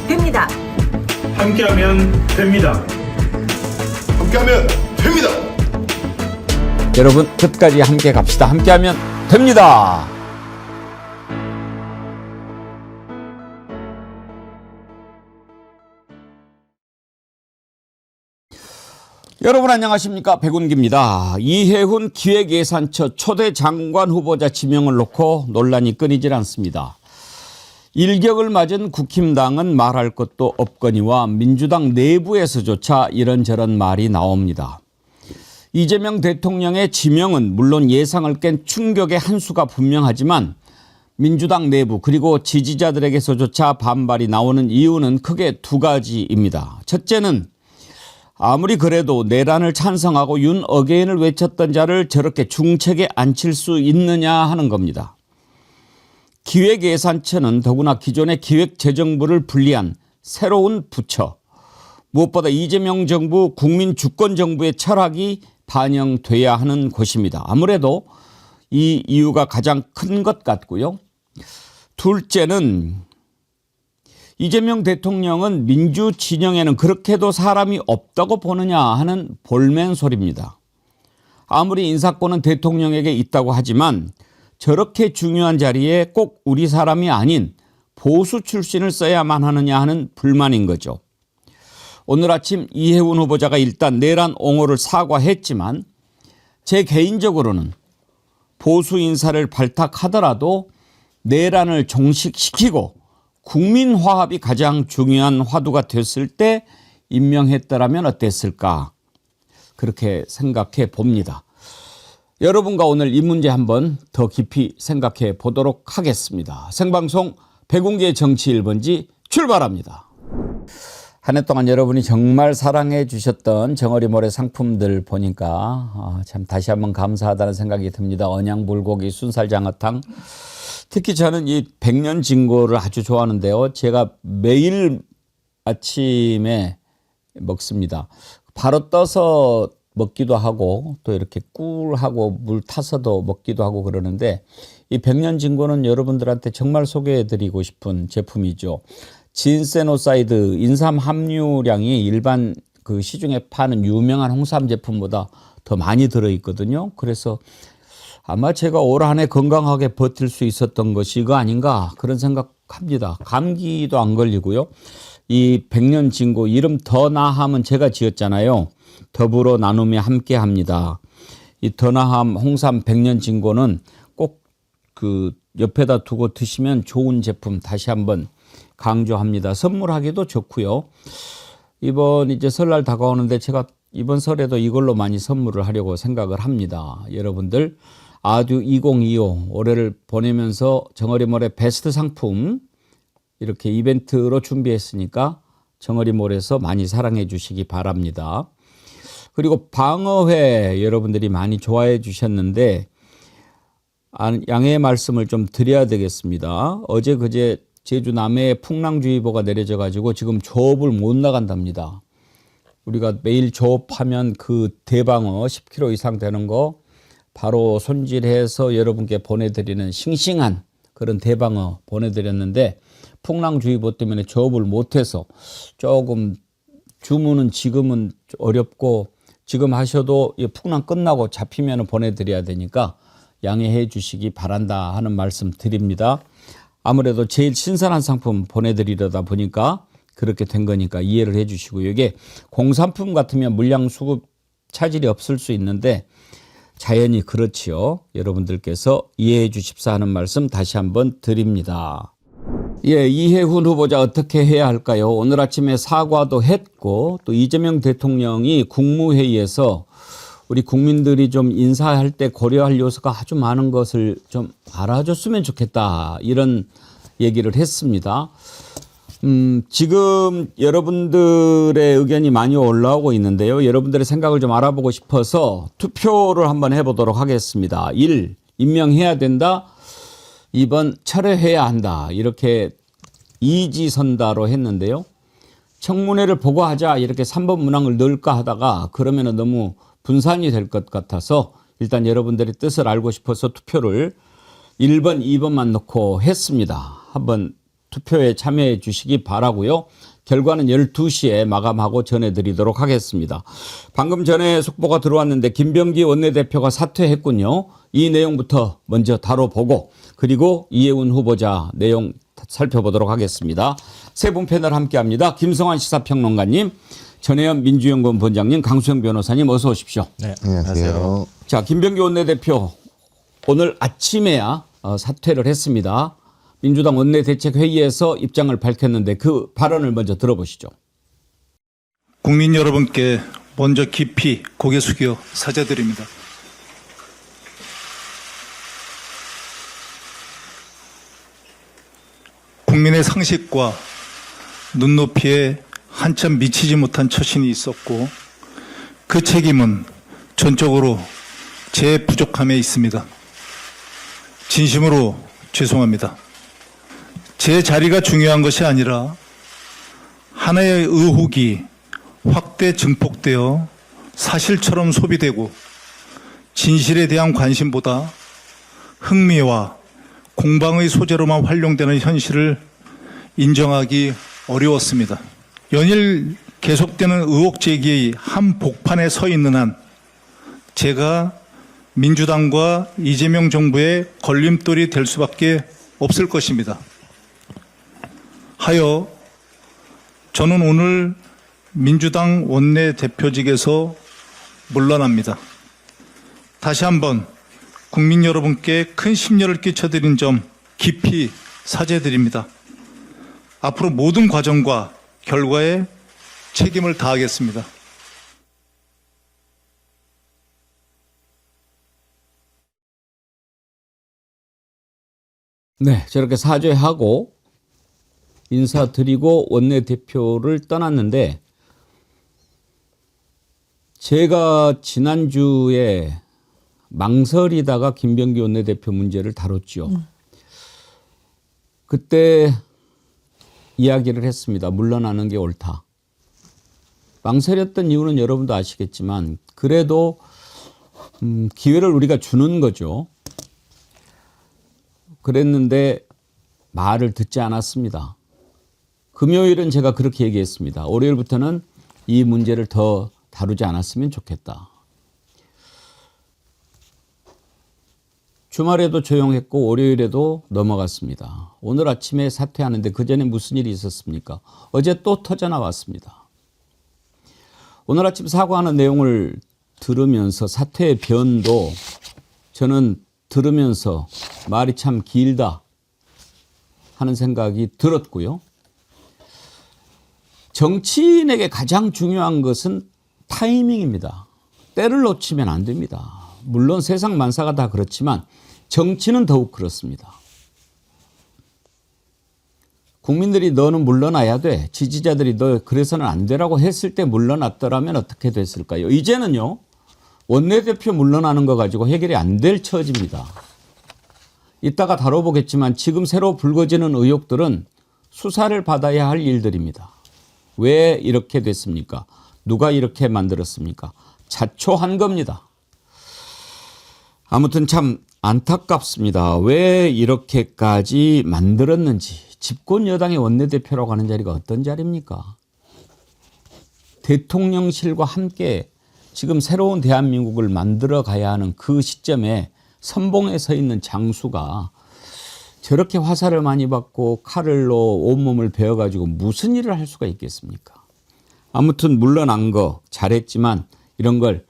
됩니다. 함께하면 됩니다. 함께하면 됩니다. 여러분 끝까지 함께 갑시다. 함께하면 됩니다. 여러분 안녕하십니까? 백운기입니다. 이해훈 기획예산처 초대 장관 후보자 지명을 놓고 논란이 끊이질 않습니다. 일격을 맞은 국힘당은 말할 것도 없거니와 민주당 내부에서조차 이런저런 말이 나옵니다. 이재명 대통령의 지명은 물론 예상을 깬 충격의 한 수가 분명하지만 민주당 내부 그리고 지지자들에게서조차 반발이 나오는 이유는 크게 두 가지입니다. 첫째는 아무리 그래도 내란을 찬성하고 윤 어게인을 외쳤던 자를 저렇게 중책에 앉힐 수 있느냐 하는 겁니다. 기획예산처는 더구나 기존의 기획재정부를 분리한 새로운 부처. 무엇보다 이재명 정부 국민 주권 정부의 철학이 반영돼야 하는 곳입니다. 아무래도 이 이유가 가장 큰 것 같고요. 둘째는 이재명 대통령은 민주 진영에는 그렇게도 사람이 없다고 보느냐 하는 볼멘 소리입니다. 아무리 인사권은 대통령에게 있다고 하지만 저렇게 중요한 자리에 꼭 우리 사람이 아닌 보수 출신을 써야만 하느냐 하는 불만인 거죠. 오늘 아침 이해훈 후보자가 일단 내란 옹호를 사과했지만 제 개인적으로는 보수 인사를 발탁하더라도 내란을 종식시키고 국민 화합이 가장 중요한 화두가 됐을 때 임명했더라면 어땠을까 그렇게 생각해 봅니다. 여러분과 오늘 이 문제 한번 더 깊이 생각해 보도록 하겠습니다. 생방송 백운기의 정치 1번지 출발합니다. 한 해 동안 여러분이 정말 사랑해 주셨던 정어리 모래 상품들 보니까 참 다시 한번 감사하다는 생각이 듭니다. 언양 불고기, 순살 장어탕. 특히 저는 이 백년 진고를 아주 좋아하는데요. 제가 매일 아침에 먹습니다. 바로 떠서 먹기도 하고 또 이렇게 꿀하고 물 타서도 먹기도 하고 그러는데 이 백년 진고는 여러분들한테 정말 소개해드리고 싶은 제품이죠. 진세노사이드 인삼 함유량이 일반 그 시중에 파는 유명한 홍삼 제품보다 더 많이 들어있거든요. 그래서 아마 제가 올 한 해 건강하게 버틸 수 있었던 것이 이거 아닌가 그런 생각합니다. 감기도 안 걸리고요. 이 백년 진고 이름 더 나함은 제가 지었잖아요. 더불어 나누며 함께합니다. 이 더 나함 홍삼 백년 진고는 꼭 그 옆에다 두고 드시면 좋은 제품 다시 한번 강조합니다. 선물하기도 좋고요. 이번 이제 설날 다가오는데 제가 이번 설에도 이걸로 많이 선물을 하려고 생각을 합니다. 여러분들 아듀 2025 올해를 보내면서 정어리몰의 베스트 상품 이렇게 이벤트로 준비했으니까 정어리몰에서 많이 사랑해 주시기 바랍니다. 그리고 방어회 여러분들이 많이 좋아해 주셨는데 양해의 말씀을 좀 드려야 되겠습니다. 어제 그제 제주 남해에 풍랑주의보가 내려져 가지고 지금 조업을 못 나간답니다. 우리가 매일 조업하면 그 대방어 10kg 이상 되는 거 바로 손질해서 여러분께 보내드리는 싱싱한 그런 대방어 보내드렸는데 풍랑주의보 때문에 조업을 못해서 조금 주문은 지금은 어렵고 지금 하셔도 풍랑 끝나고 잡히면 보내드려야 되니까 양해해 주시기 바란다 하는 말씀 드립니다. 아무래도 제일 신선한 상품 보내드리려다 보니까 그렇게 된 거니까 이해를 해 주시고 이게 공산품 같으면 물량 수급 차질이 없을 수 있는데 자연히 그렇지요. 여러분들께서 이해해 주십사 하는 말씀 다시 한번 드립니다. 예, 이해훈 후보자 어떻게 해야 할까요? 오늘 아침에 사과도 했고 또 이재명 대통령이 국무회의에서 우리 국민들이 좀 인사할 때 고려할 요소가 아주 많은 것을 좀 알아줬으면 좋겠다 이런 얘기를 했습니다. 지금 여러분들의 의견이 많이 올라오고 있는데요. 여러분들의 생각을 좀 알아보고 싶어서 투표를 한번 해보도록 하겠습니다. 1. 임명해야 된다. 2번 철회해야 한다. 이렇게 이지선다로 했는데요. 청문회를 보고하자 이렇게 3번 문항을 넣을까 하다가 그러면 너무 분산이 될 것 같아서 일단 여러분들의 뜻을 알고 싶어서 투표를 1번, 2번만 넣고 했습니다. 한번 투표에 참여해 주시기 바라고요. 결과는 12시에 마감하고 전해드리도록 하겠습니다. 방금 전에 속보가 들어왔는데 김병기 원내대표가 사퇴했군요. 이 내용부터 먼저 다뤄보고 그리고 이해운 후보자 내용 살펴보도록 하겠습니다. 세 분 패널 함께합니다. 김성환 시사평론가님, 전혜연 민주연구원 본장님, 강수영 변호사님 어서 오십시오. 네, 안녕하세요. 자, 김병기 원내대표 오늘 아침에야 사퇴를 했습니다. 민주당 원내대책회의에서 입장을 밝혔는데 그 발언을 먼저 들어보시죠. 국민 여러분께 먼저 깊이 고개 숙여 사죄드립니다. 국민의 상식과 눈높이에 한참 미치지 못한 처신이 있었고 그 책임은 전적으로 제 부족함에 있습니다. 진심으로 죄송합니다. 제 자리가 중요한 것이 아니라 하나의 의혹이 확대 증폭되어 사실처럼 소비되고 진실에 대한 관심보다 흥미와 공방의 소재로만 활용되는 현실을 인정하기 어려웠습니다. 연일 계속되는 의혹 제기의 한 복판에 서 있는 한 제가 민주당과 이재명 정부의 걸림돌이 될 수밖에 없을 것입니다. 하여 저는 오늘 민주당 원내대표직에서 물러납니다. 다시 한번 국민 여러분께 큰 심려를 끼쳐드린 점 깊이 사죄드립니다. 앞으로 모든 과정과 결과에 책임을 다하겠습니다. 네, 저렇게 사죄하고 인사드리고 원내대표를 떠났는데 제가 지난주에 망설이다가 김병기 원내대표 문제를 다뤘죠. 그때 이야기를 했습니다. 물러나는 게 옳다. 망설였던 이유는 여러분도 아시겠지만 그래도 기회를 우리가 주는 거죠. 그랬는데 말을 듣지 않았습니다. 금요일은 제가 그렇게 얘기했습니다. 월요일부터는 이 문제를 더 다루지 않았으면 좋겠다. 주말에도 조용했고 월요일에도 넘어갔습니다. 오늘 아침에 사퇴하는데 그전에 무슨 일이 있었습니까? 어제 또 터져나왔습니다. 오늘 아침 사과하는 내용을 들으면서 사퇴의 변도 저는 들으면서 말이 참 길다 하는 생각이 들었고요. 정치인에게 가장 중요한 것은 타이밍입니다. 때를 놓치면 안 됩니다. 물론 세상 만사가 다 그렇지만 정치는 더욱 그렇습니다. 국민들이 너는 물러나야 돼. 지지자들이 너 그래서는 안 되라고 했을 때 물러났더라면 어떻게 됐을까요? 이제는요. 원내대표 물러나는 거 가지고 해결이 안 될 처지입니다. 이따가 다뤄보겠지만 지금 새로 불거지는 의혹들은 수사를 받아야 할 일들입니다. 왜 이렇게 됐습니까? 누가 이렇게 만들었습니까? 자초한 겁니다. 아무튼 참 안타깝습니다. 왜 이렇게까지 만들었는지. 집권 여당의 원내대표라고 하는 자리가 어떤 자리입니까? 대통령실과 함께 지금 새로운 대한민국을 만들어 가야 하는 그 시점에 선봉에 서 있는 장수가 저렇게 화살을 많이 받고 칼로 온몸을 베어가지고 무슨 일을 할 수가 있겠습니까? 아무튼 물러난 거 잘했지만 이런 걸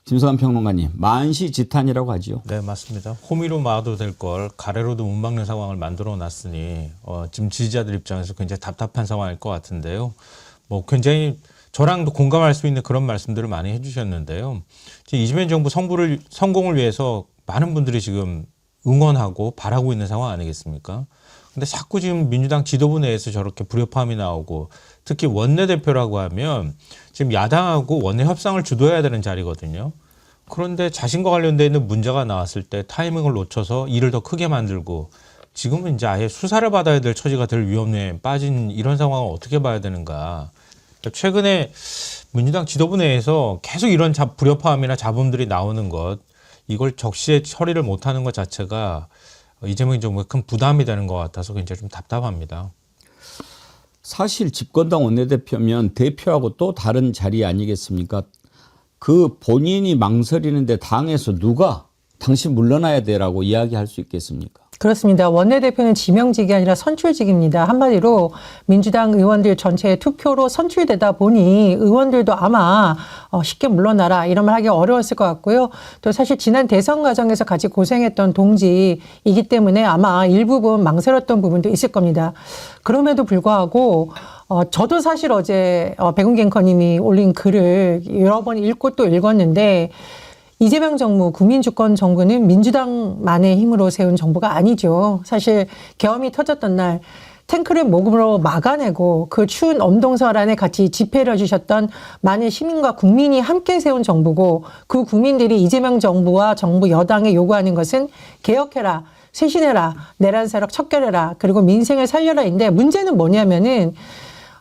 김성환 평론가님 만시지탄이라고 하죠. 네, 맞습니다. 호미로 막아도 될 걸 가래로도 못 막는 상황을 만들어 놨으니 지금 지지자들 입장에서 굉장히 답답한 상황일 것 같은데요. 뭐 굉장히 저랑도 공감할 수 있는 그런 말씀들을 많이 해주셨는데요. 이재명 정부 성공을 위해서 많은 분들이 지금 응원하고 바라고 있는 상황 아니겠습니까? 근데 자꾸 지금 민주당 지도부 내에서 저렇게 불협화음이 나오고 특히 원내대표라고 하면 지금 야당하고 원내 협상을 주도해야 되는 자리거든요. 그런데 자신과 관련되어 있는 문제가 나왔을 때 타이밍을 놓쳐서 일을 더 크게 만들고 지금은 이제 아예 수사를 받아야 될 처지가 될 위험에 빠진 이런 상황을 어떻게 봐야 되는가. 최근에 민주당 지도부 내에서 계속 이런 불협화음이나 잡음들이 나오는 것, 이걸 적시에 처리를 못하는 것 자체가 이재명 정부에 큰 부담이 되는 것 같아서 굉장히 좀 답답합니다. 사실 집권당 원내대표면 대표하고 또 다른 자리 아니겠습니까? 그 본인이 망설이는데 당에서 누가 당신 물러나야 돼라고 이야기할 수 있겠습니까? 그렇습니다. 원내대표는 지명직이 아니라 선출직입니다. 한마디로 민주당 의원들 전체의 투표로 선출되다 보니 의원들도 아마 쉽게 물러나라 이런 말 하기 어려웠을 것 같고요. 또 사실 지난 대선 과정에서 같이 고생했던 동지이기 때문에 아마 일부분 망설였던 부분도 있을 겁니다. 그럼에도 불구하고 저도 사실 어제 백운기 앵커님이 올린 글을 여러 번 읽고 또 읽었는데 이재명 정부, 국민주권 정부는 민주당만의 힘으로 세운 정부가 아니죠. 사실 계엄이 터졌던 날 탱크를 목으로 막아내고 그 추운 엄동설 안에 같이 집회를 해주셨던 많은 시민과 국민이 함께 세운 정부고 그 국민들이 이재명 정부와 정부 여당에 요구하는 것은 개혁해라, 쇄신해라, 내란세력 척결해라, 그리고 민생을 살려라인데 문제는 뭐냐면은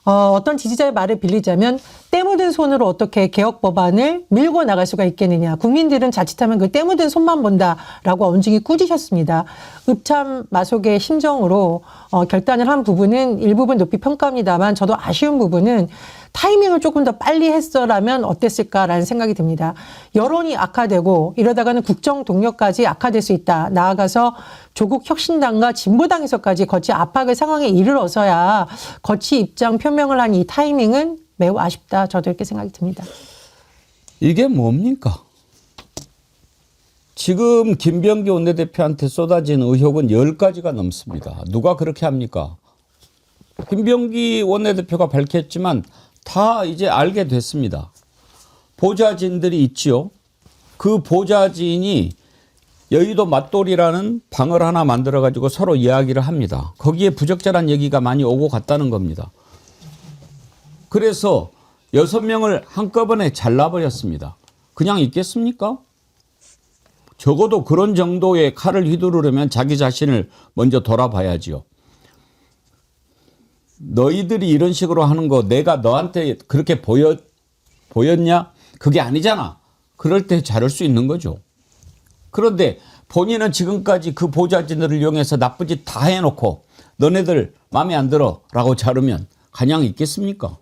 어떤 지지자의 말을 빌리자면 때 묻은 손으로 어떻게 개혁 법안을 밀고 나갈 수가 있겠느냐. 국민들은 자칫하면 그 때 묻은 손만 본다라고 언중이 꾸짖으셨습니다. 읍참마속의 심정으로 결단을 한 부분은 일부분 높이 평가합니다만 저도 아쉬운 부분은 타이밍을 조금 더 빨리 했어라면 어땠을까라는 생각이 듭니다. 여론이 악화되고 이러다가는 국정 동력까지 악화될 수 있다. 나아가서 조국 혁신당과 진보당에서까지 거치 압박의 상황에 이르러서야 거치 입장 표명을 한 이 타이밍은 매우 아쉽다. 저도 이렇게 생각이 듭니다. 이게 뭡니까? 지금 김병기 원내대표한테 쏟아진 의혹은 10가지가 넘습니다. 누가 그렇게 합니까? 김병기 원내대표가 밝혔지만 다 이제 알게 됐습니다. 보좌진들이 있지요. 그 보좌진이 여의도 맞돌이라는 방을 하나 만들어 가지고 서로 이야기를 합니다. 거기에 부적절한 얘기가 많이 오고 갔다는 겁니다. 그래서 6명을 한꺼번에 잘라버렸습니다. 그냥 있겠습니까? 적어도 그런 정도의 칼을 휘두르려면 자기 자신을 먼저 돌아봐야지요. 너희들이 이런 식으로 하는 거 내가 너한테 그렇게 보였냐? 그게 아니잖아. 그럴 때 자를 수 있는 거죠. 그런데 본인은 지금까지 그 보좌진들을 이용해서 나쁜 짓 다 해놓고 너네들 마음에 안 들어 라고 자르면 가냥 있겠습니까?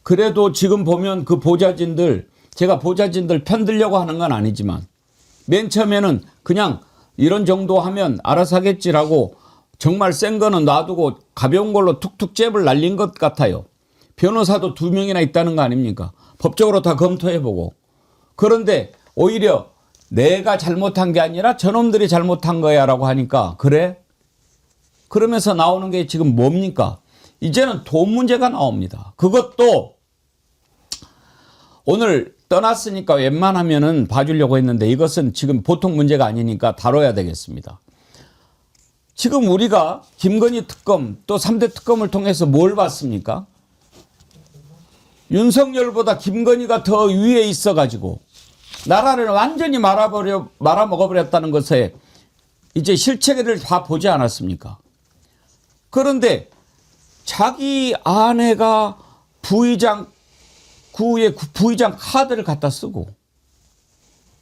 그래도 지금 보면 그 보좌진들, 제가 보좌진들 편들려고 하는 건 아니지만 맨 처음에는 그냥 이런 정도 하면 알아서 하겠지라고 정말 센 거는 놔두고 가벼운 걸로 툭툭 잽을 날린 것 같아요. 변호사도 2명이나 있다는 거 아닙니까? 법적으로 다 검토해보고. 그런데 오히려 내가 잘못한 게 아니라 저놈들이 잘못한 거야 라고 하니까 그래? 그러면서 나오는 게 지금 뭡니까? 이제는 돈 문제가 나옵니다. 그것도 오늘 떠났으니까 웬만하면은 봐주려고 했는데 이것은 지금 보통 문제가 아니니까 다뤄야 되겠습니다. 지금 우리가 김건희 특검 또 3대 특검을 통해서 뭘 봤습니까? 윤석열보다 김건희가 더 위에 있어가지고 나라를 완전히 말아먹어버렸다는 것에 이제 실체를 다 보지 않았습니까? 그런데 자기 아내가 구의 부의장 카드를 갖다 쓰고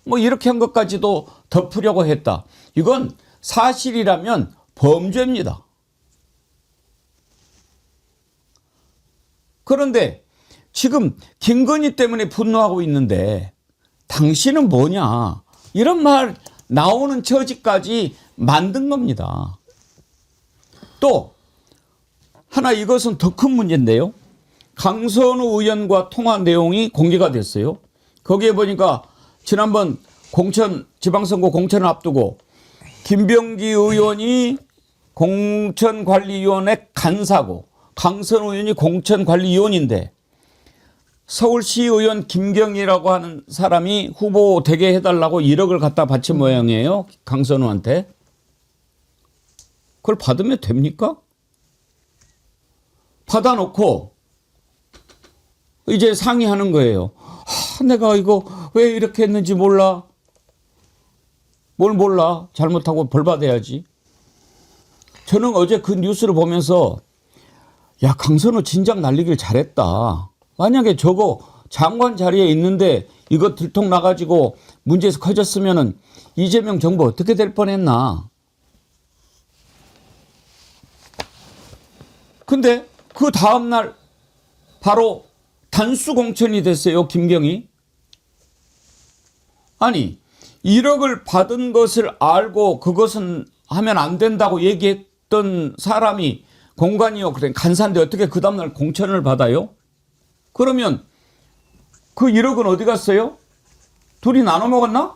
뭐 이렇게 한 것까지도 덮으려고 했다. 이건 사실이라면 범죄입니다. 그런데 지금 김건희 때문에 분노하고 있는데 당신은 뭐냐 이런 말 나오는 처지까지 만든 겁니다. 또 하나 이것은 더 큰 문제인데요. 강선우 의원과 통화 내용이 공개가 됐어요. 거기에 보니까 지난번 지방선거 공천을 앞두고 김병기 의원이 공천관리위원회 간사고 강선우 의원이 공천관리위원인데 서울시 의원 김경희라고 하는 사람이 후보 되게 해달라고 1억을 갖다 바친 모양이에요. 강선우한테. 그걸 받으면 됩니까? 받아놓고 이제 상의하는 거예요. 내가 이거 왜 이렇게 했는지 몰라. 뭘 몰라. 잘못하고 벌 받아야지. 저는 어제 그 뉴스를 보면서 야 강선우 진작 날리길 잘했다. 만약에 저거 장관 자리에 있는데 이거 들통나가지고 문제에서 커졌으면은 이재명 정부 어떻게 될 뻔했나. 근데 그 다음날 바로 단수 공천이 됐어요, 김경희. 아니, 1억을 받은 것을 알고 그것은 하면 안 된다고 얘기했던 사람이 공관이요, 그래 간사인데 어떻게 그 다음날 공천을 받아요? 그러면 그 1억은 어디 갔어요? 둘이 나눠 먹었나?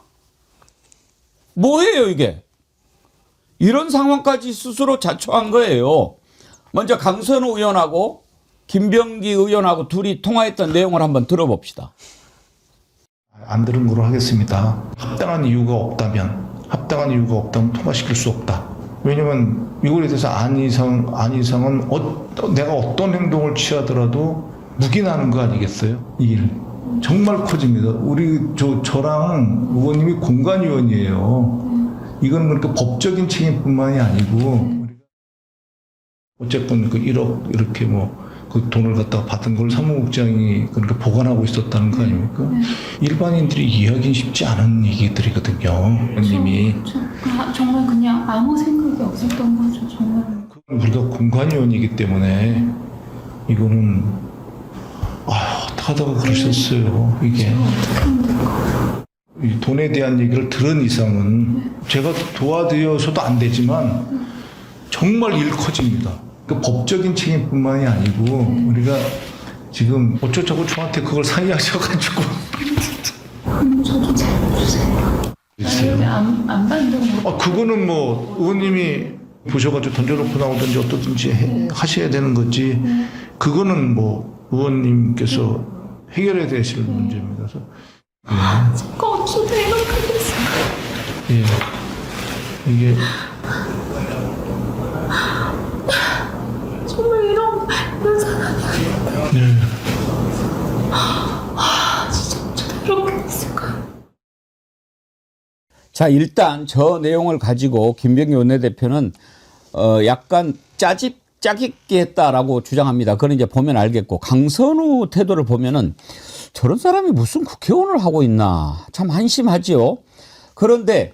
뭐예요 이게? 이런 상황까지 스스로 자초한 거예요. 먼저 강선우 의원하고 김병기 의원하고 둘이 통화했던 내용을 한번 들어봅시다. 안 들은 거로 하겠습니다. 합당한 이유가 없다면 통과시킬 수 없다. 왜냐면 이거에 대해서 안이상은 내가 어떤 행동을 취하더라도 묵인하는 거 아니겠어요? 이 일. 정말 커집니다. 저랑 의원님이 공관위원이에요. 이거는 그러니까 법적인 책임뿐만이 아니고 어쨌건 그 1억 이렇게 그 돈을 갖다가 받은 걸 사무국장이 그러니까 보관하고 있었다는 거 아닙니까? 일반인들이 이해하기는 쉽지 않은 얘기들이거든요. 의원님이. 정말 그냥 아무 생각이 없었던 거죠. 정말. 우리가 공관위원이기 때문에 이거는 어떡하다가 그러셨어요. 이게 이 돈에 대한 얘기를 들은 이상은 제가 도와드려서도 안 되지만 정말 일 커집니다. 그 법적인 책임뿐만이 아니고 우리가 지금 어쩌자고 저한테 그걸 상의하셔가지고 저도 잘 주세요. 안 받는 거. 그거는 의원님이 보셔가지고 던져놓고 나오든지 어떠든지 하셔야 되는 거지. 그거는 의원님께서 해결해야 되실 문제입니다. 그래서 그거 없어도 행복하겠어요. 예, 이게 정말 이런 사람이 아니에요. 네. 진짜 어쩌다 이렇게 됐을까요? 자, 일단 저 내용을 가지고 김병기 원내대표는 약간 짜깁기 했다라고 주장합니다. 그건 이제 보면 알겠고, 강선우 태도를 보면은 저런 사람이 무슨 국회의원을 하고 있나 참 한심하지요. 그런데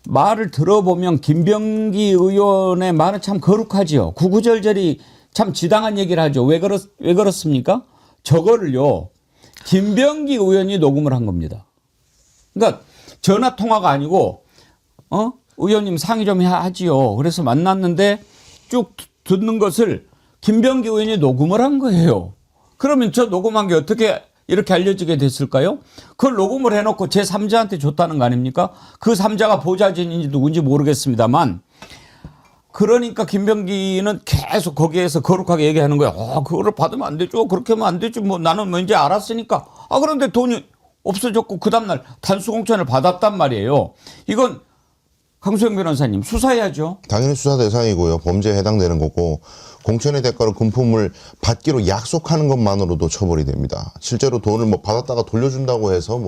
말을 들어보면 김병기 의원의 말은 참 거룩하지요. 구구절절히 참 지당한 얘기를 하죠. 왜 그렇습니까? 저거를요, 김병기 의원이 녹음을 한 겁니다. 그러니까 전화 통화가 아니고 의원님 상의 좀 하지요. 그래서 만났는데 쭉 듣는 것을 김병기 의원이 녹음을 한 거예요. 그러면 저 녹음한 게 어떻게 이렇게 알려지게 됐을까요? 그걸 녹음을 해놓고 제3자한테 줬다는 거 아닙니까? 그 3자가 보좌진인지 누군지 모르겠습니다만, 그러니까 김병기는 계속 거기에서 거룩하게 얘기하는 거야. 그거를 받으면 안 되죠. 그렇게 하면 안 되죠. 나는 이제 알았으니까. 그런데 돈이 없어졌고 그 다음날 단수공천을 받았단 말이에요. 이건 강수영 변호사님 수사해야죠. 당연히 수사 대상이고요. 범죄에 해당되는 거고, 공천의 대가로 금품을 받기로 약속하는 것만으로도 처벌이 됩니다. 실제로 돈을 받았다가 돌려준다고 해서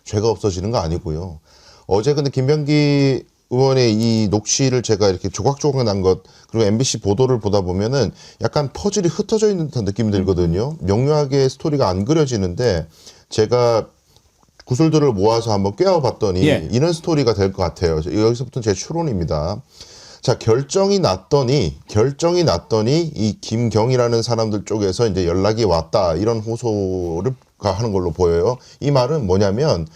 죄가 없어지는 거 아니고요. 어제 근데 김병기 의원의 이 녹취를 제가 이렇게 조각조각 난 것, 그리고 MBC 보도를 보다 보면은 약간 퍼즐이 흩어져 있는 듯한 느낌이 들거든요. 명료하게 스토리가 안 그려지는데, 제가 구슬들을 모아서 한번 꿰어봤더니 이런 스토리가 될 것 같아요. 여기서부터는 제 추론입니다. 자, 결정이 났더니 이 김경이라는 사람들 쪽에서 이제 연락이 왔다, 이런 호소를 하는 걸로 보여요. 이 말은 뭐냐면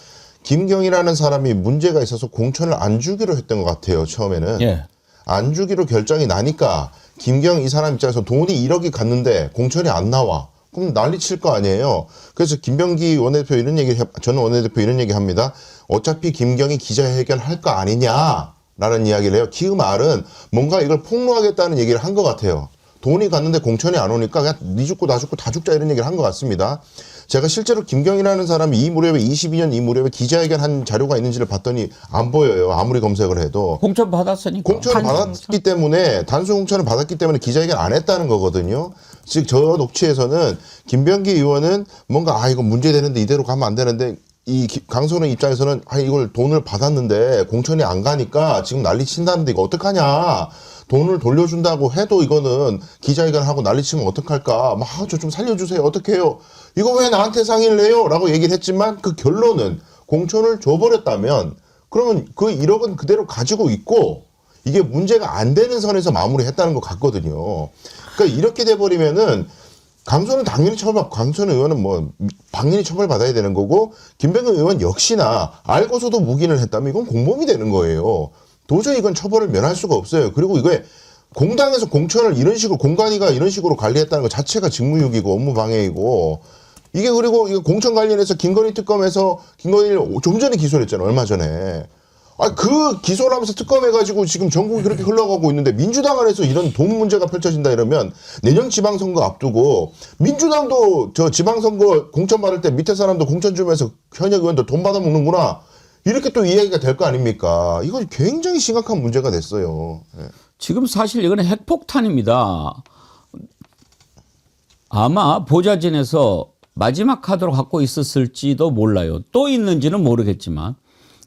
김경이라는 사람이 문제가 있어서 공천을 안 주기로 했던 것 같아요. 처음에는 안 주기로 결정이 나니까 김경 이 사람 입장에서 돈이 1억이 갔는데 공천이 안 나와. 그럼 난리 칠 거 아니에요. 그래서 김병기 원내대표 전 원내대표 이런 얘기 합니다. 어차피 김경이 기자회견 할 거 아니냐라는 이야기를 해요. 그 말은 뭔가 이걸 폭로하겠다는 얘기를 한 것 같아요. 돈이 갔는데 공천이 안 오니까 그냥 니 죽고 나 죽고 다 죽자, 이런 얘기를 한 것 같습니다. 제가 실제로 김경이라는 사람이 22년 이 무렵에 기자회견 한 자료가 있는지를 봤더니 안 보여요. 아무리 검색을 해도. 공천 받았으니까. 공천을 받았기 때문에, 단수 공천을 받았기 때문에 기자회견 안 했다는 거거든요. 즉 저 녹취에서는 김병기 의원은 뭔가 이거 문제되는데 이대로 가면 안 되는데, 이 강선우 입장에서는 이걸 돈을 받았는데 공천이 안 가니까 지금 난리 친다는데 이거 어떡하냐. 돈을 돌려준다고 해도 이거는 기자회견하고 난리치면 어떡할까. 저 좀 살려주세요. 어떡해요. 이거 왜 나한테 상의를 해요? 라고 얘기를 했지만 그 결론은 공천을 줘버렸다면 그러면 그 1억은 그대로 가지고 있고 이게 문제가 안 되는 선에서 마무리했다는 것 같거든요. 그러니까 이렇게 돼버리면은 강소는 당연히 강소연 의원은 뭐 당연히 처벌받아야 되는 거고 김병현 의원 역시나 알고서도 묵인을 했다면 이건 공범이 되는 거예요. 도저히 이건 처벌을 면할 수가 없어요. 그리고 이게 공당에서 공천을 이런 식으로 공관위가 이런 식으로 관리했다는 것 자체가 직무유기고 업무방해이고 이게 그리고 이거 공천 관련해서 김건희 특검에서 김건희를 좀 전에 기소를 했잖아요. 얼마 전에. 그 기소를 하면서 특검해가지고 지금 전국이 그렇게 흘러가고 있는데 민주당 안에서 이런 돈 문제가 펼쳐진다 이러면 내년 지방선거 앞두고 민주당도 저 지방선거 공천 받을 때 밑에 사람도 공천 주면서 현역 의원도 돈 받아먹는구나. 이렇게 또 이야기가 될 거 아닙니까? 이건 굉장히 심각한 문제가 됐어요. 예. 지금 사실 이거는 핵폭탄입니다. 아마 보좌진에서 마지막 카드로 갖고 있었을지도 몰라요. 또 있는지는 모르겠지만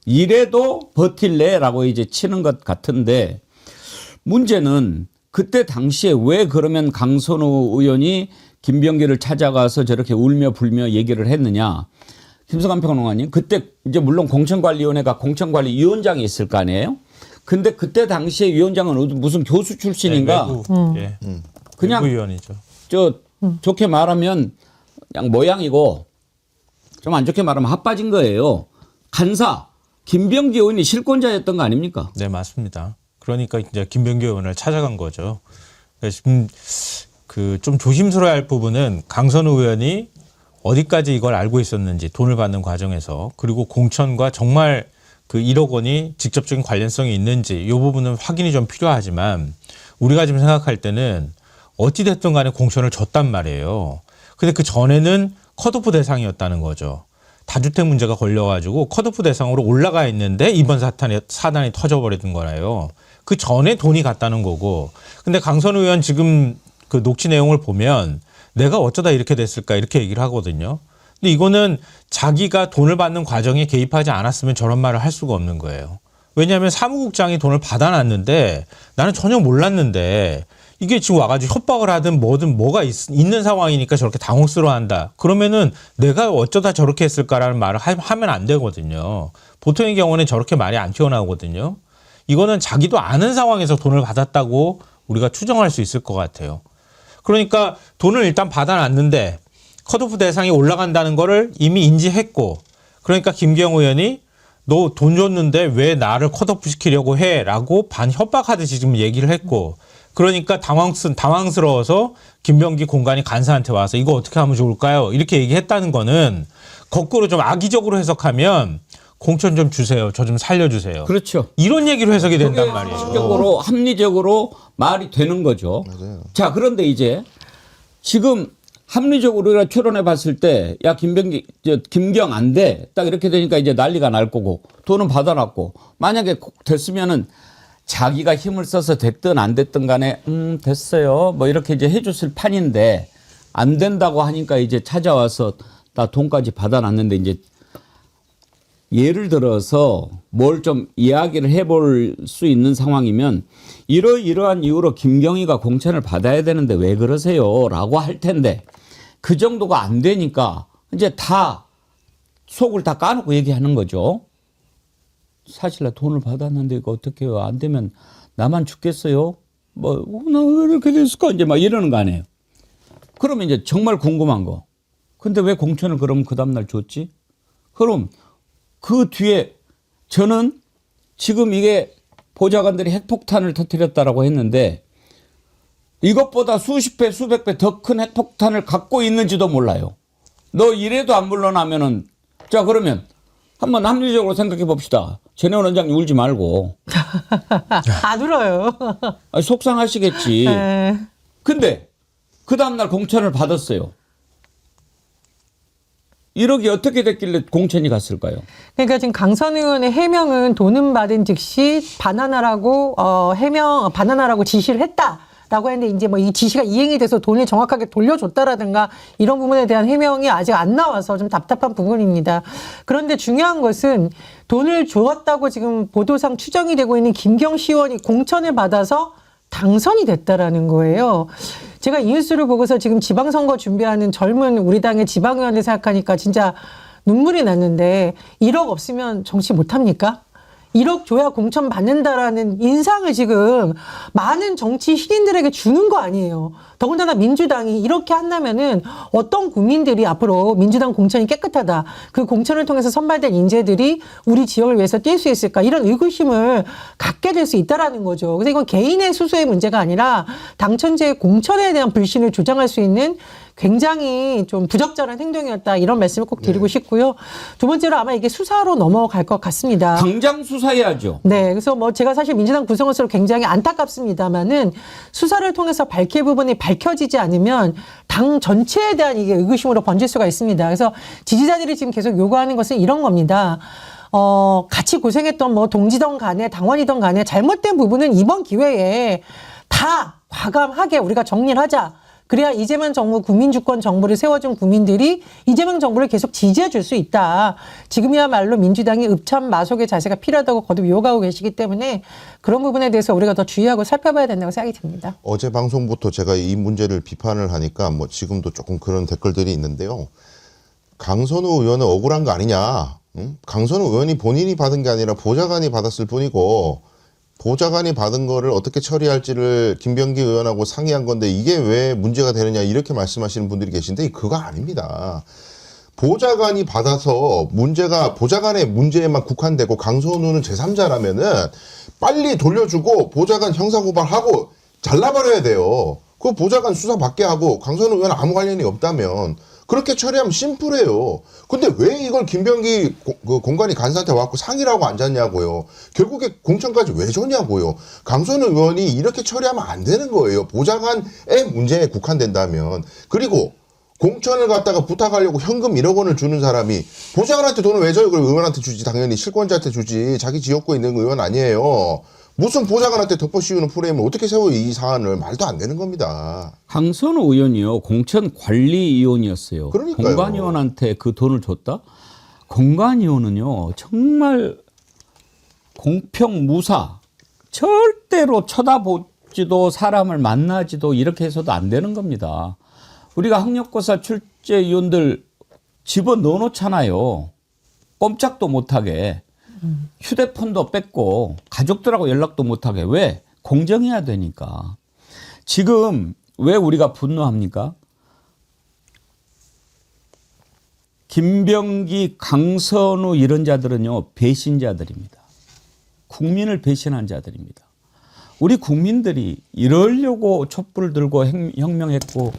이래도 버틸래라고 이제 치는 것 같은데 문제는 그때 당시에 왜 그러면 강선우 의원이 김병기를 찾아가서 저렇게 울며 불며 얘기를 했느냐. 김성환 평론가님, 그때 이제 물론 공천관리위원회가 공천관리위원장이 있을 거 아니에요? 근데 그때 당시에 위원장은 무슨 교수 출신인가? 예. 그냥 외부위원이죠. 좋게 말하면 그냥 모양이고 좀 안 좋게 말하면 핫빠진 거예요. 간사 김병기 의원이 실권자였던 거 아닙니까? 네, 맞습니다. 그러니까 이제 김병기 의원을 찾아간 거죠. 그래서 지금 그 좀 조심스러워야 할 부분은 강선우 의원이 어디까지 이걸 알고 있었는지 돈을 받는 과정에서 그리고 공천과 정말 그 1억 원이 직접적인 관련성이 있는지 이 부분은 확인이 좀 필요하지만 우리가 지금 생각할 때는 어찌됐든 간에 공천을 줬단 말이에요. 근데 그 전에는 컷오프 대상이었다는 거죠. 다주택 문제가 걸려가지고 컷오프 대상으로 올라가 있는데 이번 사단이 터져버리던 거라요. 그 전에 돈이 갔다는 거고. 근데 강선우 의원 지금 그 녹취 내용을 보면 내가 어쩌다 이렇게 됐을까 이렇게 얘기를 하거든요. 근데 이거는 자기가 돈을 받는 과정에 개입하지 않았으면 저런 말을 할 수가 없는 거예요. 왜냐하면 사무국장이 돈을 받아놨는데 나는 전혀 몰랐는데 이게 지금 와가지고 협박을 하든 뭐든 뭐가 있는 상황이니까 저렇게 당혹스러워한다. 그러면은 내가 어쩌다 저렇게 했을까라는 말을 하면 안 되거든요. 보통의 경우는 저렇게 말이 안 튀어나오거든요. 이거는 자기도 아는 상황에서 돈을 받았다고 우리가 추정할 수 있을 것 같아요. 그러니까 돈을 일단 받아놨는데 컷오프 대상이 올라간다는 거를 이미 인지했고 그러니까 김경호 의원이 너 돈 줬는데 왜 나를 컷오프 시키려고 해? 라고 반협박하듯이 지금 얘기를 했고 그러니까 당황스러워서 김병기 공관이 간사한테 와서 이거 어떻게 하면 좋을까요? 이렇게 얘기했다는 거는 거꾸로 좀 악의적으로 해석하면 공천 좀 주세요. 저 좀 살려주세요. 그렇죠. 이런 얘기로 해석이 된단 말이에요. 합리적으로 말이 되는 거죠. 맞아요. 자, 그런데 이제 지금 합리적으로 우리가 추론해 봤을 때, 야, 김경 안 돼. 딱 이렇게 되니까 이제 난리가 날 거고, 돈은 받아놨고, 만약에 됐으면은 자기가 힘을 써서 됐든 안 됐든 간에, 됐어요. 뭐 이렇게 이제 해줬을 판인데, 안 된다고 하니까 이제 찾아와서 나 돈까지 받아놨는데, 이제 예를 들어서 뭘 좀 이야기를 해볼 수 있는 상황이면 이러한 이유로 김경희가 공천을 받아야 되는데 왜 그러세요? 라고 할 텐데 그 정도가 안 되니까 이제 다 속을 다 까놓고 얘기하는 거죠. 사실 나 돈을 받았는데 이거 어떻게 해요? 안 되면 나만 죽겠어요? 나 왜 이렇게 됐을까? 이제 막 이러는 거 아니에요. 그러면 이제 정말 궁금한 거. 근데 왜 공천을 그럼 그 다음날 줬지? 그럼 그 뒤에 저는 지금 이게 보좌관들이 핵폭탄을 터뜨렸다라고 했는데 이것보다 수십 배, 수백 배 더 큰 핵폭탄을 갖고 있는지도 몰라요. 너 이래도 안 물러나면은 자 그러면 한번 합리적으로 생각해 봅시다. 전혜원 원장님 울지 말고. 안 울어요. 아니, 속상하시겠지. 네. 근데 그 다음날 공천을 받았어요. 1억이 어떻게 됐길래 공천이 갔을까요? 그러니까 지금 강선 의원의 해명은 돈은 받은 즉시 바나나라고 바나나라고 지시를 했다라고 했는데 이제 뭐 이 지시가 이행이 돼서 돈을 정확하게 돌려줬다라든가 이런 부분에 대한 해명이 아직 안 나와서 좀 답답한 부분입니다. 그런데 중요한 것은 돈을 주었다고 지금 보도상 추정이 되고 있는 김경시 의원이 공천을 받아서 당선이 됐다라는 거예요. 제가 이 뉴스를 보고서 지금 지방선거 준비하는 젊은 우리 당의 지방의원들 생각하니까 진짜 눈물이 났는데 1억 없으면 정치 못합니까? 1억 줘야 공천 받는다라는 인상을 지금 많은 정치 신인들에게 주는 거 아니에요. 더군다나 민주당이 이렇게 한다면은 어떤 국민들이 앞으로 민주당 공천이 깨끗하다, 그 공천을 통해서 선발된 인재들이 우리 지역을 위해서 뛸 수 있을까, 이런 의구심을 갖게 될 수 있다라는 거죠. 그래서 이건 개인의 수수의 문제가 아니라 당천제의 공천에 대한 불신을 조장할 수 있는 굉장히 좀 부적절한 행동이었다, 이런 말씀을 꼭 드리고 싶고요. 두 번째로 아마 이게 수사로 넘어갈 것 같습니다. 당장 수사해야죠. 네, 그래서 뭐 제가 사실 민주당 구성원으로 굉장히 안타깝습니다만은 수사를 통해서 밝힐 부분이 밝혀지지 않으면 당 전체에 대한 이게 의구심으로 번질 수가 있습니다. 그래서 지지자들이 지금 계속 요구하는 것은 이런 겁니다. 같이 고생했던 뭐 동지던 간에 당원이던 간에 잘못된 부분은 이번 기회에 다 과감하게 우리가 정리를 하자. 그래야 이재명 정부, 국민주권 정부를 세워준 국민들이 이재명 정부를 계속 지지해 줄 수 있다. 지금이야말로 민주당이 읍참마속의 자세가 필요하다고 거듭 요구하고 계시기 때문에 그런 부분에 대해서 우리가 더 주의하고 살펴봐야 된다고 생각이 듭니다. 어제 방송부터 제가 이 문제를 비판을 하니까 뭐 지금도 조금 그런 댓글들이 있는데요. 강선우 의원은 억울한 거 아니냐. 응? 강선우 의원이 본인이 받은 게 아니라 보좌관이 받았을 뿐이고, 보좌관이 받은 거를 어떻게 처리할지를 김병기 의원하고 상의한 건데 이게 왜 문제가 되느냐, 이렇게 말씀하시는 분들이 계신데 그거 아닙니다. 보좌관이 받아서 문제가 보좌관의 문제에만 국한되고 강선우는 제3자라면은 빨리 돌려주고 보좌관 형사고발하고 잘라버려야 돼요. 그 보좌관 수사 받게 하고 강선우 의원 아무 관련이 없다면 그렇게 처리하면 심플해요. 근데 왜 이걸 김병기 공관위 간사한테 와갖고 상의를 하고 앉았냐고요. 결국에 공천까지 왜 줬냐고요. 강선우 의원이 이렇게 처리하면 안 되는 거예요. 보좌관의 문제에 국한된다면. 그리고 공천을 갖다가 부탁하려고 현금 1억 원을 주는 사람이 보좌관한테 돈을 왜 줘요? 그걸 의원한테 주지. 당연히 실권자한테 주지. 자기 지역구에 있는 의원 아니에요. 무슨 보좌관한테 덮어 씌우는 프레임을 어떻게 세워요, 이 사안을. 말도 안 되는 겁니다. 강선우 의원이요, 공천관리위원이었어요. 그러니까요. 공관위원한테 그 돈을 줬다? 공관위원은요, 정말 공평무사, 절대로 쳐다보지도 사람을 만나지도 이렇게 해서도 안 되는 겁니다. 우리가 학력고사 출제위원들 집어넣어 놓잖아요. 꼼짝도 못하게. 휴대폰도 뺏고 가족들하고 연락도 못하게. 왜? 공정해야 되니까. 지금 왜 우리가 분노합니까? 김병기, 강선우 이런 자들은요, 배신자들입니다. 국민을 배신한 자들입니다. 우리 국민들이 이러려고 촛불을 들고 혁명했고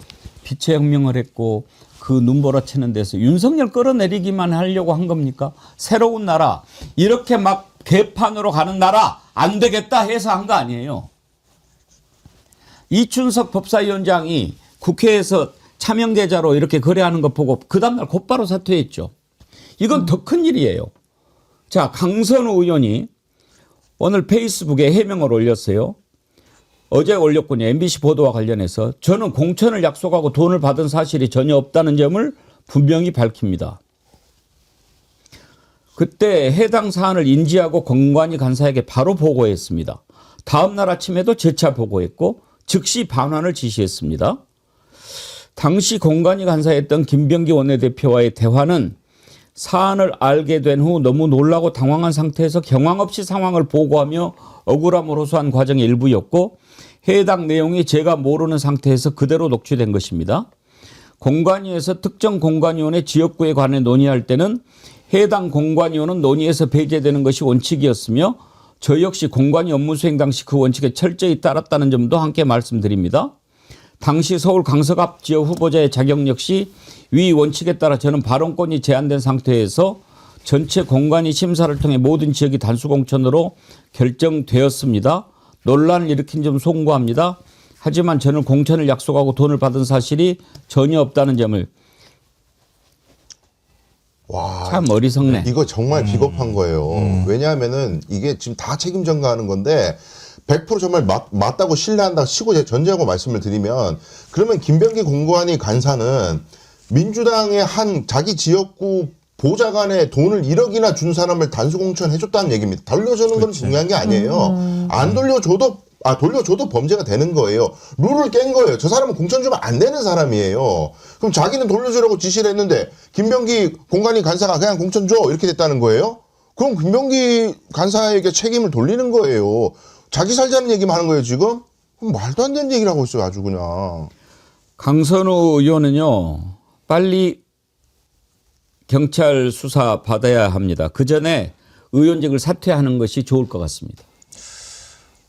빛의 혁명을 했고 그 눈보라치는 데서 윤석열 끌어내리기만 하려고 한 겁니까? 새로운 나라, 이렇게 막 개판으로 가는 나라 안 되겠다 해서 한 거 아니에요. 이춘석 법사위원장이 국회에서 차명계좌로 이렇게 거래하는 거 보고 그 다음날 곧바로 사퇴했죠. 이건 더 큰 일이에요. 자, 강선우 의원이 오늘 페이스북에 해명을 올렸어요. 어제 올렸군요. MBC 보도와 관련해서 저는 공천을 약속하고 돈을 받은 사실이 전혀 없다는 점을 분명히 밝힙니다. 그때 해당 사안을 인지하고 공관위 간사에게 바로 보고했습니다. 다음 날 아침에도 재차 보고했고 즉시 반환을 지시했습니다. 당시 공관위 간사였던 김병기 원내대표와의 대화는 사안을 알게 된 후 너무 놀라고 당황한 상태에서 경황 없이 상황을 보고하며 억울함을 호소한 과정의 일부였고 해당 내용이 제가 모르는 상태에서 그대로 녹취된 것입니다. 공관위에서 특정 공관위원의 지역구에 관해 논의할 때는 해당 공관위원은 논의에서 배제되는 것이 원칙이었으며 저 역시 공관위 업무 수행 당시 그 원칙에 철저히 따랐다는 점도 함께 말씀드립니다. 당시 서울 강서갑 지역 후보자의 자격 역시 위 원칙에 따라 저는 발언권이 제한된 상태에서 전체 공관위 심사를 통해 모든 지역이 단수공천으로 결정되었습니다. 논란을 일으킨 점 송구합니다. 하지만 저는 공천을 약속하고 돈을 받은 사실이 전혀 없다는 점을. 와, 참 어리석네. 이거 정말 비겁한 거예요. 왜냐하면은 이게 지금 다 책임 전가하는 건데 100% 정말 맞다고 신뢰한다 치고 전제하고 말씀을 드리면, 그러면 김병기 공관위 간사는 민주당의 한 자기 지역구 보좌관에 돈을 1억이나 준 사람을 단수공천 해줬다는 얘기입니다. 돌려주는 건 중요한 게 아니에요. 안 돌려줘도 돌려줘도 범죄가 되는 거예요. 룰을 깬 거예요. 저 사람은 공천 주면 안 되는 사람이에요. 그럼 자기는 돌려주라고 지시를 했는데 김병기 공관위 간사가 그냥 공천 줘 이렇게 됐다는 거예요. 그럼 김병기 간사에게 책임을 돌리는 거예요. 자기 살자는 얘기만 하는 거예요, 지금? 그럼 말도 안 되는 얘기를 하고 있어요, 아주 그냥. 강선우 의원은요, 빨리 경찰 수사 받아야 합니다. 그 전에 의원직을 사퇴하는 것이 좋을 것 같습니다.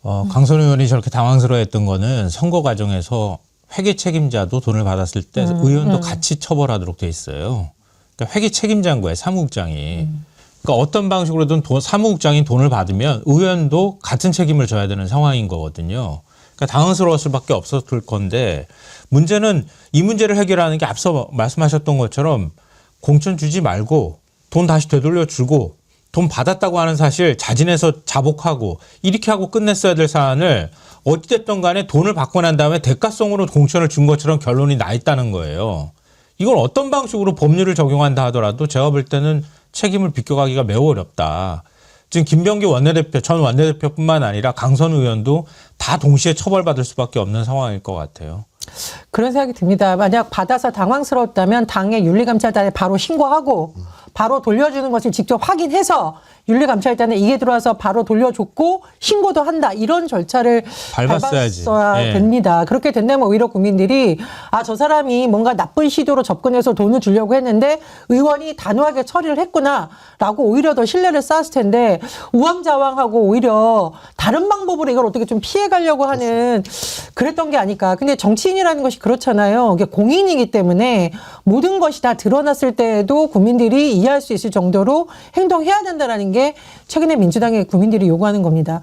강선우 의원이 저렇게 당황스러워했던 거는 선거 과정에서 회계 책임자도 돈을 받았을 때 의원도 같이 처벌하도록 돼 있어요. 그러니까 회계 책임자인 거예요, 사무국장이. 그러니까 어떤 방식으로든 사무국장이 돈을 받으면 의원도 같은 책임을 져야 되는 상황인 거거든요. 그러니까 당황스러울 수밖에 없었을 건데 문제는 이 문제를 해결하는 게 앞서 말씀하셨던 것처럼 공천 주지 말고 돈 다시 되돌려 주고 돈 받았다고 하는 사실 자진해서 자복하고 이렇게 하고 끝냈어야 될 사안을 어찌됐든 간에 돈을 받고 난 다음에 대가성으로 공천을 준 것처럼 결론이 나 있다는 거예요. 이걸 어떤 방식으로 법률을 적용한다 하더라도 제가 볼 때는 책임을 비껴가기가 매우 어렵다. 지금 김병기 원내대표, 전 원내대표뿐만 아니라 강선우 의원도 다 동시에 처벌받을 수밖에 없는 상황일 것 같아요. 그런 생각이 듭니다. 만약 받아서 당황스러웠다면 당의 윤리감찰단에 바로 신고하고 바로 돌려주는 것을 직접 확인해서 윤리감찰단에 이게 들어와서 바로 돌려줬고 신고도 한다. 이런 절차를 밟았어야지. 밟았어야 예. 됩니다. 그렇게 된다면 오히려 국민들이 저 사람이 뭔가 나쁜 시도로 접근해서 돈을 주려고 했는데 의원이 단호하게 처리를 했구나라고 오히려 더 신뢰를 쌓았을 텐데 우왕좌왕하고 오히려 다른 방법으로 이걸 어떻게 좀 피해가려고 하는 그랬던 게 아닐까. 근데 정치인이라는 것이 그렇잖아요. 이게 공인이기 때문에 모든 것이 다 드러났을 때에도 국민들이 이해할 수 있을 정도로 행동해야 된다는 게 최근에 민주당의 국민들이 요구하는 겁니다.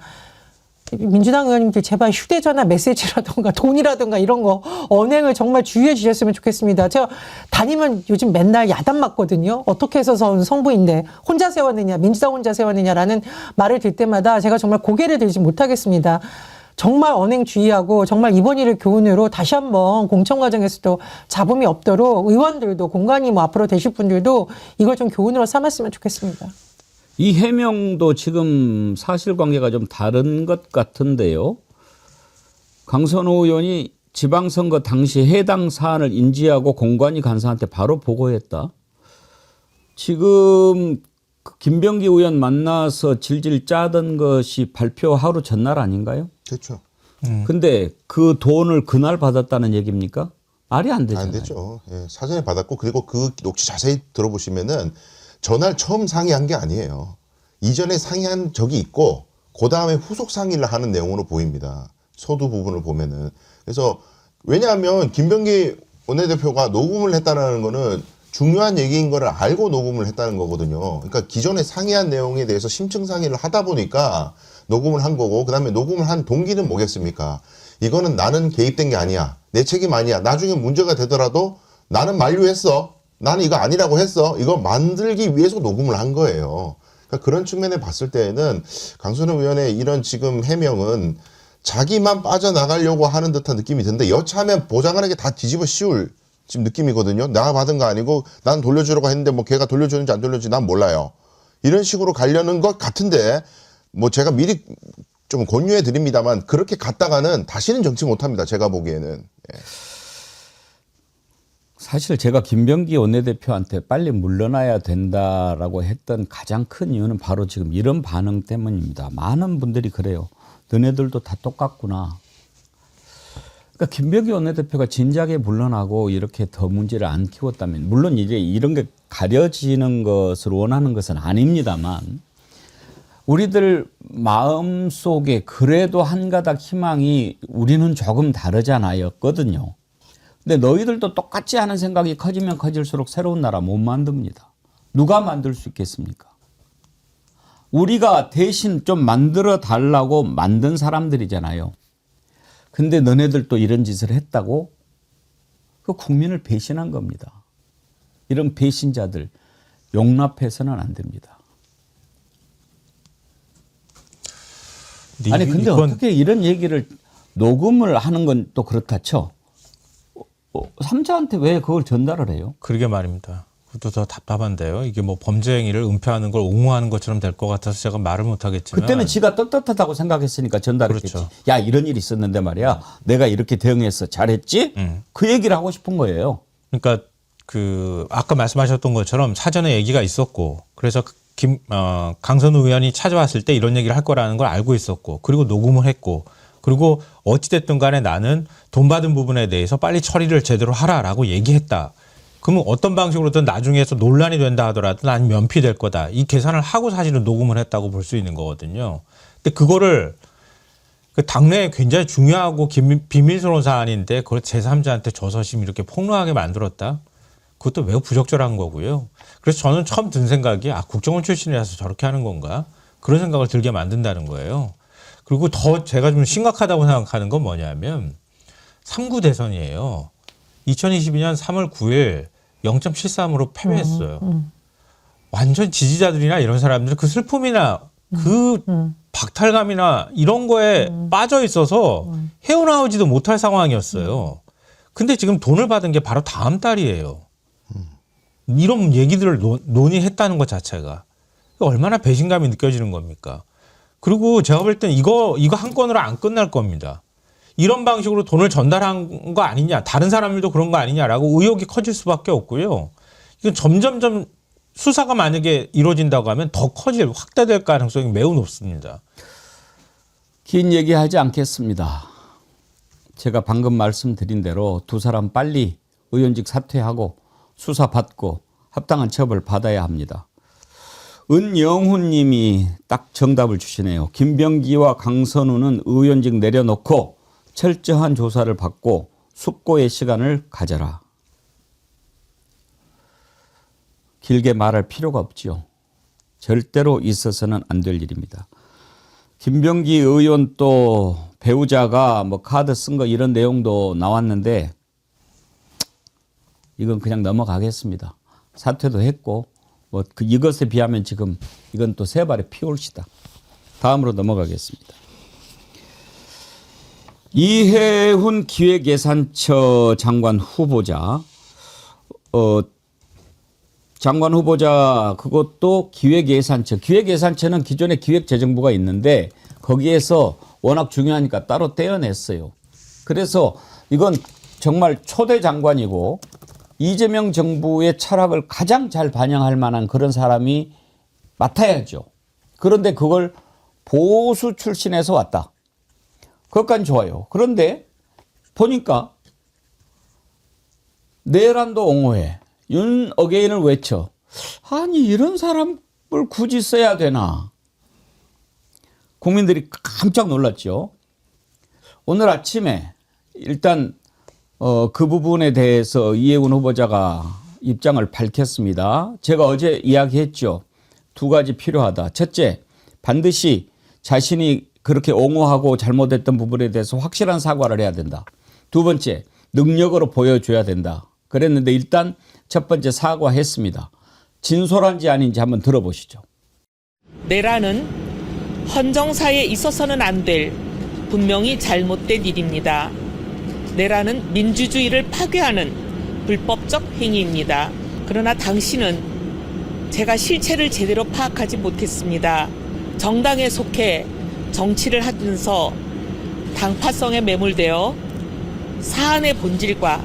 민주당 의원님들 제발 휴대전화 메시지라든가 돈이라든가 이런 거 언행을 정말 주의해 주셨으면 좋겠습니다. 제가 다니면 요즘 맨날 야단 맞거든요. 어떻게 해서 성부인데 혼자 세웠느냐, 민주당 혼자 세웠느냐라는 말을 들 때마다 제가 정말 고개를 들지 못하겠습니다. 정말 언행 주의하고 정말 이번 일을 교훈으로 다시 한번 공천 과정에서도 잡음이 없도록 의원들도 공관이 앞으로 되실 분들도 이걸 좀 교훈으로 삼았으면 좋겠습니다. 이 해명도 지금 사실관계가 좀 다른 것 같은데요. 강선우 의원이 지방선거 당시 해당 사안을 인지하고 공관위 간사한테 바로 보고했다. 지금 김병기 의원 만나서 질질 짜던 것이 발표 하루 전날 아닌가요? 그렇죠. 근데 그 돈을 그날 받았다는 얘기입니까? 말이 안 되잖아요. 안 되죠. 예, 사전에 받았고 그리고 그 녹취 자세히 들어보시면은 전날 처음 상의한 게 아니에요. 이전에 상의한 적이 있고 그 다음에 후속 상의를 하는 내용으로 보입니다. 서두 부분을 보면은. 그래서 왜냐하면 김병기 원내대표가 녹음을 했다는 거는 중요한 얘기인 거를 알고 녹음을 했다는 거거든요. 그러니까 기존에 상의한 내용에 대해서 심층 상의를 하다 보니까 녹음을 한 거고 그다음에 녹음을 한 동기는 뭐겠습니까? 이거는 나는 개입된 게 아니야. 내 책임 아니야. 나중에 문제가 되더라도 나는 만류했어. 나는 이거 아니라고 했어. 이거 만들기 위해서 녹음을 한 거예요. 그러니까 그런 측면에 봤을 때에는 강선우 의원의 이런 지금 해명은 자기만 빠져나가려고 하는 듯한 느낌이 드는데 여차하면 보장하는 게 다 뒤집어 씌울 지금 느낌이거든요. 내가 받은 거 아니고 난 돌려주려고 했는데 뭐 걔가 돌려주는지 안 돌려주는지 난 몰라요. 이런 식으로 가려는 것 같은데 뭐 제가 미리 좀 권유해 드립니다만 그렇게 갔다가는 다시는 정치 못합니다. 제가 보기에는. 예. 사실 제가 김병기 원내대표한테 빨리 물러나야 된다라고 했던 가장 큰 이유는 바로 지금 이런 반응 때문입니다. 많은 분들이 그래요. 너네들도 다 똑같구나. 그러니까 김병기 원내대표가 진작에 물러나고 이렇게 더 문제를 안 키웠다면 물론 이제 이런 게 가려지는 것을 원하는 것은 아닙니다만 우리들 마음속에 그래도 한 가닥 희망이 우리는 조금 다르잖아였거든요. 근데 너희들도 똑같지 않은 생각이 커지면 커질수록 새로운 나라 못 만듭니다. 누가 만들 수 있겠습니까? 우리가 대신 좀 만들어 달라고 만든 사람들이잖아요. 근데 너네들도 이런 짓을 했다고 그 국민을 배신한 겁니다. 이런 배신자들 용납해서는 안 됩니다. 아니 근데 어떻게 이런 얘기를 녹음을 하는 건 또 그렇다 쳐. 삼자한테 왜 그걸 전달을 해요? 그러게 말입니다. 그것도 더 답답한데요. 이게 뭐 범죄 행위를 은폐하는 걸 옹호하는 것처럼 될 것 같아서 제가 말을 못 하겠지만 그때는 지가 떳떳하다고 생각했으니까 전달했겠지. 그렇죠. 야 이런 일이 있었는데 말이야. 내가 이렇게 대응해서 잘했지? 그 얘기를 하고 싶은 거예요. 그러니까 그 아까 말씀하셨던 것처럼 사전에 얘기가 있었고 그래서 강선우 의원이 찾아왔을 때 이런 얘기를 할 거라는 걸 알고 있었고, 그리고 녹음을 했고, 그리고 어찌됐든 간에 나는 돈 받은 부분에 대해서 빨리 처리를 제대로 하라라고 얘기했다. 그러면 어떤 방식으로든 나중에서 논란이 된다 하더라도 난 면피될 거다. 이 계산을 하고 사실은 녹음을 했다고 볼 수 있는 거거든요. 근데 그거를 그 당내에 굉장히 중요하고 비밀스러운 사안인데 그걸 제3자한테 조서심 이렇게 폭로하게 만들었다. 그것도 매우 부적절한 거고요. 그래서 저는 처음 든 생각이 국정원 출신이라서 저렇게 하는 건가? 그런 생각을 들게 만든다는 거예요. 그리고 더 제가 좀 심각하다고 생각하는 건 뭐냐면 3구 대선이에요. 2022년 3월 9일 0.73으로 패배했어요. 완전 지지자들이나 이런 사람들 그 슬픔이나 그 박탈감이나 이런 거에 빠져 있어서 헤어나오지도 못할 상황이었어요. 근데 지금 돈을 받은 게 바로 다음 달이에요. 이런 얘기들을 논의했다는 것 자체가 얼마나 배신감이 느껴지는 겁니까? 그리고 제가 볼 땐 이거 한 건으로 안 끝날 겁니다. 이런 방식으로 돈을 전달한 거 아니냐, 다른 사람들도 그런 거 아니냐라고 의혹이 커질 수밖에 없고요. 이건 점점점 수사가 만약에 이루어진다고 하면 더 확대될 가능성이 매우 높습니다. 긴 얘기하지 않겠습니다. 제가 방금 말씀드린 대로 두 사람 빨리 의원직 사퇴하고 수사받고 합당한 처벌 받아야 합니다. 은영훈 님이 딱 정답을 주시네요. 김병기와 강선우는 의원직 내려놓고 철저한 조사를 받고 숙고의 시간을 가져라. 길게 말할 필요가 없지요. 절대로 있어서는 안 될 일입니다. 김병기 의원 또 배우자가 뭐 카드 쓴 거 이런 내용도 나왔는데 이건 그냥 넘어가겠습니다. 사퇴도 했고 뭐 이것에 비하면 지금 이건 또 세 발의 피올시다. 다음으로 넘어가겠습니다. 이해훈 기획예산처 장관 후보자, 장관 후보자 그것도 기획예산처. 기획예산처는 기존에 기획재정부가 있는데 거기에서 워낙 중요하니까 따로 떼어냈어요. 그래서 이건 정말 초대 장관이고 이재명 정부의 철학을 가장 잘 반영할 만한 그런 사람이 맡아야죠. 그런데 그걸 보수 출신에서 왔다. 그것까지 좋아요. 그런데 보니까 내란도 옹호해. 윤 어게인을 외쳐. 아니 이런 사람을 굳이 써야 되나. 국민들이 깜짝 놀랐죠. 오늘 아침에 일단 그 부분에 대해서 이해훈 후보자가 입장을 밝혔습니다. 제가 어제 이야기했죠. 두 가지 필요하다. 첫째, 반드시 자신이 그렇게 옹호하고 잘못했던 부분에 대해서 확실한 사과를 해야 된다. 두 번째, 능력으로 보여줘야 된다. 그랬는데 일단 첫 번째 사과했습니다. 진솔한지 아닌지 한번 들어보시죠. 내란은 헌정사에 있어서는 안 될 분명히 잘못된 일입니다. 내란은 민주주의를 파괴하는 불법적 행위입니다. 그러나 당신은 제가 실체를 제대로 파악하지 못했습니다. 정당에 속해 정치를 하면서 당파성에 매몰되어 사안의 본질과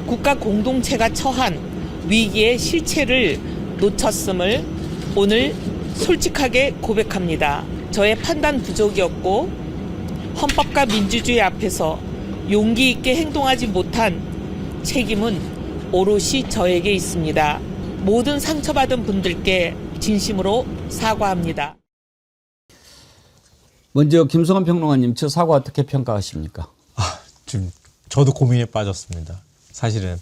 국가 공동체가 처한 위기의 실체를 놓쳤음을 오늘 솔직하게 고백합니다. 저의 판단 부족이었고 헌법과 민주주의 앞에서 용기 있게 행동하지 못한 책임은 오롯이 저에게 있습니다. 모든 상처받은 분들께 진심으로 사과합니다. 먼저 김성환 평론가님, 저 사과 어떻게 평가하십니까? 지금 저도 고민에 빠졌습니다. 사실은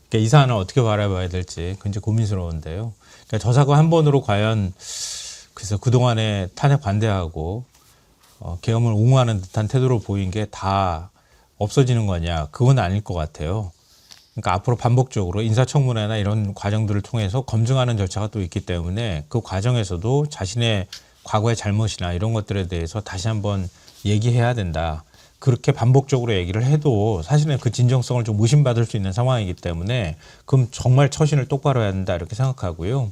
그러니까 이 사안을 어떻게 바라봐야 될지 굉장히 고민스러운데요. 그러니까 저 사과 한 번으로 과연 그래서 그동안에 탄핵 반대하고 계엄을 옹호하는 듯한 태도를 보인 게 다 없어지는 거냐? 그건 아닐 것 같아요. 그러니까 앞으로 반복적으로 인사청문회나 이런 과정들을 통해서 검증하는 절차가 또 있기 때문에 그 과정에서도 자신의 과거의 잘못이나 이런 것들에 대해서 다시 한번 얘기해야 된다. 그렇게 반복적으로 얘기를 해도 사실은 그 진정성을 좀 의심받을 수 있는 상황이기 때문에 그럼 정말 처신을 똑바로 해야 된다 이렇게 생각하고요.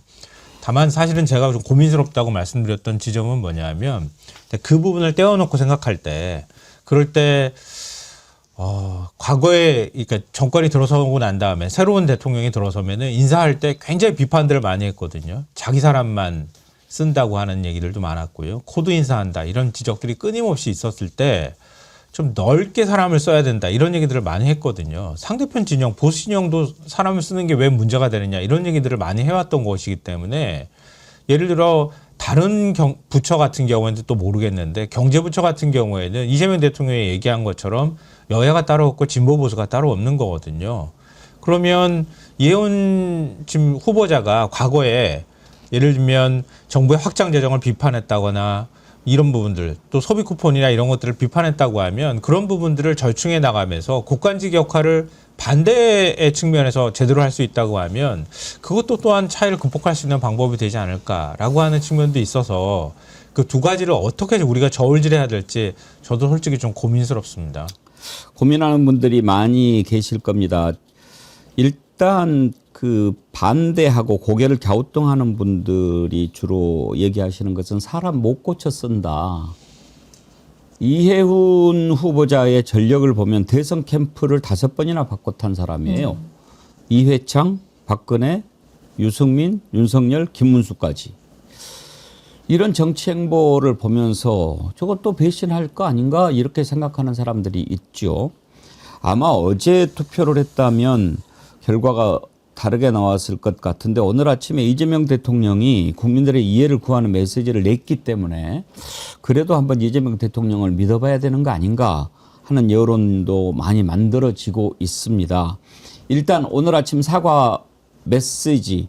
다만 사실은 제가 좀 고민스럽다고 말씀드렸던 지점은 뭐냐면 그 부분을 떼어놓고 생각할 때 그럴 때 과거에 그러니까 정권이 들어서고 난 다음에 새로운 대통령이 들어서면은 인사할 때 굉장히 비판들을 많이 했거든요. 자기 사람만 쓴다고 하는 얘기들도 많았고요. 코드 인사한다 이런 지적들이 끊임없이 있었을 때 좀 넓게 사람을 써야 된다 이런 얘기들을 많이 했거든요. 상대편 진영, 보수 진영도 사람을 쓰는 게 왜 문제가 되느냐 이런 얘기들을 많이 해왔던 것이기 때문에 예를 들어 다른 부처 같은 경우에는 또 모르겠는데 경제부처 같은 경우에는 이재명 대통령이 얘기한 것처럼 여야가 따로 없고 진보 보수가 따로 없는 거거든요. 그러면 이혜원 지금 후보자가 과거에 예를 들면 정부의 확장 재정을 비판했다거나 이런 부분들 또 소비 쿠폰이나 이런 것들을 비판했다고 하면 그런 부분들을 절충해 나가면서 국간직 역할을 반대의 측면에서 제대로 할 수 있다고 하면 그것도 또한 차이를 극복할 수 있는 방법이 되지 않을까라고 하는 측면도 있어서 그 두 가지를 어떻게 우리가 저울질해야 될지 저도 솔직히 좀 고민스럽습니다. 고민하는 분들이 많이 계실 겁니다. 일단 그 반대하고 고개를 갸우뚱하는 분들이 주로 얘기하시는 것은 사람 못 고쳐 쓴다. 이혜훈 후보자의 전력을 보면 대선 캠프를 5번이나 바꿔 탄 사람이에요. 이회창, 박근혜, 유승민, 윤석열, 김문수까지. 이런 정치 행보를 보면서 저것도 배신할 거 아닌가 이렇게 생각하는 사람들이 있죠. 아마 어제 투표를 했다면 결과가 다르게 나왔을 것 같은데 오늘 아침에 이재명 대통령이 국민들의 이해를 구하는 메시지를 냈기 때문에 그래도 한번 이재명 대통령을 믿어봐야 되는 거 아닌가 하는 여론도 많이 만들어지고 있습니다. 일단 오늘 아침 사과 메시지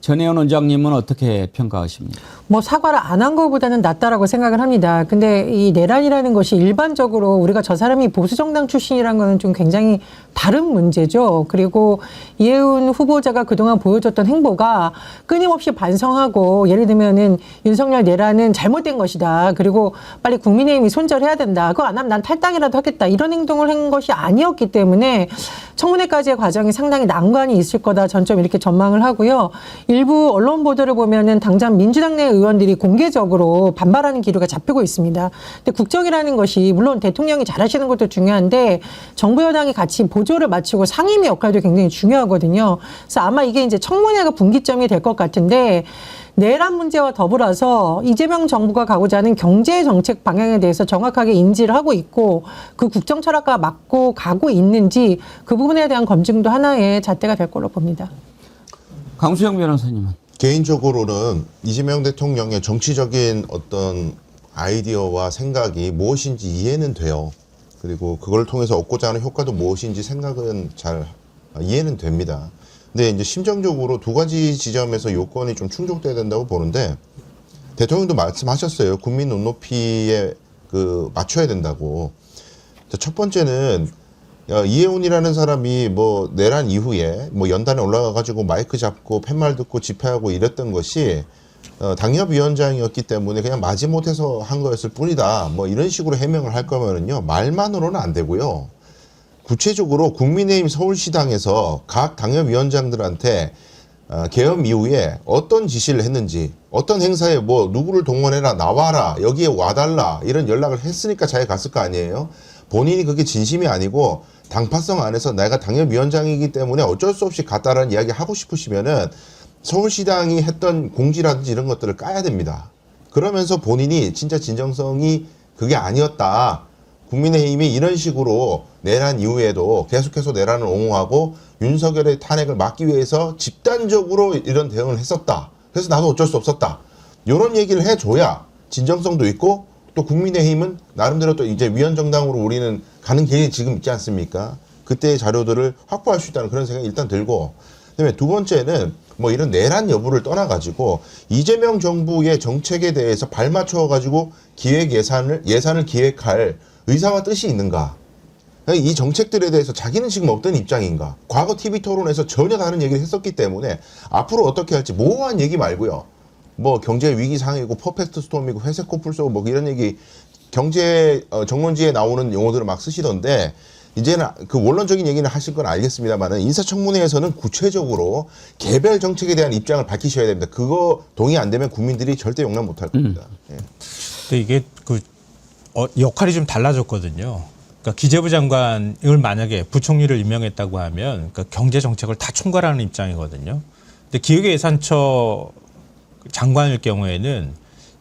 전혜연 원장님은 어떻게 평가하십니까? 뭐 사과를 안 한 것보다는 낫다라고 생각을 합니다. 근데 이 내란이라는 것이 일반적으로 우리가 저 사람이 보수정당 출신이라는 거는 좀 굉장히 다른 문제죠. 그리고 이혜훈 후보자가 그동안 보여줬던 행보가 끊임없이 반성하고 예를 들면은 윤석열 내란은 잘못된 것이다. 그리고 빨리 국민의힘이 손절해야 된다. 그거 안 하면 난 탈당이라도 하겠다. 이런 행동을 한 것이 아니었기 때문에 청문회까지의 과정이 상당히 난관이 있을 거다. 전 좀 이렇게 전망을 하고요. 일부 언론 보도를 보면은 당장 민주당 내 의원들이 공개적으로 반발하는 기류가 잡히고 있습니다. 근데 국정이라는 것이 물론 대통령이 잘하시는 것도 중요한데 정부 여당이 같이 보조를 마치고 상임위 역할도 굉장히 중요하거든요. 그래서 아마 이게 이제 청문회가 분기점이 될 것 같은데 내란 문제와 더불어서 이재명 정부가 가고자 하는 경제 정책 방향에 대해서 정확하게 인지를 하고 있고 그 국정 철학과 맞고 가고 있는지 그 부분에 대한 검증도 하나의 잣대가 될 걸로 봅니다. 강수영 변호사님은? 개인적으로는 이재명 대통령의 정치적인 어떤 아이디어와 생각이 무엇인지 이해는 돼요. 그리고 그걸 통해서 얻고자 하는 효과도 무엇인지 생각은 잘 이해는 됩니다. 근데 이제 심정적으로 두 가지 지점에서 요건이 좀 충족돼야 된다고 보는데 대통령도 말씀하셨어요. 국민 눈높이에 맞춰야 된다고. 첫 번째는 이혜훈이라는 사람이 뭐 내란 이후에 뭐 연단에 올라가가지고 마이크 잡고 팻말 듣고 집회하고 이랬던 것이 당협위원장이었기 때문에 그냥 마지못해서 한 거였을 뿐이다. 뭐 이런 식으로 해명을 할 거면은요 말만으로는 안 되고요. 구체적으로 국민의힘 서울시당에서 각 당협위원장들한테 계엄 이후에 어떤 지시를 했는지 어떤 행사에 뭐 누구를 동원해라 나와라 여기에 와달라 이런 연락을 했으니까 잘 갔을 거 아니에요. 본인이 그게 진심이 아니고 당파성 안에서 내가 당협위원장이기 때문에 어쩔 수 없이 갔다라는 이야기 하고 싶으시면은 서울시당이 했던 공지라든지 이런 것들을 까야 됩니다. 그러면서 본인이 진짜 진정성이 그게 아니었다. 국민의힘이 이런 식으로 내란 이후에도 계속해서 내란을 옹호하고 윤석열의 탄핵을 막기 위해서 집단적으로 이런 대응을 했었다. 그래서 나도 어쩔 수 없었다. 이런 얘기를 해줘야 진정성도 있고 또 국민의힘은 나름대로 또 이제 위원정당으로 우리는 가는 길이 지금 있지 않습니까? 그때의 자료들을 확보할 수 있다는 그런 생각이 일단 들고 그다음에 두 번째는 뭐 이런 내란 여부를 떠나가지고 이재명 정부의 정책에 대해서 발맞춰가지고 예산을 기획할 의사와 뜻이 있는가? 이 정책들에 대해서 자기는 지금 어떤 입장인가? 과거 TV 토론에서 전혀 다른 얘기를 했었기 때문에 앞으로 어떻게 할지 모호한 얘기 말고요. 뭐 경제 위기 상황이고 퍼펙트 스톰이고 회색 코뿔 쏘고 뭐 이런 얘기 경제 정론지에 나오는 용어들을 막 쓰시던데 이제는 그 원론적인 얘기는 하실 건 알겠습니다만은 인사청문회에서는 구체적으로 개별 정책에 대한 입장을 밝히셔야 됩니다. 그거 동의 안 되면 국민들이 절대 용납 못할 겁니다. 예. 근데 이게 역할이 좀 달라졌거든요. 그러니까 기재부 장관을 만약에 부총리를 임명했다고 하면 그러니까 경제 정책을 다 총괄하는 입장이거든요. 근데 기획예산처 장관일 경우에는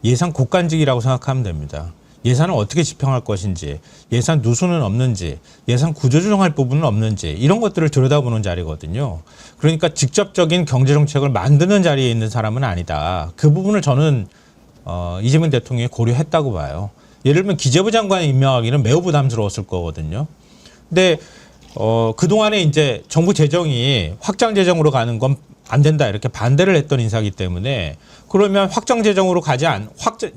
예산 국간직이라고 생각하면 됩니다. 예산을 어떻게 집행할 것인지, 예산 누수는 없는지, 예산 구조조정할 부분은 없는지 이런 것들을 들여다보는 자리거든요. 그러니까 직접적인 경제정책을 만드는 자리에 있는 사람은 아니다. 그 부분을 저는 이재명 대통령이 고려했다고 봐요. 예를 들면 기재부 장관을 임명하기는 매우 부담스러웠을 거거든요. 근데 그동안에 이제 정부 재정이 확장 재정으로 가는 건 안 된다 이렇게 반대를 했던 인사이기 때문에 그러면 확장 재정으로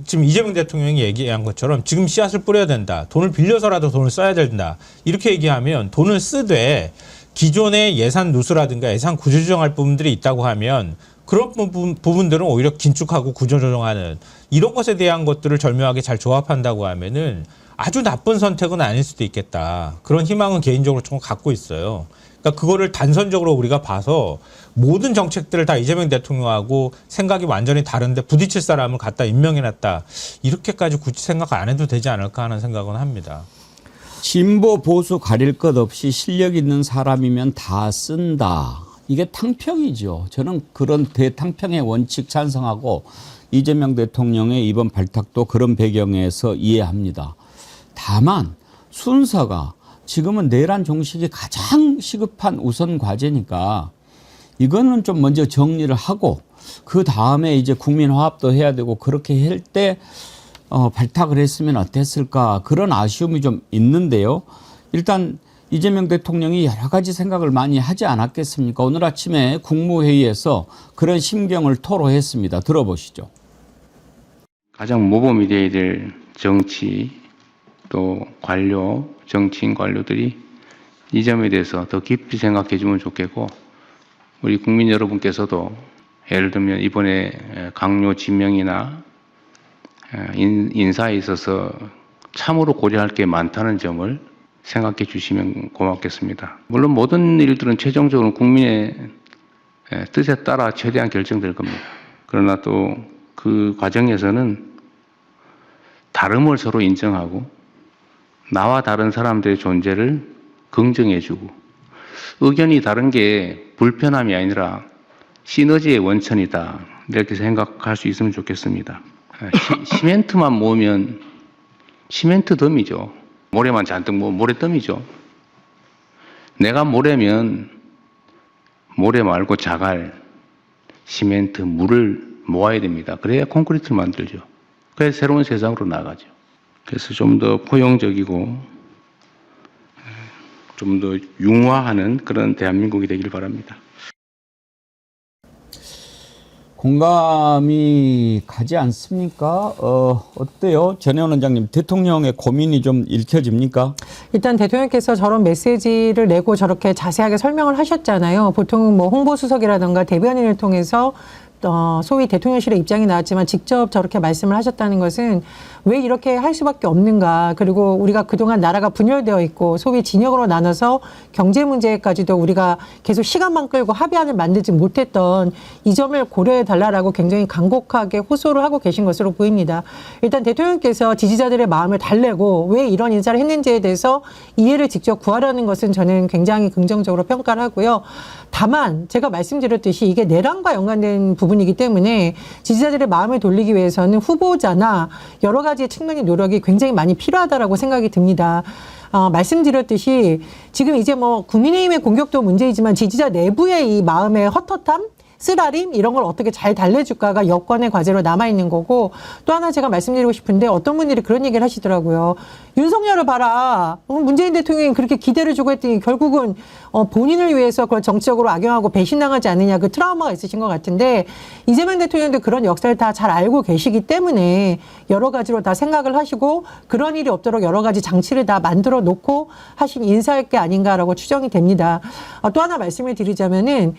지금 이재명 대통령이 얘기한 것처럼 지금 씨앗을 뿌려야 된다. 돈을 빌려서라도 돈을 써야 된다. 이렇게 얘기하면 돈을 쓰되 기존의 예산 누수라든가 예산 구조조정할 부분들이 있다고 하면 그런 부분들은 오히려 긴축하고 구조조정하는 이런 것에 대한 것들을 절묘하게 잘 조합한다고 하면은 아주 나쁜 선택은 아닐 수도 있겠다. 그런 희망은 개인적으로 좀 갖고 있어요. 그러니까 그거를 단선적으로 우리가 봐서 모든 정책들을 다 이재명 대통령하고 생각이 완전히 다른데 부딪힐 사람을 갖다 임명해놨다. 이렇게까지 굳이 생각 안 해도 되지 않을까 하는 생각은 합니다. 진보 보수 가릴 것 없이 실력 있는 사람이면 다 쓴다. 이게 탕평이죠. 저는 그런 대탕평의 원칙 찬성하고 이재명 대통령의 이번 발탁도 그런 배경에서 이해합니다. 다만 순서가 지금은 내란 종식이 가장 시급한 우선 과제니까 이거는 좀 먼저 정리를 하고 그 다음에 이제 국민 화합도 해야 되고 그렇게 할 때 발탁을 했으면 어땠을까 그런 아쉬움이 좀 있는데요. 일단 이재명 대통령이 여러 가지 생각을 많이 하지 않았겠습니까? 오늘 아침에 국무회의에서 그런 심경을 토로했습니다. 들어보시죠. 가장 모범이 되어야 될 정치 또 관료, 정치인 관료들이 이 점에 대해서 더 깊이 생각해 주면 좋겠고 우리 국민 여러분께서도 예를 들면 이번에 강요 지명이나 인사에 있어서 참으로 고려할 게 많다는 점을 생각해 주시면 고맙겠습니다. 물론 모든 일들은 최종적으로 국민의 뜻에 따라 최대한 결정될 겁니다. 그러나 또 그 과정에서는 다름을 서로 인정하고 나와 다른 사람들의 존재를 긍정해주고 의견이 다른 게 불편함이 아니라 시너지의 원천이다 이렇게 생각할 수 있으면 좋겠습니다. 시멘트만 모으면 시멘트 덤이죠. 모래만 잔뜩 모으면 모래덤이죠. 내가 모래면 모래 말고 자갈, 시멘트, 물을 모아야 됩니다. 그래야 콘크리트를 만들죠. 그래서 새로운 세상으로 나가죠. 그래서 좀 더 포용적이고 좀 더 융화하는 그런 대한민국이 되길 바랍니다. 공감이 가지 않습니까? 어때요? 전혜원 원장님, 대통령의 고민이 좀 읽혀집니까? 일단 대통령께서 저런 메시지를 내고 저렇게 자세하게 설명을 하셨잖아요. 보통은 뭐 홍보수석이라든가 대변인을 통해서 소위 대통령실의 입장이 나왔지만 직접 저렇게 말씀을 하셨다는 것은 왜 이렇게 할 수밖에 없는가. 그리고 우리가 그동안 나라가 분열되어 있고 소위 진영으로 나눠서 경제 문제까지도 우리가 계속 시간만 끌고 합의안을 만들지 못했던 이 점을 고려해 달라라고 굉장히 간곡하게 호소를 하고 계신 것으로 보입니다. 일단 대통령께서 지지자들의 마음을 달래고 왜 이런 인사를 했는지에 대해서 이해를 직접 구하려는 것은 저는 굉장히 긍정적으로 평가를 하고요. 다만 제가 말씀드렸듯이 이게 내란과 연관된 부분이기 때문에 지지자들의 마음을 돌리기 위해서는 후보자나 여러 가지 측면의 노력이 굉장히 많이 필요하다라고 생각이 듭니다. 말씀드렸듯이 지금 이제 뭐 국민의힘의 공격도 문제이지만 지지자 내부의 이 마음의 헛헛함, 쓰라림 이런 걸 어떻게 잘 달래줄까가 여권의 과제로 남아있는 거고 또 하나 제가 말씀드리고 싶은데 어떤 분들이 그런 얘기를 하시더라고요. 윤석열을 봐라. 문재인 대통령이 그렇게 기대를 주고 했더니 결국은 본인을 위해서 그걸 정치적으로 악용하고 배신당하지 않느냐 그 트라우마가 있으신 것 같은데 이재명 대통령도 그런 역사를 다 잘 알고 계시기 때문에 여러 가지로 다 생각을 하시고 그런 일이 없도록 여러 가지 장치를 다 만들어 놓고 하신 인사일 게 아닌가라고 추정이 됩니다. 또 하나 말씀을 드리자면은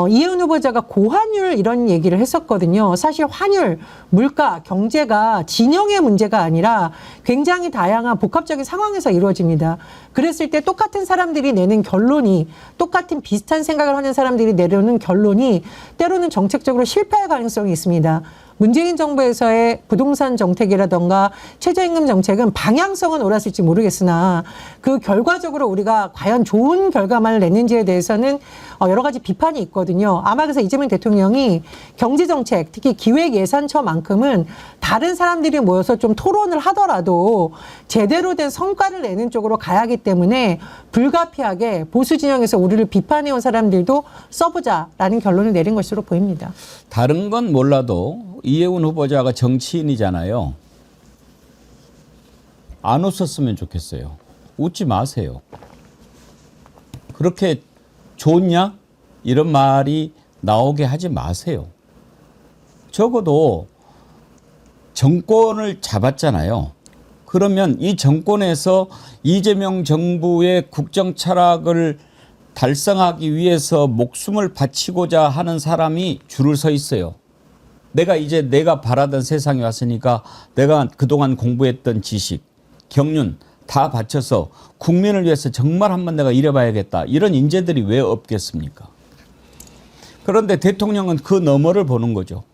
이혜훈 후보자가 고환율 이런 얘기를 했었거든요. 사실 환율, 물가, 경제가 진영의 문제가 아니라 굉장히 다양한 복합적인 상황에서 이루어집니다. 그랬을 때 똑같은 사람들이 내는 결론이 똑같은 비슷한 생각을 하는 사람들이 내려오는 결론이 때로는 정책적으로 실패할 가능성이 있습니다. 문재인 정부에서의 부동산 정책이라던가 최저임금 정책은 방향성은 옳았을지 모르겠으나 그 결과적으로 우리가 과연 좋은 결과만을 냈는지에 대해서는 여러 가지 비판이 있거든요. 아마 그래서 이재명 대통령이 경제정책, 특히 기획예산처만큼은 다른 사람들이 모여서 좀 토론을 하더라도 제대로 된 성과를 내는 쪽으로 가야 하기 때문에 불가피하게 보수 진영에서 우리를 비판해온 사람들도 써보자라는 결론을 내린 것으로 보입니다. 다른 건 몰라도 이혜훈 후보자가 정치인이잖아요. 안 웃었으면 좋겠어요. 웃지 마세요. 그렇게 좋냐? 이런 말이 나오게 하지 마세요. 적어도 정권을 잡았잖아요. 그러면 이 정권에서 이재명 정부의 국정 철학을 달성하기 위해서 목숨을 바치고자 하는 사람이 줄을 서 있어요. 내가 바라던 세상에 왔으니까 내가 그동안 공부했던 지식, 경륜 다 바쳐서 국민을 위해서 정말 한번 내가 일해봐야겠다. 이런 인재들이 왜 없겠습니까? 그런데 대통령은 그 너머를 보는 거죠.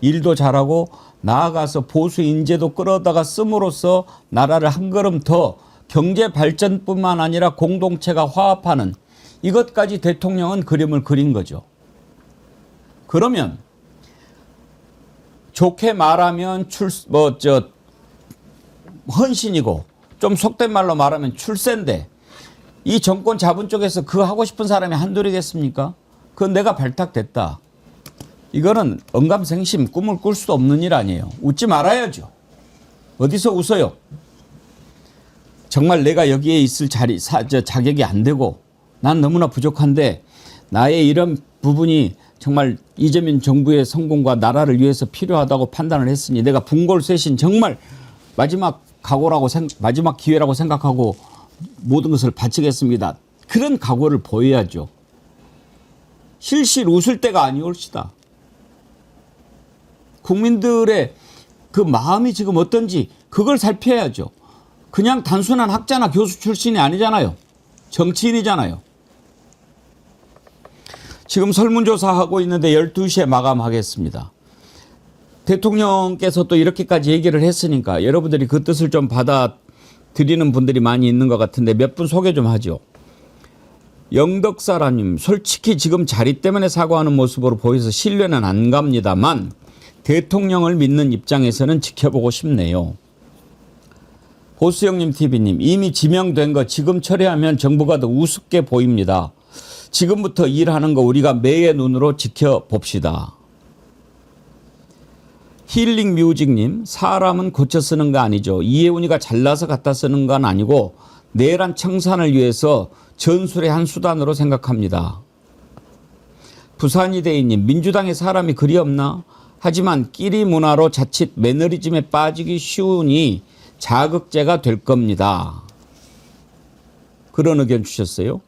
일도 잘하고 나아가서 보수 인재도 끌어다가 씀으로써 나라를 한 걸음 더 경제 발전뿐만 아니라 공동체가 화합하는 이것까지 대통령은 그림을 그린 거죠. 그러면 좋게 말하면 헌신이고 좀 속된 말로 말하면 출세인데 이 정권 잡은 쪽에서 그 하고 싶은 사람이 한둘이겠습니까? 그건 내가 발탁됐다. 이거는 언감생심 꿈을 꿀 수도 없는 일 아니에요. 웃지 말아야죠. 어디서 웃어요? 정말 내가 여기에 있을 자격이 안 되고 난 너무나 부족한데 나의 이런 부분이 정말 이재명 정부의 성공과 나라를 위해서 필요하다고 판단을 했으니 내가 분골쇄신 정말 마지막 마지막 기회라고 생각하고 모든 것을 바치겠습니다. 그런 각오를 보여야죠. 실실 웃을 때가 아니올시다. 국민들의 그 마음이 지금 어떤지 그걸 살펴야죠. 그냥 단순한 학자나 교수 출신이 아니잖아요. 정치인이잖아요. 지금 설문조사하고 있는데 12시에 마감하겠습니다. 대통령께서 또 이렇게까지 얘기를 했으니까 여러분들이 그 뜻을 좀 받아들이는 분들이 많이 있는 것 같은데 몇 분 소개 좀 하죠. 영덕사라님, 솔직히 지금 자리 때문에 사과하는 모습으로 보여서 신뢰는 안 갑니다만 대통령을 믿는 입장에서는 지켜보고 싶네요. 보수형님 TV님, 이미 지명된 거 지금 처리하면 정부가 더 우습게 보입니다. 지금부터 일하는 거 우리가 매의 눈으로 지켜봅시다. 힐링 뮤직님, 사람은 고쳐 쓰는 거 아니죠. 이혜훈이가 잘나서 갖다 쓰는 건 아니고 내란 청산을 위해서 전술의 한 수단으로 생각합니다. 부산이대인님, 민주당에 사람이 그리 없나? 하지만 끼리 문화로 자칫 매너리즘에 빠지기 쉬우니 자극제가 될 겁니다. 그런 의견 주셨어요.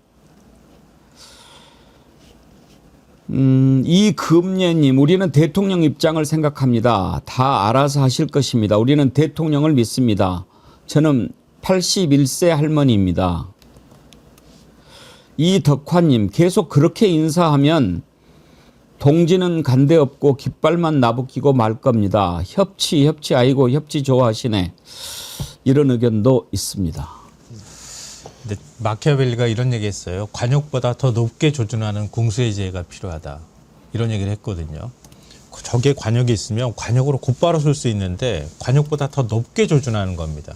이금예님, 우리는 대통령 입장을 생각합니다. 다 알아서 하실 것입니다. 우리는 대통령을 믿습니다. 저는 81세 할머니입니다. 이덕화님, 계속 그렇게 인사하면 동지는 간대 없고 깃발만 나부끼고 말 겁니다. 협치 아이고 협치 좋아하시네. 이런 의견도 있습니다. 근데 마키아벨리가 이런 얘기했어요. 관역보다 더 높게 조준하는 공수의제가 필요하다. 이런 얘기를 했거든요. 저게 관역이 있으면 관역으로 곧바로 쏠 수 있는데 관역보다 더 높게 조준하는 겁니다.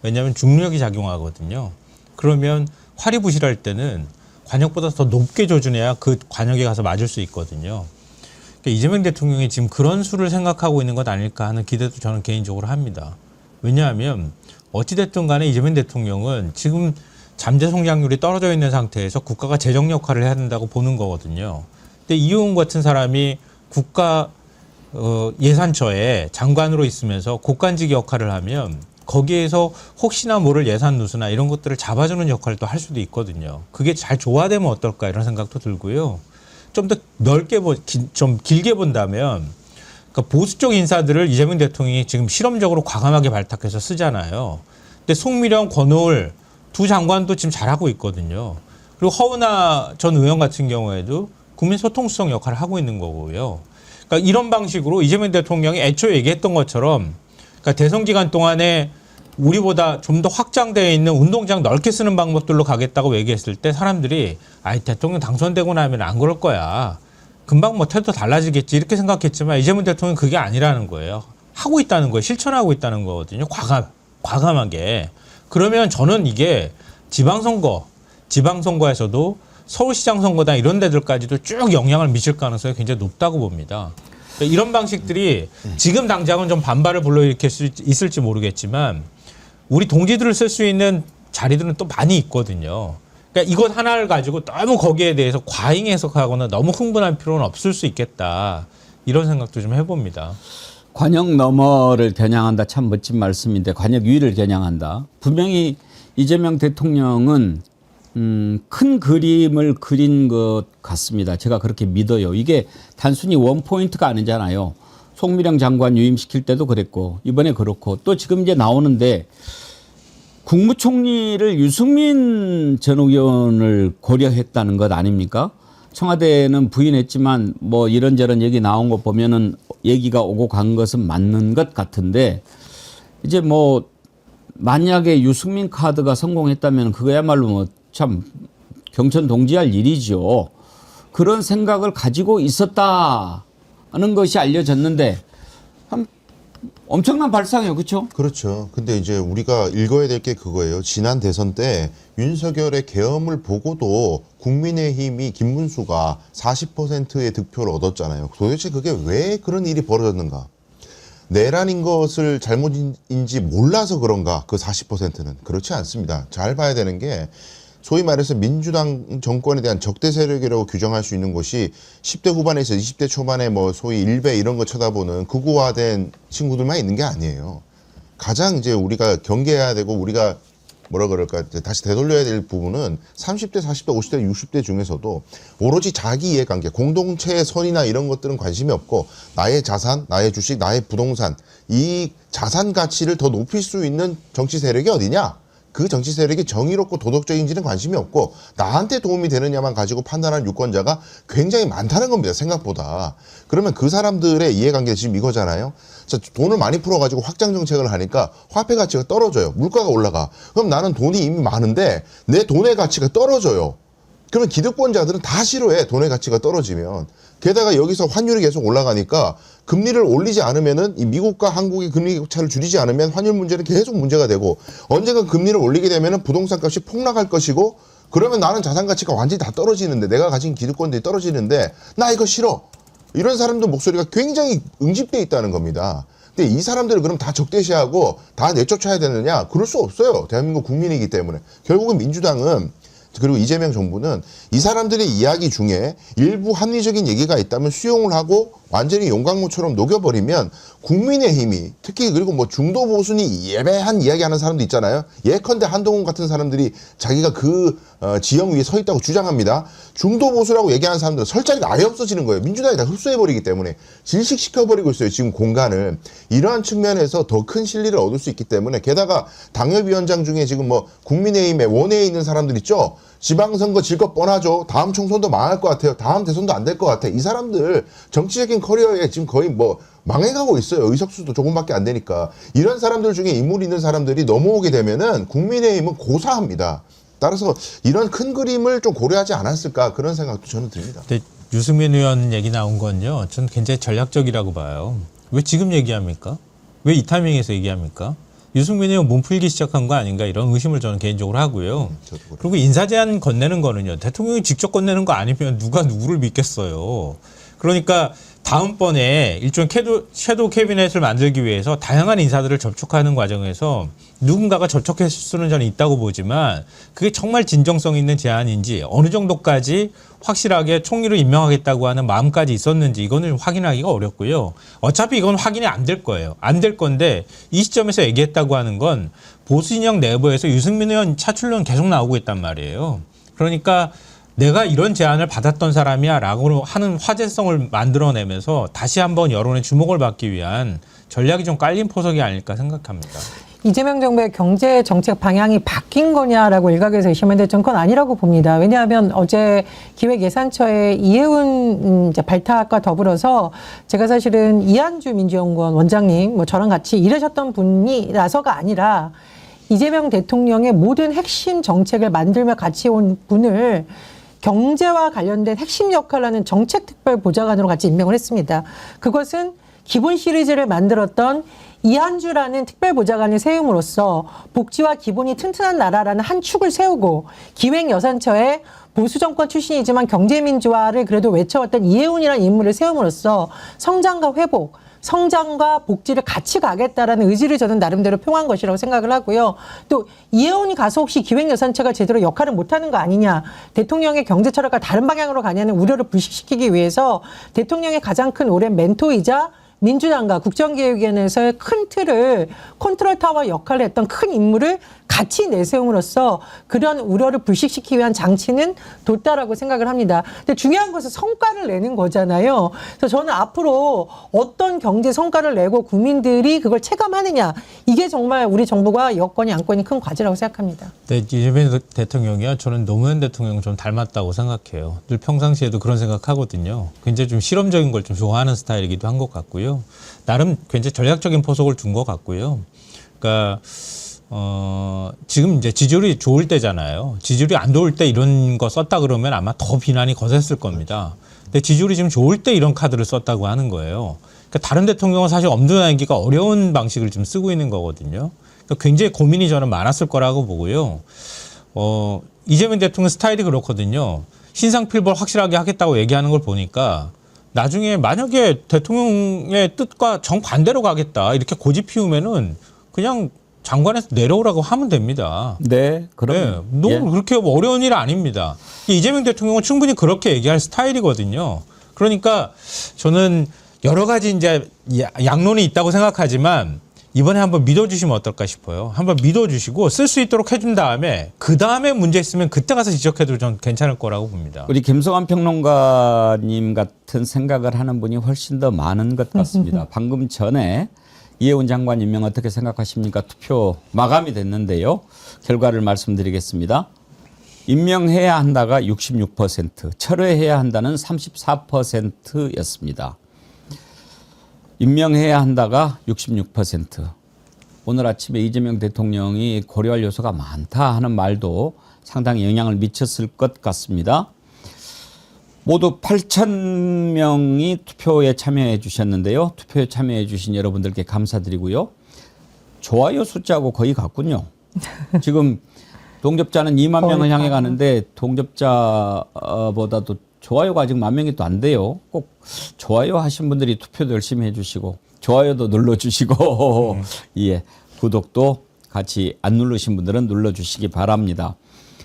왜냐하면 중력이 작용하거든요. 그러면 화리부실할 때는 관역보다 더 높게 조준해야 그 관역에 가서 맞을 수 있거든요. 그러니까 이재명 대통령이 지금 그런 수를 생각하고 있는 것 아닐까 하는 기대도 저는 개인적으로 합니다. 왜냐하면 어찌됐든 간에 이재명 대통령은 지금 잠재 성장률이 떨어져 있는 상태에서 국가가 재정 역할을 해야 된다고 보는 거거든요. 근데 이용훈 같은 사람이 국가 예산처에 장관으로 있으면서 국간직 역할을 하면 거기에서 혹시나 모를 예산 누수나 이런 것들을 잡아주는 역할을 또 할 수도 있거든요. 그게 잘 조화되면 어떨까 이런 생각도 들고요. 좀 더 넓게 좀 길게 본다면 그러니까 보수 쪽 인사들을 이재명 대통령이 지금 실험적으로 과감하게 발탁해서 쓰잖아요. 근데 송미령, 권오을 두 장관도 지금 잘하고 있거든요. 그리고 허은하 전 의원 같은 경우에도 국민소통수석 역할을 하고 있는 거고요. 그러니까 이런 방식으로 이재명 대통령이 애초에 얘기했던 것처럼 그러니까 대선 기간 동안에 우리보다 좀 더 확장되어 있는 운동장 넓게 쓰는 방법들로 가겠다고 얘기했을 때 사람들이 아이 대통령 당선되고 나면 안 그럴 거야. 금방 뭐 태도 달라지겠지 이렇게 생각했지만 이재명 대통령은 그게 아니라는 거예요. 하고 있다는 거예요. 실천하고 있다는 거거든요. 과감하게. 그러면 저는 이게 지방선거에서도 서울시장 선거다 이런 데들까지도 쭉 영향을 미칠 가능성이 굉장히 높다고 봅니다. 그러니까 이런 방식들이 지금 당장은 좀 반발을 불러일으킬 수 있을지 모르겠지만 우리 동지들을 쓸 수 있는 자리들은 또 많이 있거든요. 그러니까 이것 하나를 가지고 너무 거기에 대해서 과잉 해석하거나 너무 흥분할 필요는 없을 수 있겠다. 이런 생각도 좀 해봅니다. 관역 너머를 겨냥한다. 참 멋진 말씀인데 관역 위를 겨냥한다. 분명히 이재명 대통령은 큰 그림을 그린 것 같습니다. 제가 그렇게 믿어요. 이게 단순히 원포인트가 아니잖아요. 송미령 장관 유임시킬 때도 그랬고 이번에 그렇고 또 지금 이제 나오는데 국무총리를 유승민 전 의원을 고려했다는 것 아닙니까? 청와대는 부인했지만 뭐 이런저런 얘기 나온 거 보면은 얘기가 오고 간 것은 맞는 것 같은데 이제 뭐 만약에 유승민 카드가 성공했다면 그거야말로 뭐 참 경천 동지할 일이죠. 그런 생각을 가지고 있었다는 것이 알려졌는데 참 엄청난 발상이에요. 그렇죠? 그렇죠. 근데 이제 우리가 읽어야 될 게 그거예요. 지난 대선 때 윤석열의 계엄을 보고도 국민의힘이 김문수가 40%의 득표를 얻었잖아요. 도대체 그게 왜 그런 일이 벌어졌는가? 내란인 것을 잘못인지 몰라서 그런가? 그 40%는. 그렇지 않습니다. 잘 봐야 되는 게 소위 말해서 민주당 정권에 대한 적대 세력이라고 규정할 수 있는 것이 10대 후반에서 20대 초반에 뭐 소위 일베 이런 거 쳐다보는 극우화된 친구들만 있는 게 아니에요. 가장 이제 우리가 경계해야 되고 우리가 뭐라 그럴까 다시 되돌려야 될 부분은 30대, 40대, 50대, 60대 중에서도 오로지 자기 이해관계, 공동체의 선이나 이런 것들은 관심이 없고 나의 자산, 나의 주식, 나의 부동산 이 자산 가치를 더 높일 수 있는 정치 세력이 어디냐? 그 정치 세력이 정의롭고 도덕적인지는 관심이 없고 나한테 도움이 되느냐만 가지고 판단하는 유권자가 굉장히 많다는 겁니다. 생각보다. 그러면 그 사람들의 이해관계가 지금 이거잖아요. 자, 돈을 많이 풀어가지고 확장 정책을 하니까 화폐 가치가 떨어져요. 물가가 올라가. 그럼 나는 돈이 이미 많은데 내 돈의 가치가 떨어져요. 그러면 기득권자들은 다 싫어해. 돈의 가치가 떨어지면. 게다가 여기서 환율이 계속 올라가니까 금리를 올리지 않으면은 이 미국과 한국의 금리 차를 줄이지 않으면 환율 문제는 계속 문제가 되고 언젠가 금리를 올리게 되면은 부동산 값이 폭락할 것이고 그러면 나는 자산 가치가 완전히 다 떨어지는데 내가 가진 기득권들이 떨어지는데 나 이거 싫어. 이런 사람들 목소리가 굉장히 응집돼 있다는 겁니다. 근데 이 사람들을 그럼 다 적대시하고 다 내쫓아야 되느냐? 그럴 수 없어요. 대한민국 국민이기 때문에. 결국은 민주당은 그리고 이재명 정부는 이 사람들의 이야기 중에 일부 합리적인 얘기가 있다면 수용을 하고 완전히 용광로처럼 녹여버리면 국민의힘이 특히 그리고 뭐 중도 보수니 예배한 이야기하는 사람도 있잖아요. 예컨대 한동훈 같은 사람들이 자기가 그 지형 위에 서 있다고 주장합니다. 중도 보수라고 얘기하는 사람들은 설 자리가 아예 없어지는 거예요. 민주당이 다 흡수해버리기 때문에 질식시켜버리고 있어요. 지금 공간을. 이러한 측면에서 더 큰 실리를 얻을 수 있기 때문에 게다가 당협위원장 중에 지금 뭐 국민의힘에 원내에 있는 사람들 있죠. 지방선거 질 것 뻔하죠. 다음 총선도 망할 것 같아요. 다음 대선도 안 될 것 같아. 이 사람들 정치적인 커리어에 지금 거의 뭐 망해가고 있어요. 의석수도 조금밖에 안 되니까. 이런 사람들 중에 인물 있는 사람들이 넘어오게 되면은 국민의힘은 고사합니다. 따라서 이런 큰 그림을 좀 고려하지 않았을까 그런 생각도 저는 듭니다. 근데 유승민 의원 얘기 나온 건요. 저는 굉장히 전략적이라고 봐요. 왜 지금 얘기합니까? 왜 이 타이밍에서 얘기합니까? 유승민 의원 몸풀기 시작한 거 아닌가 이런 의심을 저는 개인적으로 하고요. 그리고 인사 제안 건네는 거는요. 대통령이 직접 건네는 거 아니면 누가 누구를 믿겠어요. 그러니까 다음번에 일종의 섀도우 캐비넷을 만들기 위해서 다양한 인사들을 접촉하는 과정에서 누군가가 접촉했을 수는 저는 있다고 보지만 그게 정말 진정성 있는 제안인지 어느 정도까지 확실하게 총리를 임명하겠다고 하는 마음까지 있었는지 이거는 확인하기가 어렵고요. 어차피 이건 확인이 안 될 거예요. 안 될 건데 이 시점에서 얘기했다고 하는 건 보수 진영 내부에서 유승민 의원 차출론 계속 나오고 있단 말이에요. 그러니까 내가 이런 제안을 받았던 사람이야 라고 하는 화제성을 만들어내면서 다시 한번 여론의 주목을 받기 위한 전략이 좀 깔린 포석이 아닐까 생각합니다. 이재명 정부의 경제 정책 방향이 바뀐 거냐라고 일각에서 의심하는데 저는 그건 아니라고 봅니다. 왜냐하면 어제 기획예산처의 이해운 이제 발탁과 더불어서 제가 사실은 이한주 민주연구원 원장님 뭐 저랑 같이 일하셨던 분이라서가 아니라 이재명 대통령의 모든 핵심 정책을 만들며 같이 온 분을 경제와 관련된 핵심 역할을 하는 정책특별보좌관으로 같이 임명을 했습니다. 그것은 기본 시리즈를 만들었던 이한주라는 특별보좌관을 세움으로써 복지와 기본이 튼튼한 나라라는 한 축을 세우고 기획여산처에 보수정권 출신이지만 경제민주화를 그래도 외쳐왔던 이해운이라는 인물을 세움으로써 성장과 회복, 성장과 복지를 같이 가겠다라는 의지를 저는 나름대로 표한 것이라고 생각을 하고요. 또 이해운이 가서 혹시 기획예산처가 제대로 역할을 못하는 거 아니냐, 대통령의 경제 철학과 다른 방향으로 가냐는 우려를 불식시키기 위해서 대통령의 가장 큰 오랜 멘토이자 민주당과 국정기획위원회에서의 큰 틀을 컨트롤 타워 역할을 했던 큰 인물을 같이 내세움으로써 그런 우려를 불식시키기 위한 장치는 뒀다라고 생각을 합니다. 근데 중요한 것은 성과를 내는 거잖아요. 그래서 저는 앞으로 어떤 경제 성과를 내고 국민들이 그걸 체감하느냐, 이게 정말 우리 정부가 여권이 안고 있는 큰 과제라고 생각합니다. 네, 이재명 대통령이요. 저는 노무현 대통령 좀 닮았다고 생각해요. 늘 평상시에도 그런 생각하거든요. 굉장히 좀 실험적인 걸 좀 좋아하는 스타일이기도 한 것 같고요. 나름 굉장히 전략적인 포석을 둔 것 같고요. 그러니까 지금 이제 지지율이 좋을 때잖아요. 지지율이 안 좋을 때 이런 거 썼다 그러면 아마 더 비난이 거셌을 겁니다. 근데 지지율이 지금 좋을 때 이런 카드를 썼다고 하는 거예요. 그러니까 다른 대통령은 사실 엄두나기가 어려운 방식을 지금 쓰고 있는 거거든요. 그러니까 굉장히 고민이 저는 많았을 거라고 보고요. 이재명 대통령 스타일이 그렇거든요. 신상필벌 확실하게 하겠다고 얘기하는 걸 보니까 나중에 만약에 대통령의 뜻과 정반대로 가겠다 이렇게 고집 피우면은 그냥 장관에서 내려오라고 하면 됩니다. 네, 그럼. 네, 너무 그렇게 어려운 일 아닙니다. 이재명 대통령은 충분히 그렇게 얘기할 스타일이거든요. 그러니까 저는 여러 가지 이제 양론이 있다고 생각하지만 이번에 한번 믿어주시면 어떨까 싶어요. 한번 믿어주시고 쓸 수 있도록 해준 다음에 그 다음에 문제 있으면 그때 가서 지적해도 전 괜찮을 거라고 봅니다. 우리 김성환 평론가님 같은 생각을 하는 분이 훨씬 더 많은 것 같습니다. 방금 전에 이해운 장관 임명 어떻게 생각하십니까? 투표 마감이 됐는데요. 결과를 말씀드리겠습니다. 임명해야 한다가 66%, 철회해야 한다는 34%였습니다. 임명해야 한다가 66%. 오늘 아침에 이재명 대통령이 고려할 요소가 많다 하는 말도 상당히 영향을 미쳤을 것 같습니다. 모두 8,000명이 투표에 참여해 주셨는데요. 투표에 참여해 주신 여러분들께 감사드리고요. 좋아요 숫자하고 거의 같군요. 지금 동접자는 2만 명을 향해 가는데 동접자보다도 좋아요가 아직 10,000명이 또 안 돼요. 꼭 좋아요 하신 분들이 투표도 열심히 해주시고 좋아요도 눌러주시고 예, 구독도 같이 안 누르신 분들은 눌러주시기 바랍니다.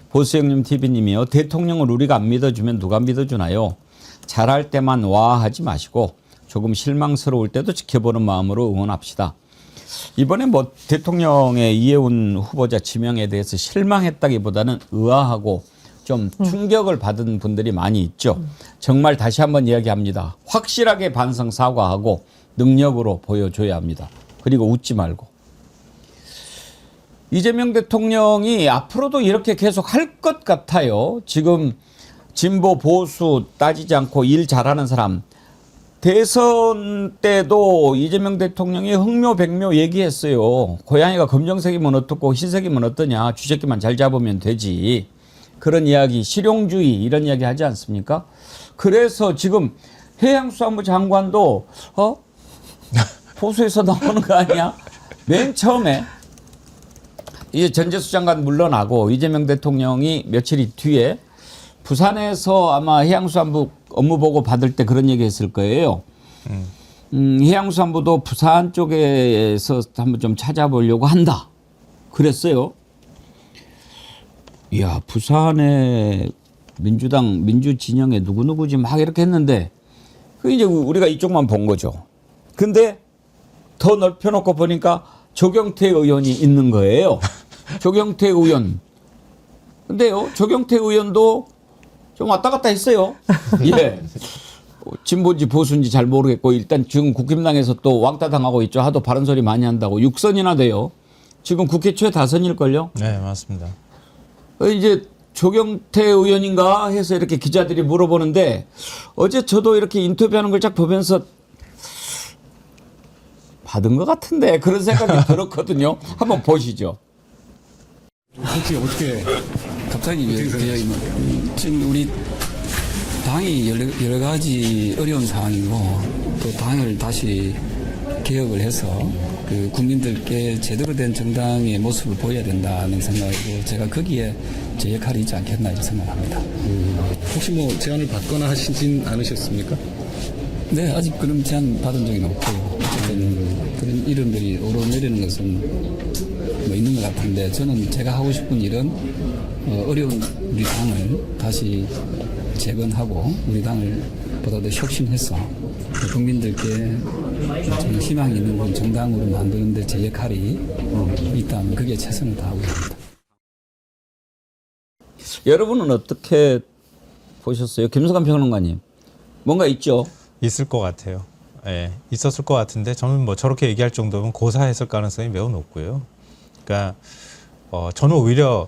보수형님 TV님이요. 대통령을 우리가 안 믿어주면 누가 믿어주나요? 잘할 때만 와 하지 마시고 조금 실망스러울 때도 지켜보는 마음으로 응원합시다. 이번에 뭐 대통령의 이해운 후보자 지명에 대해서 실망했다기보다는 의아하고 좀 충격을 받은 분들이 많이 있죠. 정말 다시 한번 이야기합니다. 확실하게 반성 사과하고 능력으로 보여줘야 합니다. 그리고 웃지 말고. 이재명 대통령이 앞으로도 이렇게 계속 할 것 같아요. 지금 진보 보수 따지지 않고 일 잘하는 사람. 대선 때도 이재명 대통령이 흥묘 백묘 얘기했어요. 고양이가 검정색이면 어떻고 흰색이면 어떠냐. 쥐새끼만 잘 잡으면 되지. 그런 이야기, 실용주의 이런 이야기 하지 않습니까? 그래서 지금 해양수산부 장관도 보수에서 나오는 거 아니야? 맨 처음에 이제 전재수 장관 물러나고 이재명 대통령이 며칠 뒤에 부산에서 아마 해양수산부 업무 보고 받을 때 그런 얘기 했을 거예요. 해양수산부도 부산 쪽에서 한번 좀 찾아보려고 한다. 그랬어요. 이야, 부산에 민주당, 민주진영에 누구누구지 막 이렇게 했는데, 그 이제 우리가 이쪽만 본 거죠. 근데 더 넓혀놓고 보니까 조경태 의원이 있는 거예요. 조경태 의원. 근데요, 조경태 의원도 좀 왔다 갔다 했어요. 예. 진보인지 보수인지 잘 모르겠고, 일단 지금 국힘당에서 또 왕따 당하고 있죠. 하도 바른 소리 많이 한다고 6선이나 돼요. 지금 국회 최다선일걸요? 네, 맞습니다. 이제 조경태 의원인가 해서 이렇게 기자들이 물어보는데 어제 저도 이렇게 인터뷰하는 걸 쫙 보면서 받은 것 같은데 그런 생각이 들었거든요. 한번 보시죠. 갑자기 지금 우리 당이 여러 가지 어려운 상황이고 또 당을 다시 개혁을 해서 그 국민들께 제대로 된 정당의 모습을 보여야 된다는 생각이고 제가 거기에 제 역할이 있지 않겠나 이렇게 생각합니다. 혹시 뭐 제안을 받거나 하시진 않으셨습니까? 네, 아직 그런 제안 받은 적이 없고요. 어쨌든 그런 이름들이 오르내리는 것은 뭐 있는 것 같은데 저는 제가 하고 싶은 일은 어려운 우리 당을 다시 재건하고 우리 당을 보다 더 혁신해서 국민들께 좀 희망이 있는 그런 정당으로 만드는 데 제 역할이 있다면 그게 최선을 다하고 있습니다. 여러분은 어떻게 보셨어요? 김성환 평론가님. 뭔가 있죠? 있을 것 같아요. 예, 있었을 것 같은데 저는 뭐 저렇게 얘기할 정도면 고사했을 가능성이 매우 높고요. 그러니까 저는 오히려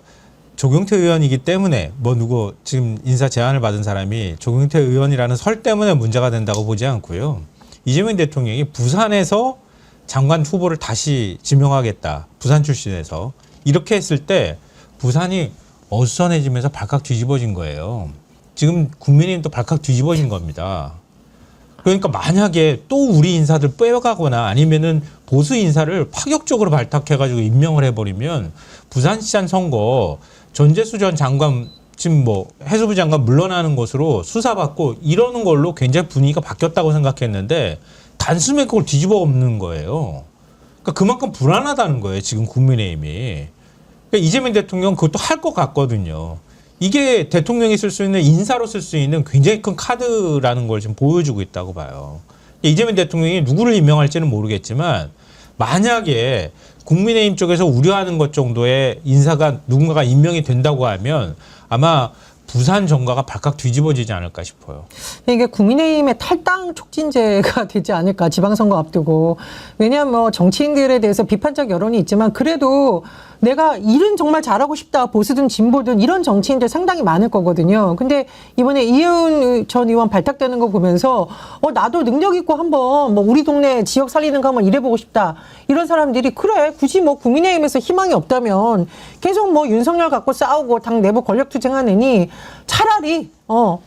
조경태 의원이기 때문에 뭐 누구 지금 인사 제안을 받은 사람이 조경태 의원이라는 설 때문에 문제가 된다고 보지 않고요. 이재명 대통령이 부산에서 장관 후보를 다시 지명하겠다. 부산 출신에서 이렇게 했을 때 부산이 어수선해지면서 발칵 뒤집어진 거예요. 지금 국민의힘도 발칵 뒤집어진 겁니다. 그러니까 만약에 또 우리 인사들 빼가거나 아니면은 보수 인사를 파격적으로 발탁해가지고 임명을 해버리면 부산시장 선거 전재수 전 장관 지금 뭐 해수부 장관 물러나는 것으로 수사받고 이러는 걸로 굉장히 분위기가 바뀌었다고 생각했는데 단숨에 그걸 뒤집어 엎는 거예요. 그러니까 그만큼 불안하다는 거예요. 지금 국민의힘이. 그러니까 이재명 대통령 그것도 할 것 같거든요. 이게 대통령이 쓸 수 있는 인사로 쓸 수 있는 굉장히 큰 카드라는 걸 지금 보여주고 있다고 봐요. 이재명 대통령이 누구를 임명할지는 모르겠지만 만약에 국민의힘 쪽에서 우려하는 것 정도의 인사가 누군가가 임명이 된다고 하면 아마 부산 정가가 발칵 뒤집어지지 않을까 싶어요. 이게 국민의힘의 탈당 촉진제가 되지 않을까 지방선거 앞두고. 왜냐하면 뭐 정치인들에 대해서 비판적 여론이 있지만 그래도 내가 일은 정말 잘하고 싶다 보수든 진보든 이런 정치인들 상당히 많을 거거든요. 근데 이번에 이혜훈 전 의원 발탁되는 거 보면서 나도 능력 있고 한번 뭐 우리 동네 지역 살리는 거 한번 일해보고 싶다. 이런 사람들이 그래 굳이 뭐 국민의힘에서 희망이 없다면 계속 뭐 윤석열 갖고 싸우고 당 내부 권력 투쟁하느니 차라리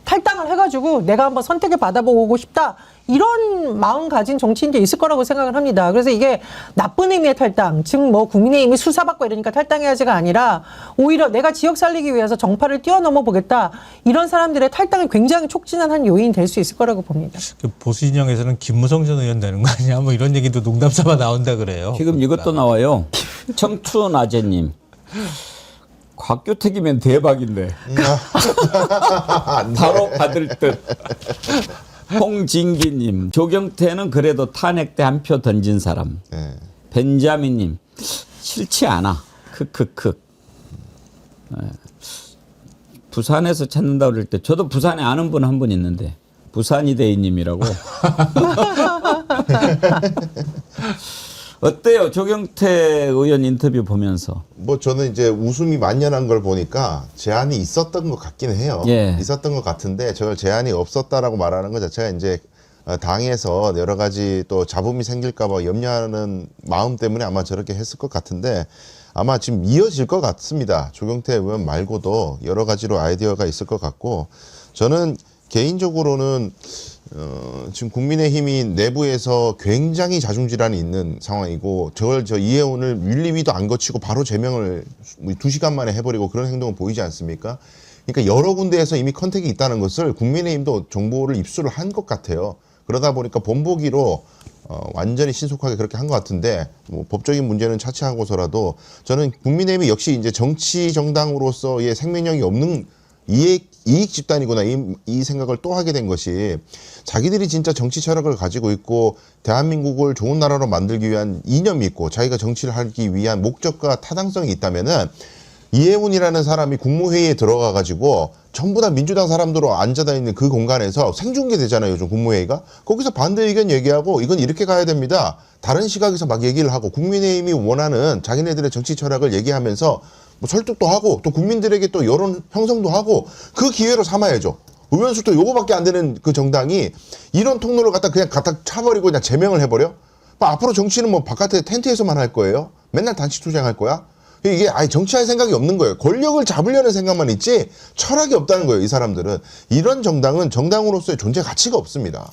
탈당을 해가지고 내가 한번 선택을 받아보고 싶다. 이런 마음 가진 정치인들이 있을 거라고 생각을 합니다. 그래서 이게 나쁜 의미의 탈당, 즉 뭐 국민의힘이 수사받고 이러니까 탈당해야지가 아니라 오히려 내가 지역 살리기 위해서 정파를 뛰어넘어 보겠다. 이런 사람들의 탈당을 굉장히 촉진한 한 요인이 될 수 있을 거라고 봅니다. 보수 진영에서는 김무성 전 의원 되는 거 아니야? 뭐 이런 얘기도 농담삼아 나온다 그래요. 지금 이것도 나와요. 청춘 아재님. 곽규택이면 대박인데. 바로 받을 듯. 홍진기님, 조경태는 그래도 탄핵 때 한 표 던진 사람. 네. 벤자민님, 싫지 않아. 크크크. 부산에서 찾는다 그럴 때 저도 부산에 아는 분 한 분 있는데 부산이대인님이라고. 어때요? 조경태 의원 인터뷰 보면서. 뭐 저는 이제 웃음이 만연한 걸 보니까 제안이 있었던 것 같긴 해요. 예. 있었던 것 같은데 저걸 제안이 없었다라고 말하는 것 자체가 이제 당에서 여러 가지 또 잡음이 생길까 봐 염려하는 마음 때문에 아마 저렇게 했을 것 같은데 아마 지금 이어질 것 같습니다. 조경태 의원 말고도 여러 가지로 아이디어가 있을 것 같고 저는 개인적으로는 지금 국민의힘이 내부에서 굉장히 자중질환이 있는 상황이고 저 이혜원을 윤리위도 안 거치고 바로 제명을 2시간 만에 해버리고 그런 행동을 보이지 않습니까? 그러니까 여러 군데에서 이미 컨택이 있다는 것을 국민의힘도 정보를 입수를 한 것 같아요. 그러다 보니까 본보기로 완전히 신속하게 그렇게 한 것 같은데 뭐 법적인 문제는 차치하고서라도 저는 국민의힘이 역시 이제 정치 정당으로서의 생명력이 없는 이익 집단이구나 이 생각을 또 하게 된 것이 자기들이 진짜 정치 철학을 가지고 있고 대한민국을 좋은 나라로 만들기 위한 이념이 있고 자기가 정치를 하기 위한 목적과 타당성이 있다면은 이해훈이라는 사람이 국무회의에 들어가가지고 전부 다 민주당 사람들로 앉아다 있는 그 공간에서 생중계되잖아요. 요즘 국무회의가. 거기서 반대 의견 얘기하고 이건 이렇게 가야 됩니다. 다른 시각에서 막 얘기를 하고 국민의힘이 원하는 자기네들의 정치 철학을 얘기하면서 뭐 설득도 하고 또 국민들에게 또 여론 형성도 하고 그 기회로 삼아야죠. 의원수도 요거밖에 안 되는 그 정당이 이런 통로를 그냥 갖다 차버리고 그냥 제명을 해버려? 뭐 앞으로 정치는 뭐 바깥에 텐트에서만 할 거예요? 맨날 단식 투쟁할 거야? 이게 아예 정치할 생각이 없는 거예요. 권력을 잡으려는 생각만 있지 철학이 없다는 거예요. 이 사람들은. 이런 정당은 정당으로서의 존재 가치가 없습니다.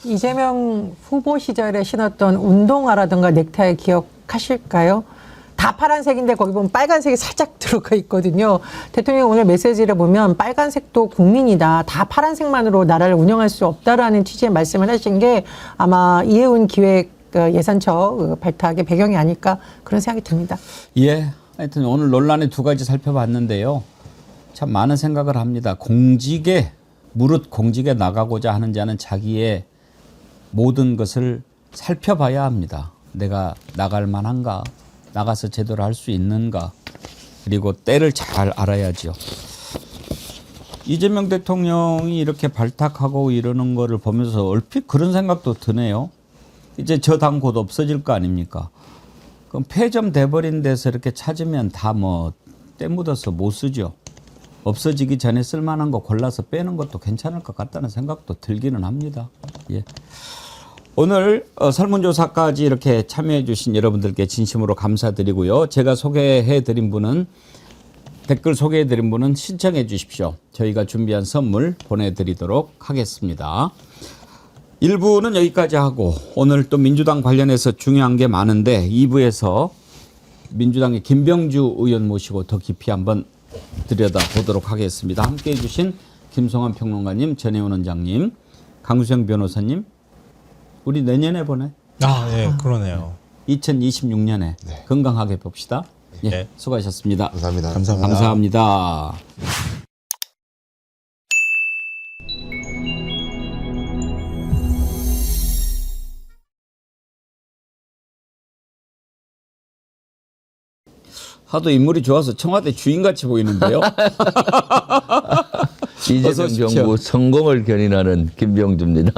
이재명 후보 시절에 신었던 운동화라든가 넥타이 기억하실까요? 다 파란색인데 거기 보면 빨간색이 살짝 들어가 있거든요. 대통령 오늘 메시지를 보면 빨간색도 국민이다. 다 파란색만으로 나라를 운영할 수 없다라는 취지의 말씀을 하신 게 아마 이해운 기획 예산처 발탁의 배경이 아닐까 그런 생각이 듭니다. 예. 하여튼 오늘 논란의 두 가지 살펴봤는데요. 참 많은 생각을 합니다. 무릇 공직에 나가고자 하는 자는 자기의 모든 것을 살펴봐야 합니다. 내가 나갈 만한가? 나가서 제대로 할 수 있는가? 그리고 때를 잘 알아야죠. 이재명 대통령이 이렇게 발탁하고 이러는 거를 보면서 얼핏 그런 생각도 드네요. 이제 저 당 곧 없어질 거 아닙니까? 그럼 폐점 돼버린 데서 이렇게 찾으면 다 뭐 때 묻어서 못 쓰죠. 없어지기 전에 쓸만한 거 골라서 빼는 것도 괜찮을 것 같다는 생각도 들기는 합니다. 예. 오늘 설문조사까지 이렇게 참여해 주신 여러분들께 진심으로 감사드리고요. 제가 소개해드린 분은 댓글 소개해드린 분은 신청해 주십시오. 저희가 준비한 선물 보내드리도록 하겠습니다. 1부는 여기까지 하고 오늘 또 민주당 관련해서 중요한 게 많은데 2부에서 민주당의 김병주 의원 모시고 더 깊이 한번 들여다보도록 하겠습니다. 함께해 주신 김성환 평론가님, 전혜원 원장님, 강수영 변호사님 우리 내년에 보내. 네, 그러네요. 2026년에 건강하게 봅시다. 예, 네. 수고하셨습니다. 감사합니다. 감사합니다. 하도 인물이 좋아서 청와대 주인같이 보이는데요. 이재명 정부 성공을 견인하는 김병주입니다.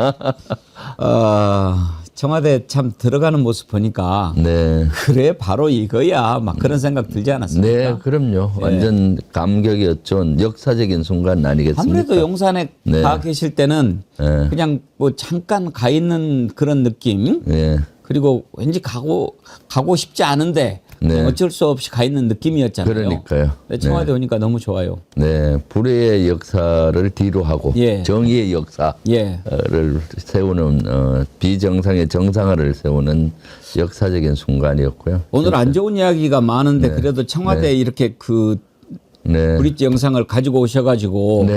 청와대 참 들어가는 모습 보니까 네. 그래 바로 이거야 막 그런 생각 들지 않았습니까? 네, 그럼요. 완전 감격이었죠. 역사적인 순간 아니겠습니까? 아무래도 용산에 가 계실 때는 그냥 뭐 잠깐 가 있는 그런 느낌. 그리고 왠지 가고 싶지 않은데 어쩔 수 없이 가 있는 느낌이었잖아요. 그러니까요. 청와대 오니까 너무 좋아요. 네, 불의의 역사를 뒤로 하고 정의의 역사를 세우는 비정상의 정상화를 세우는 역사적인 순간이었고요. 오늘 진짜. 안 좋은 이야기가 많은데 그래도 청와대 이렇게 그 브릿지 영상을 가지고 오셔가지고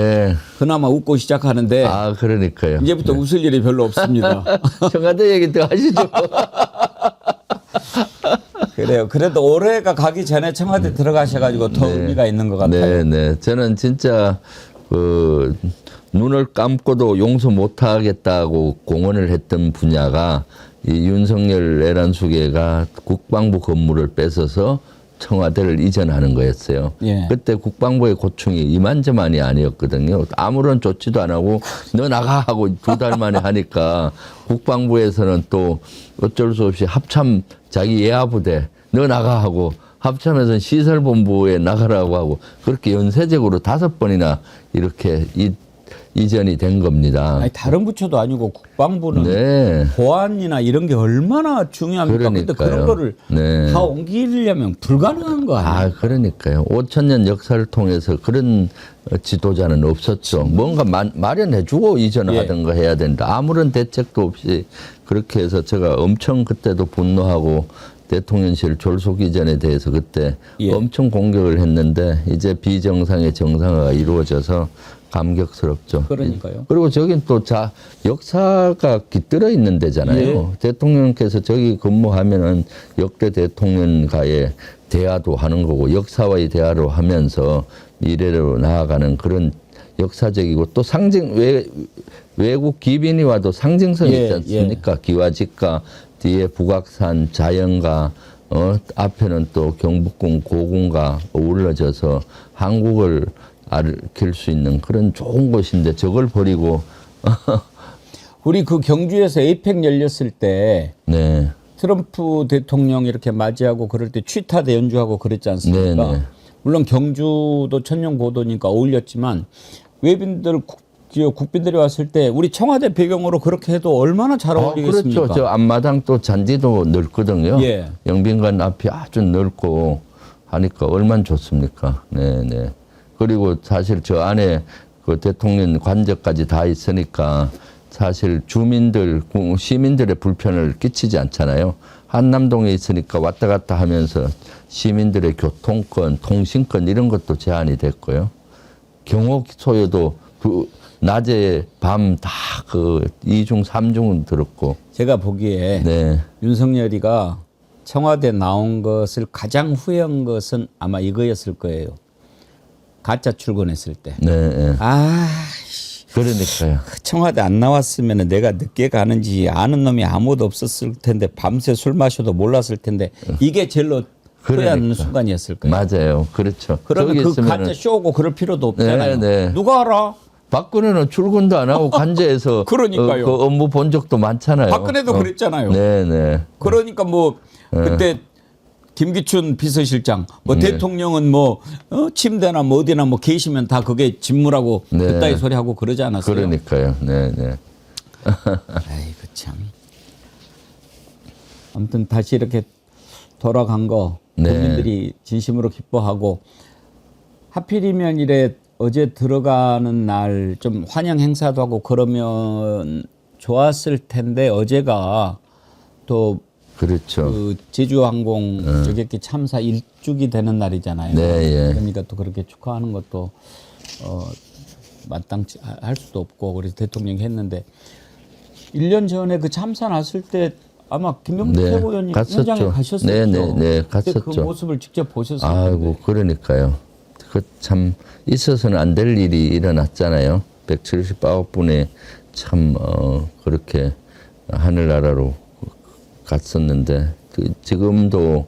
그나마 웃고 시작하는데 그러니까요. 이제부터 웃을 일이 별로 없습니다. 청와대 얘기 더 하시죠. 그래요. 그래도 올해가 가기 전에 청와대 들어가셔가지고 더 의미가 있는 것 같아요. 네. 저는 진짜 눈을 감고도 용서 못하겠다고 공언을 했던 분야가 이 윤석열 내란수계가 국방부 건물을 뺏어서 청와대를 이전하는 거였어요. 그때 국방부의 고충이 이만저만이 아니었거든요. 아무런 조치도 안 하고 너 나가 하고 2달 만에 하니까 국방부에서는 또 어쩔 수 없이 합참 자기 예하부대 너 나가 하고 합참에서는 시설본부에 나가라고 하고 그렇게 연쇄적으로 5번이나 이렇게 이전이 된 겁니다. 아니, 다른 부처도 아니고 국방부는 보안이나 이런 게 얼마나 중요합니까? 그런데 그런 거를 다 옮기려면 불가능한 거 아니에요? 그러니까요. 5,000년 역사를 통해서 그런 지도자는 없었죠. 뭔가 마련해주고 이전하든가 해야 된다. 아무런 대책도 없이 그렇게 해서 제가 엄청 그때도 분노하고 대통령실 졸속 이전에 대해서 그때 엄청 공격을 했는데 이제 비정상의 정상화가 이루어져서 감격스럽죠. 그러니까요. 그리고 저긴 또 역사가 깃들어 있는 데잖아요. 대통령께서 저기 근무하면은 역대 대통령과의 대화도 하는 거고 역사와의 대화를 하면서 미래로 나아가는 그런 역사적이고 또 외국 기빈이 와도 상징성이 있지 않습니까? 기와집과 뒤에 북악산, 자연과 앞에는 또 경복궁 고궁과 어우러져서 한국을 알릴 수 있는 그런 좋은 곳인데 저걸 버리고 우리 그 경주에서 에이펙 열렸을 때 네. 트럼프 대통령 이렇게 맞이하고 그럴 때 취타대 연주하고 그랬지 않습니까? 네네. 물론 경주도 천년고도니까 어울렸지만 외빈들 국빈들이 왔을 때 우리 청와대 배경으로 그렇게 해도 얼마나 잘 어울리겠습니까? 그렇죠. 저 앞마당 또 잔디도 넓거든요. 예. 영빈관 앞이 아주 넓고 하니까 얼마나 좋습니까? 네네. 그리고 사실 저 안에 그 대통령 관저까지 다 있으니까 사실 주민들, 시민들의 불편을 끼치지 않잖아요. 한남동에 있으니까 왔다 갔다 하면서 시민들의 교통권, 통신권 이런 것도 제한이 됐고요. 경호 소요도 낮에 밤 다 그 2중, 3중은 들었고. 제가 보기에 네. 윤석열이가 청와대 나온 것을 가장 후회한 것은 아마 이거였을 거예요. 가짜 출근했을 때. 네. 그러니까요. 청와대 안 나왔으면 내가 늦게 가는지 아는 놈이 아무도 없었을 텐데 밤새 술 마셔도 몰랐을 텐데 이게 제일로 후회하는 순간이었을 거예요. 맞아요. 그렇죠. 그러면 그 있으면은, 가짜 쇼고 그럴 필요도 없잖아요. 네. 누가 알아? 박근혜는 출근도 안 하고 관저에서 그러니까요. 그 업무 본 적도 많잖아요. 박근혜도 그랬잖아요. 네네. 그러니까 뭐 그때 김기춘 비서실장 뭐 네. 대통령은 뭐 침대나 뭐 어디나 뭐 계시면 다 그게 직무라고 네. 그따위 소리 하고 그러지 않았어요? 그러니까요. 네네. 아이고 참. 아무튼 다시 이렇게 돌아간 거 네. 국민들이 진심으로 기뻐하고 하필이면 이래 어제 들어가는 날 좀 환영 행사도 하고 그러면 좋았을 텐데 어제가 또 그렇죠. 그 제주항공 저격기 참사 1주기 되는 날이잖아요. 네, 예. 그러니까 또 그렇게 축하하는 것도 마땅치 할 수도 없고 그래서 대통령이 했는데 1년 전에 그 참사 났을 때 아마 김병주 네, 최고위원님 갔었죠. 현장에 가셨었죠. 네, 그때 그 갔었죠. 모습을 직접 보셨을 아이고 텐데. 그러니까요. 그 참 있어서는 안 될 일이 일어났잖아요. 179분이 참 그렇게 하늘나라로 갔었는데 지금도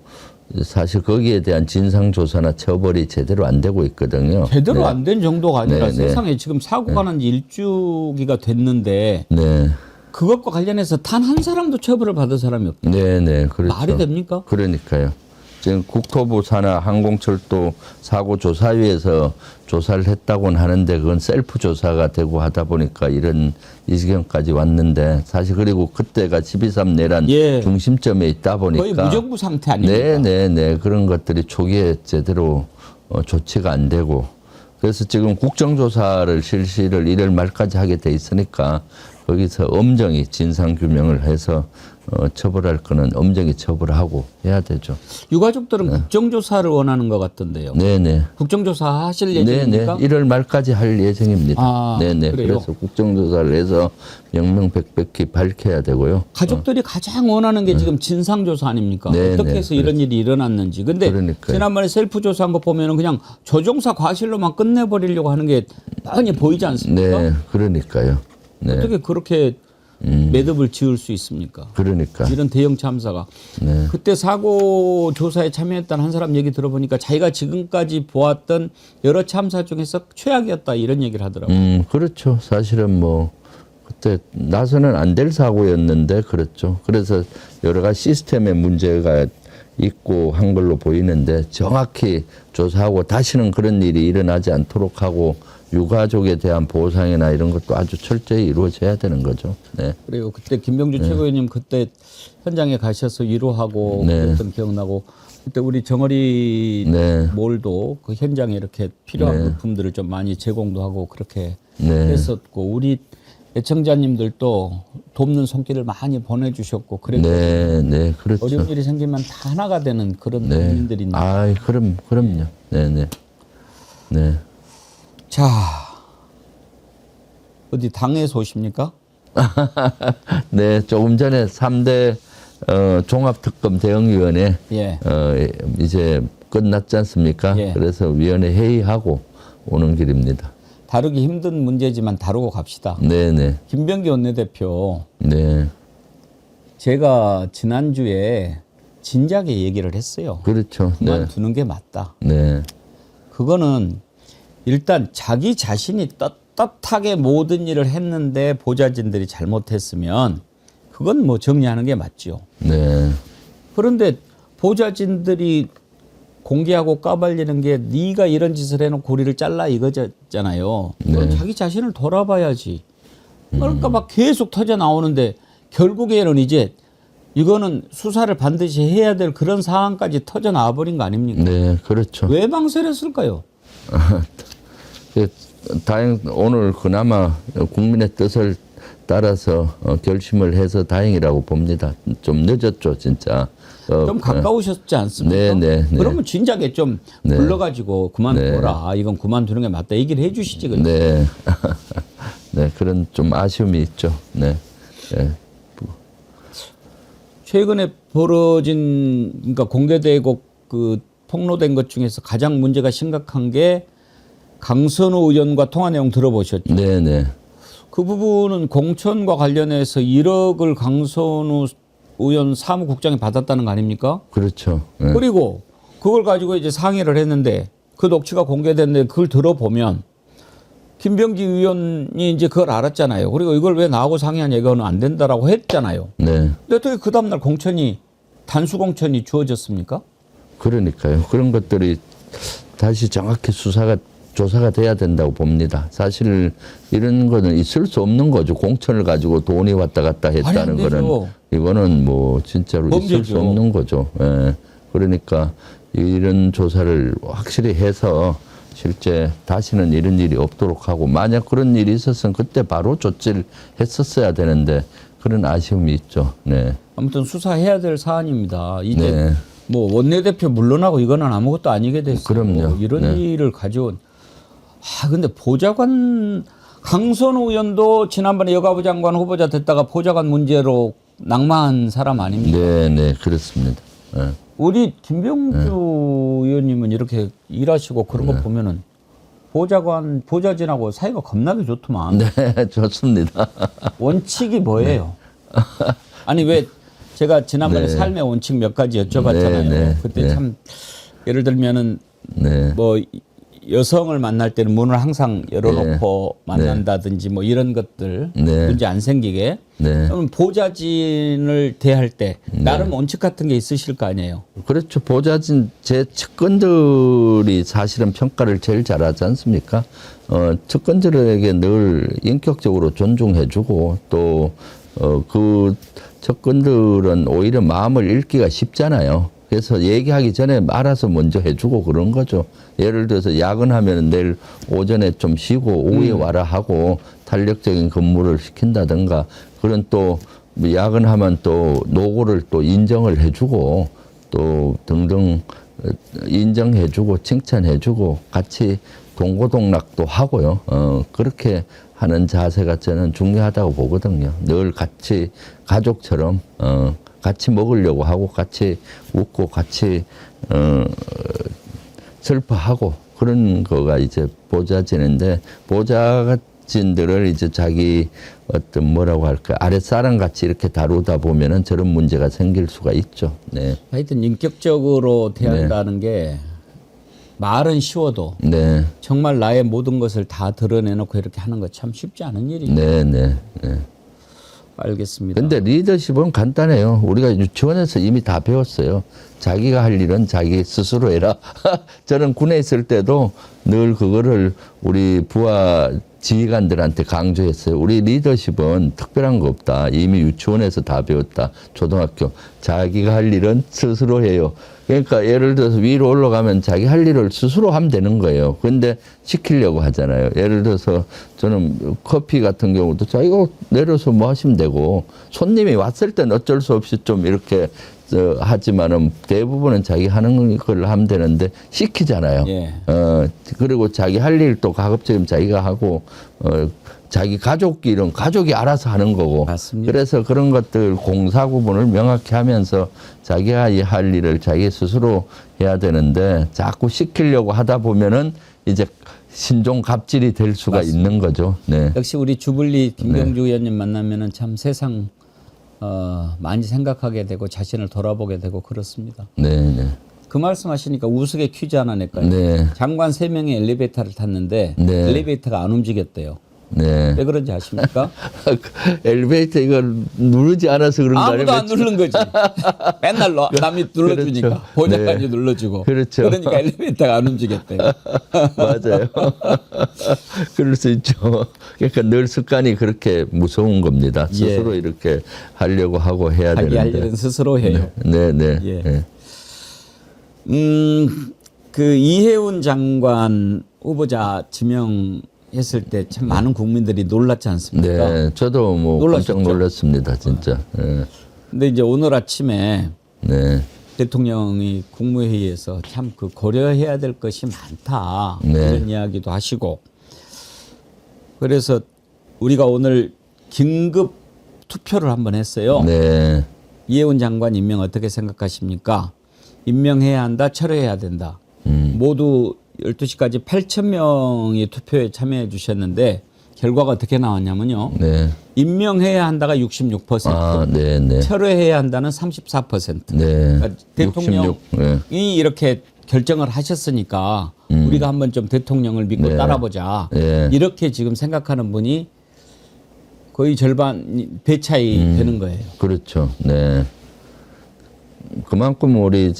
사실 거기에 대한 진상조사나 처벌이 제대로 안 되고 있거든요. 제대로 네. 안 된 정도가 아니라 네, 네. 세상에 지금 사고가 난 지 1주기가 됐는데 네, 그것과 관련해서 단 한 사람도 처벌을 받은 사람이 없다. 네, 그렇죠. 말이 됩니까? 그러니까요. 지금 국토부 산하 항공철도 사고조사위에서 조사를 했다고는 하는데 그건 셀프 조사가 되고 하다 보니까 이런 이 지경까지 왔는데 사실 그리고 그때가 12.3 내란 예. 중심점에 있다 보니까 거의 무정부 상태 아닙니까? 네. 그런 것들이 초기에 제대로 조치가 안 되고 그래서 지금 국정조사를 실시를 1월 말까지 하게 돼 있으니까 거기서 엄정히 진상규명을 해서 처벌할 거는 엄정히 처벌하고 해야 되죠. 유가족들은 국정조사를 원하는 것 같던데요. 네네. 국정조사 하실 네네. 예정입니까? 1월 말까지 할 예정입니다. 아, 네네. 그래요? 그래서 국정조사를 해서 명명백백히 밝혀야 되고요. 가족들이 가장 원하는 게 지금 진상조사 아닙니까? 네, 어떻게 네, 해서 이런 일이 일어났는지. 근데 그러니까요. 지난번에 셀프 조사한 거 보면은 그냥 조종사 과실로만 끝내버리려고 하는 게 뻔히 보이지 않습니까? 네. 그러니까요. 네. 어떻게 그렇게 매듭을 지을 수 있습니까? 그러니까. 이런 대형 참사가. 네. 그때 사고 조사에 참여했던 한 사람 얘기 들어보니까 자기가 지금까지 보았던 여러 참사 중에서 최악이었다 이런 얘기를 하더라고요. 그렇죠. 사실은 뭐 그때 나서는 안 될 사고였는데 그렇죠. 그래서 여러 가지 시스템의 문제가 있고 한 걸로 보이는데 정확히 조사하고 다시는 그런 일이 일어나지 않도록 하고 유가족에 대한 보상이나 이런 것도 아주 철저히 이루어져야 되는 거죠. 네. 그래요. 그때 김병주 최고위원님 그때 현장에 가셔서 위로하고 네. 그랬던 기억나고 그때 우리 정어리 네. 몰도 그 현장에 이렇게 필요한 네. 물품들을 좀 많이 제공도 하고 그렇게 네. 했었고 우리 애청자님들도 돕는 손길을 많이 보내주셨고 그랬고 네, 그렇죠. 어려운 일이 생기면 다 하나가 되는 그런 국민들인데 아, 그럼요. 네. 자 어디 당에서 오십니까? 네, 조금 전에 3대 종합특검 대응위원회 예. 이제 끝났지 않습니까? 예. 그래서 위원회 회의하고 오는 길입니다. 다루기 힘든 문제지만 다루고 갑시다. 네네. 김병기 원내대표 네. 제가 지난주에 진작에 얘기를 했어요. 그렇죠. 네. 그만두는 게 맞다. 네. 그거는 일단 자기 자신이 떳떳하게 모든 일을 했는데 보좌진들이 잘못했으면 그건 뭐 정리하는 게 맞죠. 네. 그런데 보좌진들이 공개하고 까발리는 게 네가 이런 짓을 해놓고 우리를 잘라 이거잖아요. 그럼 네. 자기 자신을 돌아봐야지. 그러니까 막 계속 터져 나오는데 결국에는 이제 이거는 수사를 반드시 해야 될 그런 상황까지 터져 나와버린 거 아닙니까? 네, 그렇죠. 왜 망설였을까요? 오늘 그나마 국민의 뜻을 따라서 결심을 해서 다행이라고 봅니다. 좀 늦었죠, 진짜. 좀 가까우셨지 않습니까? 네. 그러면 진작에 좀 네. 불러가지고 그만둬라. 이건 그만두는 게 맞다. 얘기를 해주시지. 그럼. 네. 네, 그런 좀 아쉬움이 있죠. 네. 네. 최근에 벌어진, 그러니까 공개되고 그 폭로된 것 중에서 가장 문제가 심각한 게 강선우 의원과 통화 내용 들어보셨죠? 네네. 그 부분은 공천과 관련해서 1억을 강선우 의원 사무국장이 받았다는 거 아닙니까? 그렇죠. 네. 그리고 그걸 가지고 이제 상의를 했는데 그 녹취가 공개됐는데 그걸 들어보면 김병기 의원이 이제 그걸 알았잖아요. 그리고 이걸 왜 나하고 상의한 얘기는 안 된다라고 했잖아요. 네. 근데 어떻게 그 다음날 공천이 단수 공천이 주어졌습니까? 그러니까요. 그런 것들이 다시 정확히 조사가 돼야 된다고 봅니다. 사실 이런 거는 있을 수 없는 거죠. 공천을 가지고 돈이 왔다 갔다 했다는 거는 이거는 뭐 진짜로 범죄죠. 있을 수 없는 거죠. 예. 그러니까 이런 조사를 확실히 해서 실제 다시는 이런 일이 없도록 하고 만약 그런 일이 있었으면 그때 바로 조치를 했었어야 되는데 그런 아쉬움이 있죠. 네. 아무튼 수사해야 될 사안입니다. 이제 네. 뭐 원내대표 물러나고 이거는 아무것도 아니게 됐어요. 그럼요. 이런 네. 일을 가져온. 근데 보좌관 강선우 의원도 지난번에 여가부 장관 후보자 됐다가 보좌관 문제로 낙마한 사람 아닙니까? 네, 그렇습니다. 네. 우리 김병주 의원님은 이렇게 일하시고 그런 거 보면은 보좌진하고 사이가 겁나게 좋더만. 네, 좋습니다. 원칙이 뭐예요? 아니 왜 제가 지난번에 네. 삶의 원칙 몇 가지 여쭤봤잖아요. 네. 그때 참 예를 들면은 네. 뭐 여성을 만날 때는 문을 항상 열어놓고 네. 만난다든지 뭐 이런 것들 네. 문제 안 생기게. 네. 그럼 보좌진을 대할 때 나름 원칙 같은 게 있으실 거 아니에요. 그렇죠. 보좌진 제 측근들이 사실은 평가를 제일 잘하지 않습니까? 측근들에게 늘 인격적으로 존중해주고 또 그 측근들은 오히려 마음을 읽기가 쉽잖아요. 그래서 얘기하기 전에 알아서 먼저 해주고 그런 거죠. 예를 들어서 야근하면 내일 오전에 좀 쉬고 오후에 와라 하고 탄력적인 근무를 시킨다든가 그런 또 야근하면 또 노고를 또 인정을 해주고 또 등등 인정해주고 칭찬해주고 같이 동고동락도 하고요. 그렇게 하는 자세가 저는 중요하다고 보거든요. 늘 같이 가족처럼 같이 먹으려고 하고 같이 웃고 같이 슬퍼하고 그런 거가 이제 보좌진인데 보좌진들을 이제 자기 어떤 뭐라고 할까 아랫사람 같이 이렇게 다루다 보면은 저런 문제가 생길 수가 있죠. 네. 하여튼 인격적으로 대한다는 게 말은 쉬워도 네. 정말 나의 모든 것을 다 드러내놓고 이렇게 하는 거 참 쉽지 않은 일이죠. 네. 알겠습니다. 근데 리더십은 간단해요. 우리가 유치원에서 이미 다 배웠어요. 자기가 할 일은 자기 스스로 해라. 저는 군에 있을 때도 늘 그거를 우리 부하 지휘관들한테 강조했어요. 우리 리더십은 특별한 거 없다. 이미 유치원에서 다 배웠다. 초등학교. 자기가 할 일은 스스로 해요. 그러니까 예를 들어서 위로 올라가면 자기 할 일을 스스로 하면 되는 거예요. 근데 시키려고 하잖아요. 예를 들어서 저는 커피 같은 경우도 자기가 내려서 뭐 하시면 되고 손님이 왔을 땐 어쩔 수 없이 좀 이렇게 하지만은 대부분은 자기 하는 걸 하면 되는데 시키잖아요. 예. 그리고 자기 할 일도 가급적이면 자기가 하고 자기 가족 일은 가족이 알아서 하는 거고. 맞습니다. 그래서 그런 것들 공사 구분을 명확히 하면서 자기가 할 일을 자기 스스로 해야 되는데 자꾸 시키려고 하다 보면은 이제 신종 갑질이 될 수가 맞습니다. 있는 거죠. 네. 역시 우리 주불리 김병주 의원님 만나면은 참 세상 많이 생각하게 되고 자신을 돌아보게 되고 그렇습니다. 네, 네. 그 말씀하시니까 우스개 퀴즈 하나 낼까요? 네. 장관 3명이 엘리베이터를 탔는데 네. 엘리베이터가 안 움직였대요. 네. 왜 그런지 아십니까? 엘리베이터 이걸 누르지 않아서 그런 거 아니에요? 아무도 안 누른 거지. 맨날 남이 눌러주니까 그렇죠. 보좌관이 네. 눌러주고. 그렇죠. 그러니까 엘리베이터가 안 움직였대요. 맞아요. 그럴 수 있죠. 그러니까 늘 습관이 그렇게 무서운 겁니다. 스스로 이렇게 하려고 하고 해야 자기 할 되는데. 일은 스스로 해요. 네, 네. 예. 네. 그 이해운 장관 후보자 지명했을 때 참 많은 국민들이 놀랐지 않습니까? 네, 저도 뭐 놀라셨죠? 깜짝 놀랐습니다, 진짜. 네. 근데 이제 오늘 아침에 네. 대통령이 국무회의에서 참 그 고려해야 될 것이 많다 네. 이런 이야기도 하시고 그래서 우리가 오늘 긴급 투표를 한번 했어요. 네. 이해운 장관 임명 어떻게 생각하십니까? 임명해야 한다, 철회해야 된다. 모두 12시까지 8,000명이 투표에 참여해 주셨는데 결과가 어떻게 나왔냐면요. 네. 임명해야 한다가 66%, 아, 네, 네. 철회해야 한다는 34%. 네. 그러니까 대통령이 66, 네. 이렇게 결정을 하셨으니까 우리가 한번 좀 대통령을 믿고 네. 따라보자. 네. 이렇게 지금 생각하는 분이 거의 절반 배 차이 되는 거예요. 그렇죠. 네. 그만큼 우리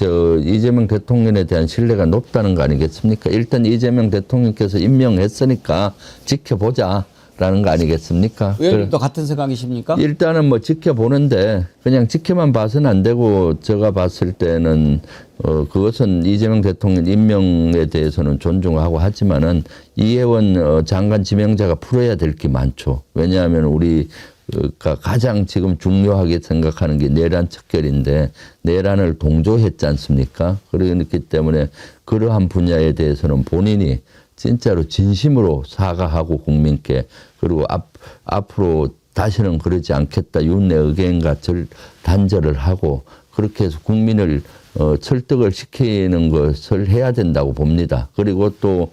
이재명 대통령에 대한 신뢰가 높다는 거 아니겠습니까? 일단 이재명 대통령께서 임명했으니까 지켜보자라는 거 아니겠습니까? 의원님도 같은 생각이십니까? 일단은 뭐 지켜보는데 그냥 지켜만 봐서는 안 되고 제가 봤을 때는 그것은 이재명 대통령 임명에 대해서는 존중하고 하지만은 이해원 장관 지명자가 풀어야 될 게 많죠. 왜냐하면 우리가 가장 지금 중요하게 생각하는 게 내란 척결인데 내란을 동조했지 않습니까? 그렇기 때문에 그러한 분야에 대해서는 본인이 진짜로 진심으로 사과하고 국민께 그리고 앞으로 다시는 그러지 않겠다 윤내 의견과 단절을 하고 그렇게 해서 국민을 설득을 시키는 것을 해야 된다고 봅니다. 그리고 또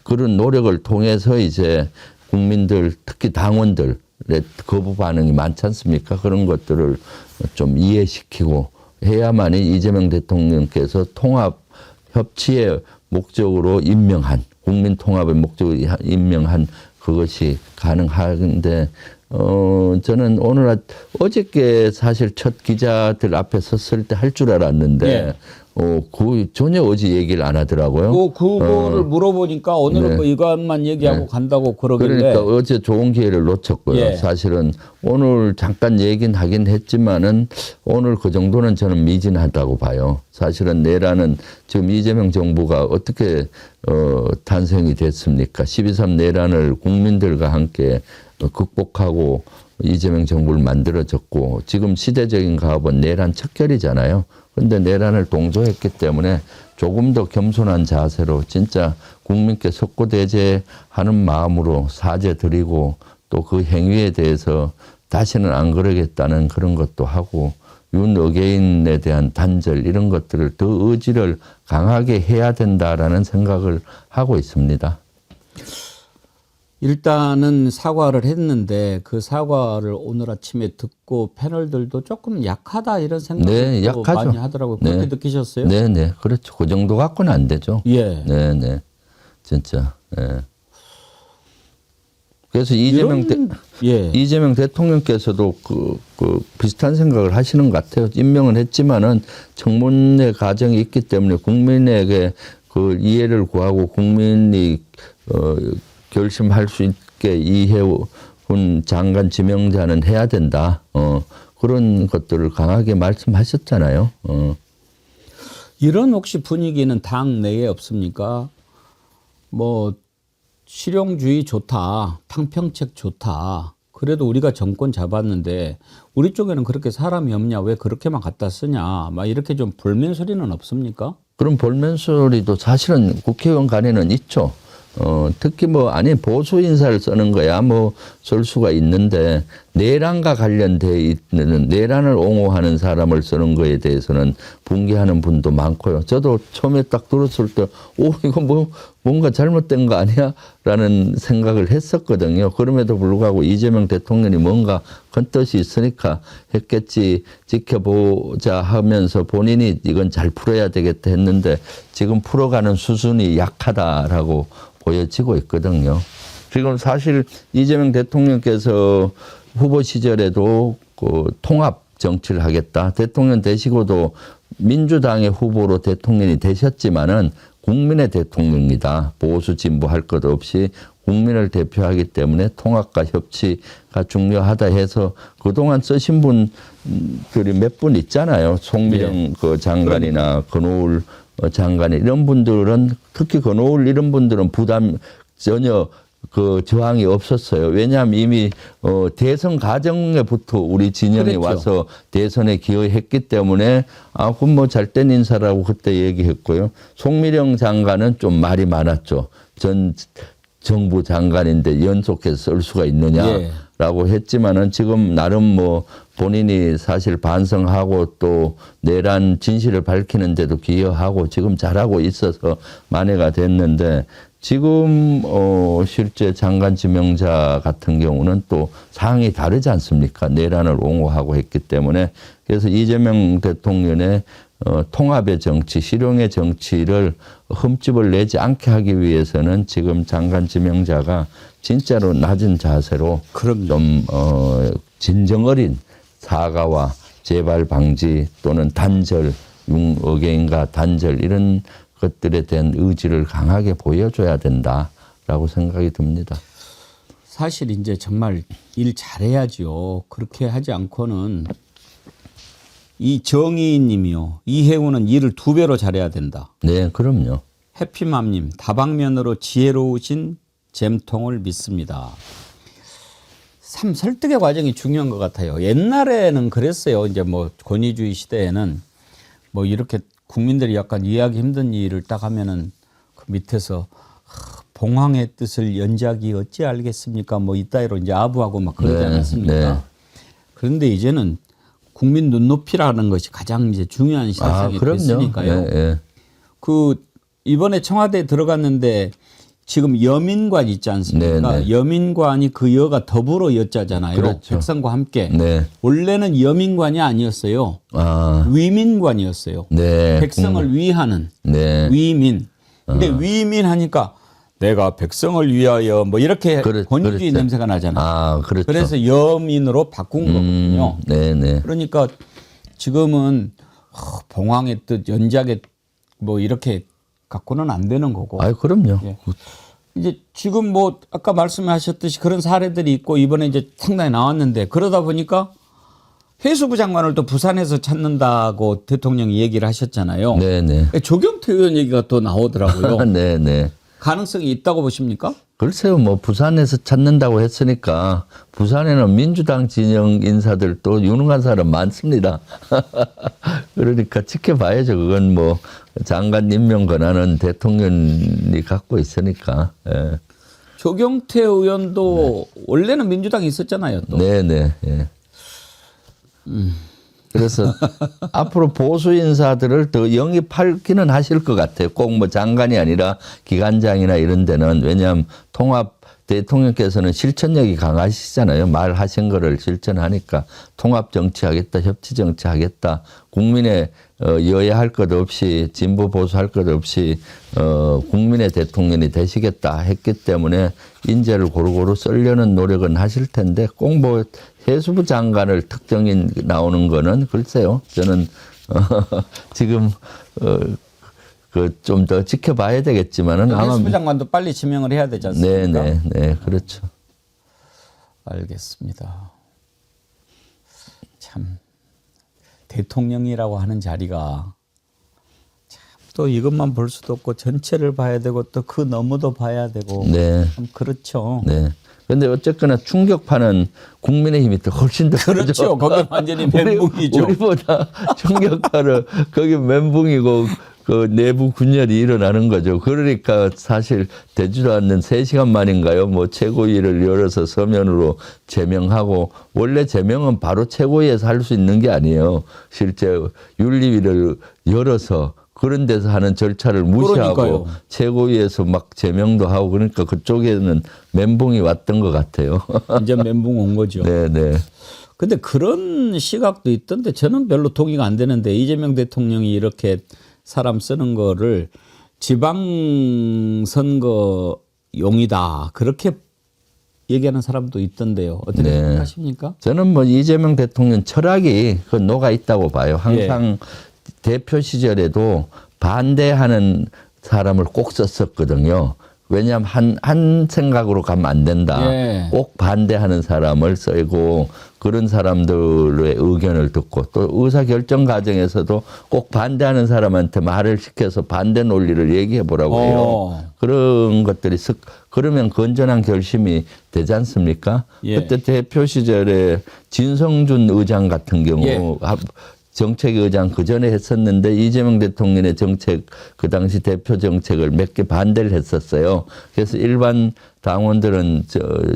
그런 노력을 통해서 이제 국민들 특히 당원들의 거부 반응이 많지 않습니까? 그런 것들을 좀 이해시키고 해야만이 이재명 대통령께서 통합 협치의 목적으로 임명한 국민 통합의 목적으로 임명한 그것이 가능한데 저는 오늘 어저께 사실 첫 기자들 앞에 섰을 때 할 줄 알았는데 그 전혀 어제 얘기를 안 하더라고요. 그거를 물어보니까 오늘은 네. 뭐 이것만 얘기하고 네. 간다고 그러길래. 그러니까 어제 좋은 기회를 놓쳤고요. 예. 사실은 오늘 잠깐 얘기는 하긴 했지만은 오늘 그 정도는 저는 미진하다고 봐요. 사실은 내란은 지금 이재명 정부가 어떻게 탄생이 됐습니까? 12.3 내란을 국민들과 함께 극복하고 이재명 정부를 만들어졌고 지금 시대적인 가업은 내란 척결이잖아요. 그런데 내란을 동조했기 때문에 조금 더 겸손한 자세로 진짜 국민께 석고대죄하는 마음으로 사죄 드리고 또 그 행위에 대해서 다시는 안 그러겠다는 그런 것도 하고 윤의개인에 대한 단절 이런 것들을 더 의지를 강하게 해야 된다라는 생각을 하고 있습니다. 일단은 사과를 했는데 그 사과를 오늘 아침에 듣고 패널들도 조금 약하다 이런 생각을 네, 약하죠. 많이 하더라고요. 그렇게 네. 느끼셨어요? 네, 네, 그렇죠. 그 정도 갖고는 안 되죠. 예. 네, 네, 진짜. 네. 그래서 이재명 대통령께서도 그 비슷한 생각을 하시는 것 같아요. 임명은 했지만은 청문회 과정이 있기 때문에 국민에게 그 이해를 구하고 국민이 결심할 수 있게 이해운 장관 지명자는 해야 된다. 그런 것들을 강하게 말씀하셨잖아요. 이런 혹시 분위기는 당 내에 없습니까? 뭐 실용주의 좋다, 탕평책 좋다. 그래도 우리가 정권 잡았는데 우리 쪽에는 그렇게 사람이 없냐? 왜 그렇게만 갖다 쓰냐? 막 이렇게 좀 볼멘 소리는 없습니까? 그런 볼멘 소리도 사실은 국회의원 간에는 있죠. 특히 보수 인사를 쓰는 거야 쓸 수가 있는데 내란과 관련돼 있는 내란을 옹호하는 사람을 쓰는 거에 대해서는 붕괴하는 분도 많고요. 저도 처음에 딱 들었을 때, 이거 뭔가 잘못된 거 아니야? 라는 생각을 했었거든요. 그럼에도 불구하고 이재명 대통령이 뭔가 큰 뜻이 있으니까 했겠지, 지켜보자 하면서 본인이 이건 잘 풀어야 되겠다 했는데 지금 풀어가는 수준이 약하다라고 보여지고 있거든요. 지금 사실 이재명 대통령께서 후보 시절에도 그 통합 정치를 하겠다. 대통령 되시고도 민주당의 후보로 대통령이 되셨지만은 국민의 대통령이다. 보수 진보 할 것 없이 국민을 대표하기 때문에 통합과 협치가 중요하다 해서 그동안 쓰신 분들이 몇 분 있잖아요. 송미령 그 장관이나 권오울 장관 이런 분들은 특히 권오울 이런 분들은 부담 전혀 그 저항이 없었어요. 왜냐하면 이미 대선 과정에부터 우리 진영이 그랬죠. 와서 대선에 기여했기 때문에 그럼 뭐 잘된 인사라고 그때 얘기했고요. 송미령 장관은 좀 말이 많았죠. 전 정부 장관인데 연속해서 쓸 수가 있느냐라고 했지만은 지금 나름 뭐 본인이 사실 반성하고 또 내란 진실을 밝히는 데도 기여하고 지금 잘하고 있어서 만회가 됐는데 지금 실제 장관 지명자 같은 경우는 또 상황이 다르지 않습니까? 내란을 옹호하고 했기 때문에 그래서 이재명 대통령의 통합의 정치, 실용의 정치를 흠집을 내지 않게 하기 위해서는 지금 장관 지명자가 진짜로 낮은 자세로 좀 진정 어린 사과와 재발 방지 또는 단절, 융어게인과 단절 이런 것들에 대한 의지를 강하게 보여줘야 된다라고 생각이 듭니다. 사실 이제 정말 일 잘해야죠. 그렇게 하지 않고는 이 정의님이요. 이혜우는 일을 2배로 잘해야 된다. 네, 그럼요. 해피맘님 다방면으로 지혜로우신 잼통을 믿습니다. 참 설득의 과정이 중요한 것 같아요. 옛날에는 그랬어요. 이제 뭐 권위주의 시대에는 뭐 이렇게 국민들이 약간 이해하기 힘든 일을 딱 하면은 그 밑에서 봉황의 뜻을 연작이 어찌 알겠습니까? 뭐 이따위로 이제 아부하고 막 그러지 않았습니까? 네. 그런데 이제는 국민 눈높이라는 것이 가장 이제 중요한 시대상이 됐으니까요. 네, 네. 그 이번에 청와대에 들어갔는데 지금 여민관 있지 않습니까? 네, 네. 여민관이 그 여가 더불어 여자잖아요. 그렇죠. 백성과 함께. 네. 원래는 여민관이 아니었어요. 위민관이었어요. 네. 백성을 위하는 네. 위민. 근데 위민 하니까 내가 백성을 위하여 뭐 이렇게 권위주의 그렇죠. 냄새가 나잖아요. 그렇죠. 그래서 여민으로 바꾼 거거든요. 네네. 그러니까 지금은 봉황의 뜻, 연작의 뭐 이렇게 갖고는 안 되는 거고. 그럼요. 예. 이제 지금 뭐 아까 말씀하셨듯이 그런 사례들이 있고 이번에 이제 상당히 나왔는데 그러다 보니까 해수부 장관을 또 부산에서 찾는다고 대통령이 얘기를 하셨잖아요. 네네. 조경태 의원 얘기가 또 나오더라고요. 네네. 가능성이 있다고 보십니까? 글쎄요, 뭐 부산에서 찾는다고 했으니까 부산에는 민주당 진영 인사들 또 유능한 사람 많습니다. 그러니까 지켜봐야죠. 그건 뭐 장관 임명 권한은 대통령이 갖고 있으니까. 예. 조경태 의원도 원래는 민주당에 있었잖아요. 또. 네네. 예. 그래서 앞으로 보수 인사들을 더 영입하기는 하실 것 같아요. 꼭 뭐 장관이 아니라 기관장이나 이런 데는. 왜냐하면 통합 대통령께서는 실천력이 강하시잖아요. 말하신 거를 실천하니까 통합 정치하겠다, 협치 정치하겠다. 국민의 여야 할 것 없이 진보 보수 할 것 없이 국민의 대통령이 되시겠다 했기 때문에 인재를 고루고루 쓰려는 노력은 하실 텐데 꼭 뭐 해수부 장관을 특정인 나오는 거는 글쎄요. 저는 지금 그 좀 더 지켜봐야 되겠지만은 아마 해수부 장관도 빨리 지명을 해야 되지 않습니까? 네, 그렇죠. 알겠습니다. 참 대통령이라고 하는 자리가 참 또 이것만 볼 수도 없고 전체를 봐야 되고 또 그 너머도 봐야 되고 네. 참 그렇죠. 네. 그런데 어쨌거나 충격파는 국민의힘이 더 훨씬 더 그렇죠. 거기 완전히 멘붕이죠. 우리보다 충격파는 거기 멘붕이고 그 내부 분열이 일어나는 거죠. 그러니까 사실 되지도 않는 3시간 만인가요? 뭐 최고위를 열어서 서면으로 제명하고 원래 제명은 바로 최고위에서 할 수 있는 게 아니에요. 실제 윤리위를 열어서 그런 데서 하는 절차를 무시하고 그러니까요. 최고위에서 막 제명도 하고 그러니까 그쪽에는 멘붕이 왔던 것 같아요. 이제 멘붕 온 거죠. 네네. 근데 그런 시각도 있던데 저는 별로 동의가 안 되는데 이재명 대통령이 이렇게 사람 쓰는 거를 지방선거용이다. 그렇게 얘기하는 사람도 있던데요. 어떻게 네. 생각하십니까? 저는 뭐 이재명 대통령 철학이 그 녹아 있다고 봐요. 항상 대표 시절에도 반대하는 사람을 꼭 썼었거든요. 왜냐하면 한 생각으로 가면 안 된다. 예. 꼭 반대하는 사람을 쓰고 그런 사람들의 의견을 듣고 또 의사결정 과정에서도 꼭 반대하는 사람한테 말을 시켜서 반대 논리를 얘기해 보라고 해요. 그런 것들이 그러면 건전한 결심이 되지 않습니까? 예. 그때 대표 시절에 진성준 의장 같은 경우 예. 정책의장 그 전에 했었는데 이재명 대통령의 정책 그 당시 대표 정책을 몇 개 반대를 했었어요. 그래서 일반 당원들은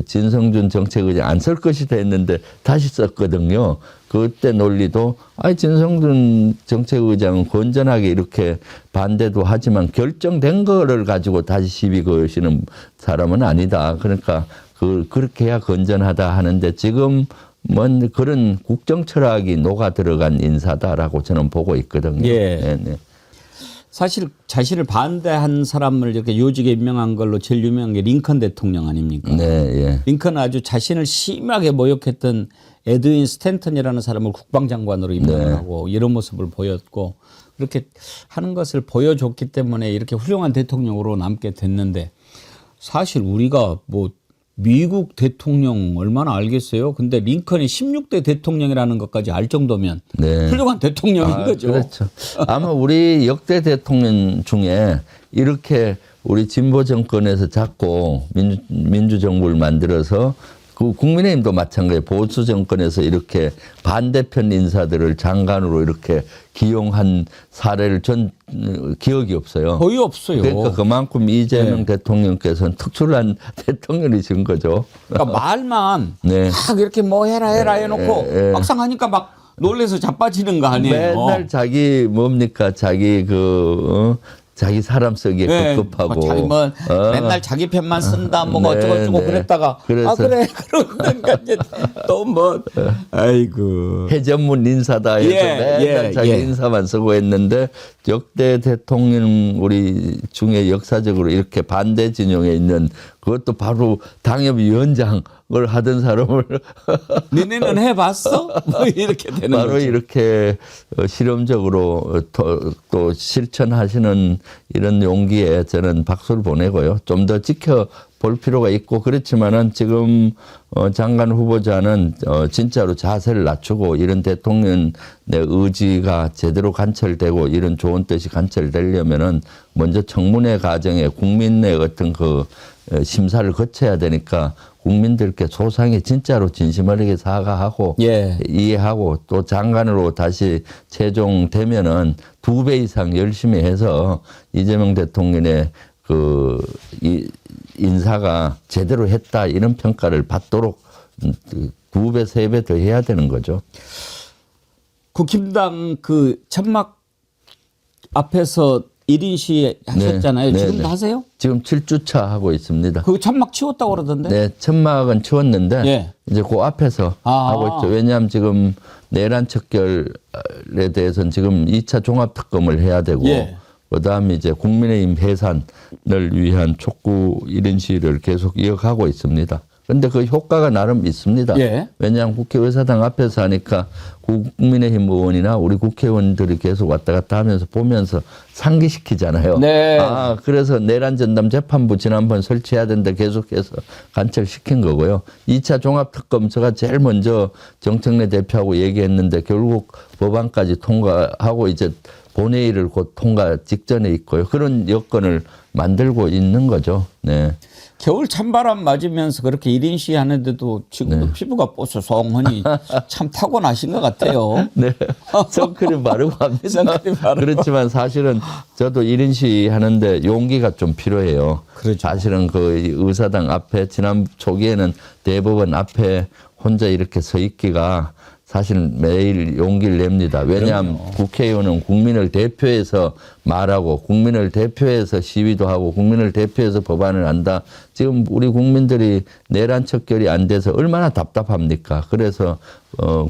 진성준 정책의장 안 쓸 것이다 했는데 다시 썼거든요. 그때 논리도 진성준 정책의장은 건전하게 이렇게 반대도 하지만 결정된 거를 가지고 다시 시비 거시는 사람은 아니다. 그러니까 그렇게 해야 건전하다 하는데 지금 뭔 그런 국정 철학이 녹아 들어간 인사다라고 저는 보고 있거든요. 예. 네네. 사실 자신을 반대한 사람을 이렇게 요직에 임명한 걸로 제일 유명한 게 링컨 대통령 아닙니까? 네, 예. 링컨은 아주 자신을 심하게 모욕했던 에드윈 스탠턴이라는 사람을 국방장관으로 임명하고 이런 모습을 보였고 그렇게 하는 것을 보여줬기 때문에 이렇게 훌륭한 대통령으로 남게 됐는데 사실 우리가 뭐 미국 대통령 얼마나 알겠어요? 근데 링컨이 16대 대통령이라는 것까지 알 정도면 네. 훌륭한 대통령인 거죠. 그렇죠. 아마 우리 역대 대통령 중에 이렇게 우리 진보 정권에서 자꾸 민주정부를 만들어서 그 국민의힘도 마찬가지예요. 보수 정권에서 이렇게 반대편 인사들을 장관으로 이렇게 기용한 사례를 전 기억이 없어요. 거의 없어요. 그러니까 그만큼 이재명 대통령께서는 특출난 대통령이신 거죠. 그러니까 말만 네. 막 이렇게 뭐 해라 해놓고 막상 하니까 막 놀래서 자빠지는 거 아니에요. 맨날 자기 뭡니까 자기 자기 사람 쓰기에 급급하고 자기 뭐 맨날 자기 편만 쓴다 뭐 어쩌고저쩌고 그랬다가 그래서 그래 그러니까 이제 또 뭐 아이고 해전문 인사다 해서 맨날 자기 인사만 쓰고 했는데 역대 대통령 우리 중에 역사적으로 이렇게 반대 진영에 있는 그것도 바로 당협위원장을 하던 사람을 니네는 해봤어? 뭐 이렇게 되는 바로 거죠. 이렇게 실험적으로 또 실천하시는 이런 용기에 저는 박수를 보내고요. 좀 더 지켜볼 필요가 있고 그렇지만은 지금 장관 후보자는 진짜로 자세를 낮추고 이런 대통령의 의지가 제대로 관철되고 이런 좋은 뜻이 관철되려면은 먼저 청문회 과정에 국민의 어떤 그 심사를 거쳐야 되니까 국민들께 소상히 진짜로 진심 어리게 사과하고 이해하고 또 장관으로 다시 최종되면은 2배 이상 열심히 해서 이재명 대통령의 그 인사가 제대로 했다 이런 평가를 받도록 2배, 3배 더 해야 되는 거죠. 국힘당 그 천막 앞에서 1인 시위 하셨잖아요. 네, 지금도 네. 하세요? 지금 7주차 하고 있습니다. 그 천막 치웠다고 그러던데? 네, 천막은 치웠는데 이제 그 앞에서 하고 있죠. 왜냐하면 지금 내란 척결에 대해서는 지금 2차 종합특검을 해야 되고 그다음에 이제 국민의힘 해산을 위한 촉구 1인 시위를 계속 이어가고 있습니다. 그런데 그 효과가 나름 있습니다. 왜냐하면 국회의사당 앞에서 하니까 국민의힘 의원이나 우리 국회의원들이 계속 왔다 갔다 하면서 보면서 상기시키잖아요. 그래서 내란 전담 재판부 지난번 설치해야 된다 계속해서 관철시킨 거고요. 2차 종합특검 제가 제일 먼저 정청래 대표하고 얘기했는데 결국 법안까지 통과하고 이제 본회의를 곧 통과 직전에 있고요. 그런 여건을 만들고 있는 거죠. 네. 겨울 찬바람 맞으면서 그렇게 1인 시위 하는데도 지금도 피부가 뽀송하니 참 타고나신 것 같아요. 네. 선크림 바르고 합니다. 선크림 바르고. 그렇지만 사실은 저도 1인 시위 하는데 용기가 좀 필요해요. 그렇죠. 사실은 그 의사당 앞에 지난 초기에는 대법원 앞에 혼자 이렇게 서 있기가 사실 매일 용기를 냅니다. 왜냐하면 국회의원은 국민을 대표해서 말하고 국민을 대표해서 시위도 하고 국민을 대표해서 법안을 한다. 지금 우리 국민들이 내란 척결이 안 돼서 얼마나 답답합니까? 그래서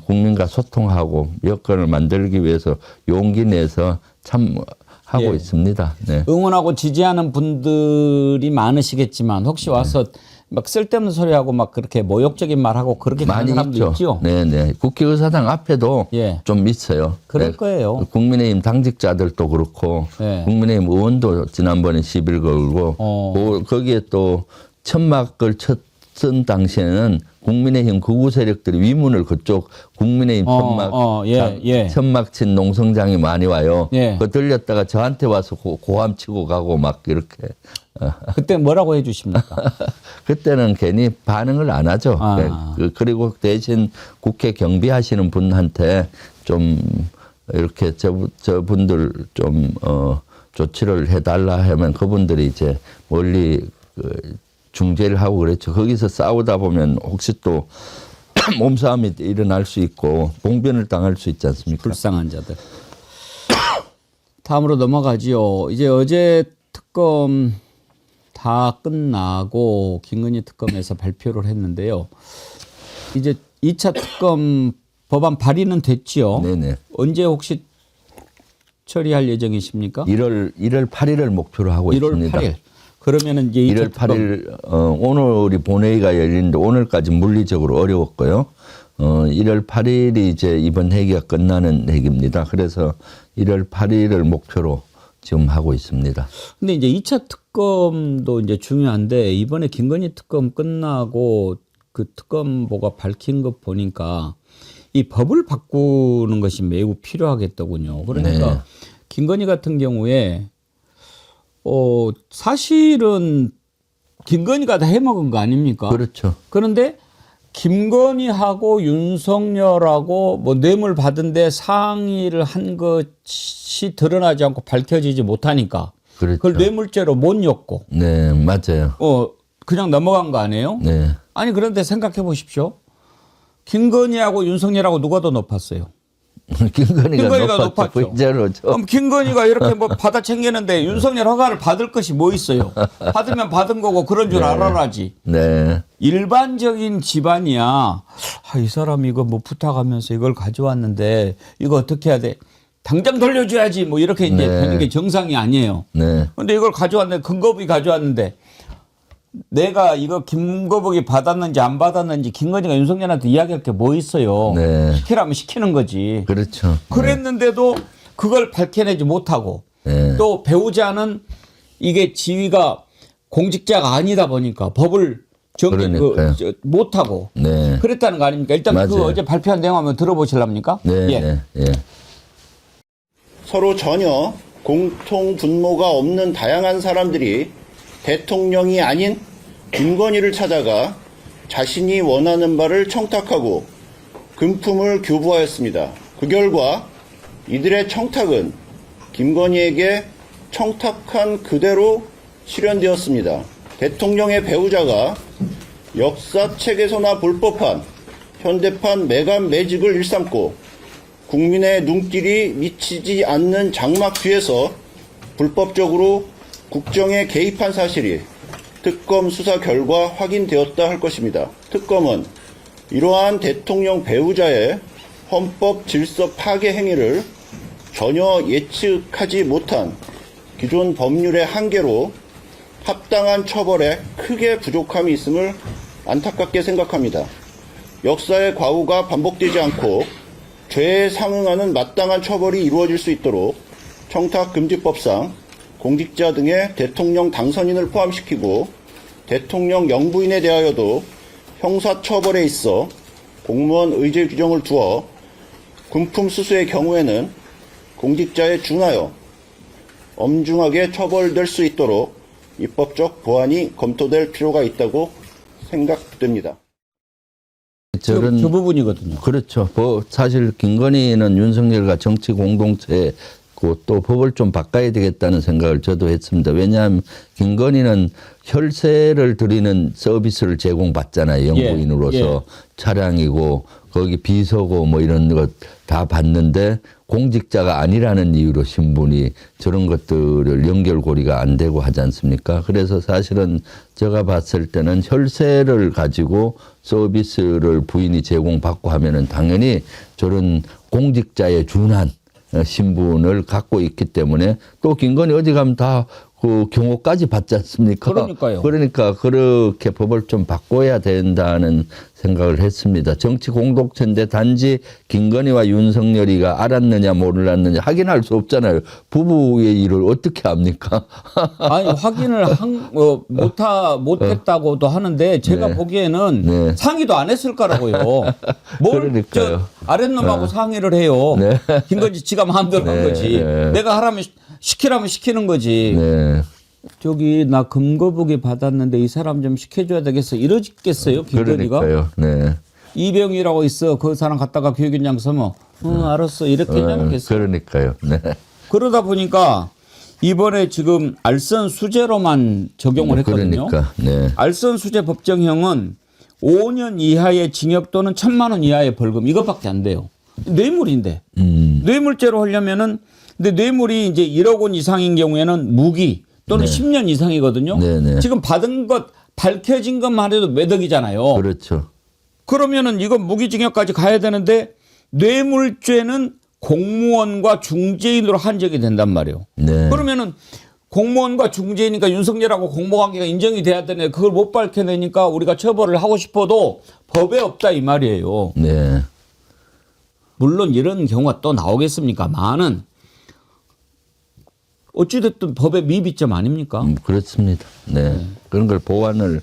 국민과 소통하고 여건을 만들기 위해서 용기 내서 참 하고 있습니다. 네. 응원하고 지지하는 분들이 많으시겠지만 혹시 와서 막 쓸데없는 소리하고 막 그렇게 모욕적인 말하고 그렇게 가는 사람도 있죠. 네네. 국회의사당 앞에도 좀 있어요. 그럴 거예요. 국민의힘 당직자들도 그렇고 국민의힘 의원도 지난번에 시비를 걸고 거기에 또 천막을 쳤던 당시에는 국민의힘 극우 세력들이 위문을 그쪽 국민의힘 천막 친 농성장이 많이 와요. 그거 들렸다가 저한테 와서 고함 치고 가고 막 이렇게. 그때 뭐라고 해주십니까? 그때는 괜히 반응을 안 하죠. 그리고 대신 국회 경비하시는 분한테 좀 이렇게 저분들 좀 조치를 해달라 하면 그분들이 이제 멀리 중재를 하고 그랬죠. 거기서 싸우다 보면 혹시 또 몸싸움이 일어날 수 있고 봉변을 당할 수 있지 않습니까? 불쌍한 자들. 다음으로 넘어가지요. 이제 어제 특검 다 끝나고 김건희 특검에서 발표를 했는데요. 이제 2차 특검 법안 발의는 됐지요. 네네. 언제 혹시 처리할 예정이십니까? 1월 8일을 목표로 하고 1월 있습니다. 8일. 그러면은 이제 1월 8일 오늘이 본회의가 열리는데 오늘까지 물리적으로 어려웠고요. 1월 8일이 이제 이번 회기가 끝나는 회기입니다. 그래서 1월 8일을 목표로 지금 하고 있습니다. 근데 이제 2차 특검도 이제 중요한데 이번에 김건희 특검 끝나고 그 특검보가 밝힌 것 보니까 이 법을 바꾸는 것이 매우 필요하겠더군요. 그러니까 김건희 같은 경우에 사실은 김건희가 다 해먹은 거 아닙니까? 그렇죠. 그런데 김건희하고 윤석열하고 뭐 뇌물 받은데 상의를 한 것이 드러나지 않고 밝혀지지 못하니까 그렇죠. 그걸 뇌물죄로 못 엮고. 네, 맞아요. 그냥 넘어간 거 아니에요? 네. 아니 그런데 생각해 보십시오. 김건희하고 윤석열하고 누가 더 높았어요? 김건희가 높았죠. 그럼 김건희가 이렇게 뭐 받아 챙기는데 윤석열 허가를 받을 것이 뭐 있어요? 받으면 받은 거고 그런 줄 알아라지. 네. 일반적인 집안이야. 이 사람이 이거 뭐 부탁하면서 이걸 가져왔는데 이거 어떻게 해야 돼? 당장 돌려줘야지 뭐 이렇게 이제 되는 게 정상이 아니에요. 근데 이걸 가져왔는데 금거북이 가져왔는데 내가 이거 김거북이 받았는지 안 받았는지 김건희가 윤석열한테 이야기할 게 뭐 있어요. 시키라면 시키는 거지. 그렇죠. 그랬는데도 그걸 밝혀내지 못하고 또 배우자는 이게 지위가 공직자가 아니다 보니까 법을 못하고 그랬다는 거 아닙니까? 일단 그 어제 발표한 내용 한번 들어보실랍니까? 서로 전혀 공통 분모가 없는 다양한 사람들이 대통령이 아닌 김건희를 찾아가 자신이 원하는 바를 청탁하고 금품을 교부하였습니다. 그 결과 이들의 청탁은 김건희에게 청탁한 그대로 실현되었습니다. 대통령의 배우자가 역사책에서나 볼 법한 현대판 매감 매직을 일삼고 국민의 눈길이 미치지 않는 장막 뒤에서 불법적으로 국정에 개입한 사실이 특검 수사 결과 확인되었다 할 것입니다. 특검은 이러한 대통령 배우자의 헌법 질서 파괴 행위를 전혀 예측하지 못한 기존 법률의 한계로 합당한 처벌에 크게 부족함이 있음을 안타깝게 생각합니다. 역사의 과오가 반복되지 않고 죄에 상응하는 마땅한 처벌이 이루어질 수 있도록 청탁금지법상 공직자 등의 대통령 당선인을 포함시키고 대통령 영부인에 대하여도 형사처벌에 있어 공무원 의제 규정을 두어 금품 수수의 경우에는 공직자에 준하여 엄중하게 처벌될 수 있도록 입법적 보완이 검토될 필요가 있다고 생각됩니다. 그 부분이거든요. 그렇죠. 사실 김건희는 윤석열과 정치 공동체에 했고 또 법을 좀 바꿔야 되겠다는 생각을 저도 했습니다. 왜냐하면 김건희는 혈세를 드리는 서비스를 제공받잖아요. 영부인으로서. 예. 차량이고 거기 비서고 뭐 이런 것 다 받는데 공직자가 아니라는 이유로 신분이 저런 것들을 연결고리가 안 되고 하지 않습니까? 그래서 사실은 제가 봤을 때는 혈세를 가지고 서비스를 부인이 제공받고 하면은 당연히 저런 공직자에 준한 신분을 갖고 있기 때문에 또 김건희 어디 가면 다 그 경호까지 받지 않습니까? 그러니까요. 그러니까 그렇게 법을 좀 바꿔야 된다는 생각을 했습니다. 정치 공동체인데 단지 김건희와 윤석열이가 알았느냐 모르았느냐 확인할 수 없잖아요. 부부의 일을 어떻게 압니까? 아니 확인을 못했다고도 하는데 제가 네. 보기에는 네. 상의도 안 했을 거라고요. 뭘 그러니까요. 아랫놈하고 상의를 해요. 네. 김건희 지가 마음대로 한 네, 거지. 네. 내가 하라면 시키라면 시키는 거지. 네. 저기 나 금거북이 받았는데 이 사람 좀 시켜줘야 되겠어. 이러겠어요 김건희가. 그러니까요. 네. 이병이라고 있어. 그 사람 갖다가 교육위원장 서면 알았어 이렇게 하겠어. 그러니까요. 네. 그러다 보니까 이번에 지금 알선 수재로만 적용을 했거든요. 그러니까. 네. 알선 수재 법정형은 5년 이하의 징역 또는 1,000만 원 이하의 벌금 이것밖에 안 돼요. 뇌물인데 뇌물죄로 하려면은 근데 뇌물이 이제 1억 원 이상인 경우에는 무기 또는 네. 10년 이상이거든요. 네네. 지금 받은 것 밝혀진 것만 해도 몇 억이잖아요. 그렇죠. 그러면은 이건 무기징역까지 가야 되는데 뇌물죄는 공무원과 중재인으로 한정이 된단 말이에요. 네. 그러면은 공무원과 중재인이니까 윤석열하고 공모관계가 인정이 돼야 되는데 그걸 못 밝혀내니까 우리가 처벌을 하고 싶어도 법에 없다 이 말이에요. 네. 물론 이런 경우가 또 나오겠습니까만은 어찌됐든 법의 미비점 아닙니까? 그렇습니다. 네. 그런 걸 보완을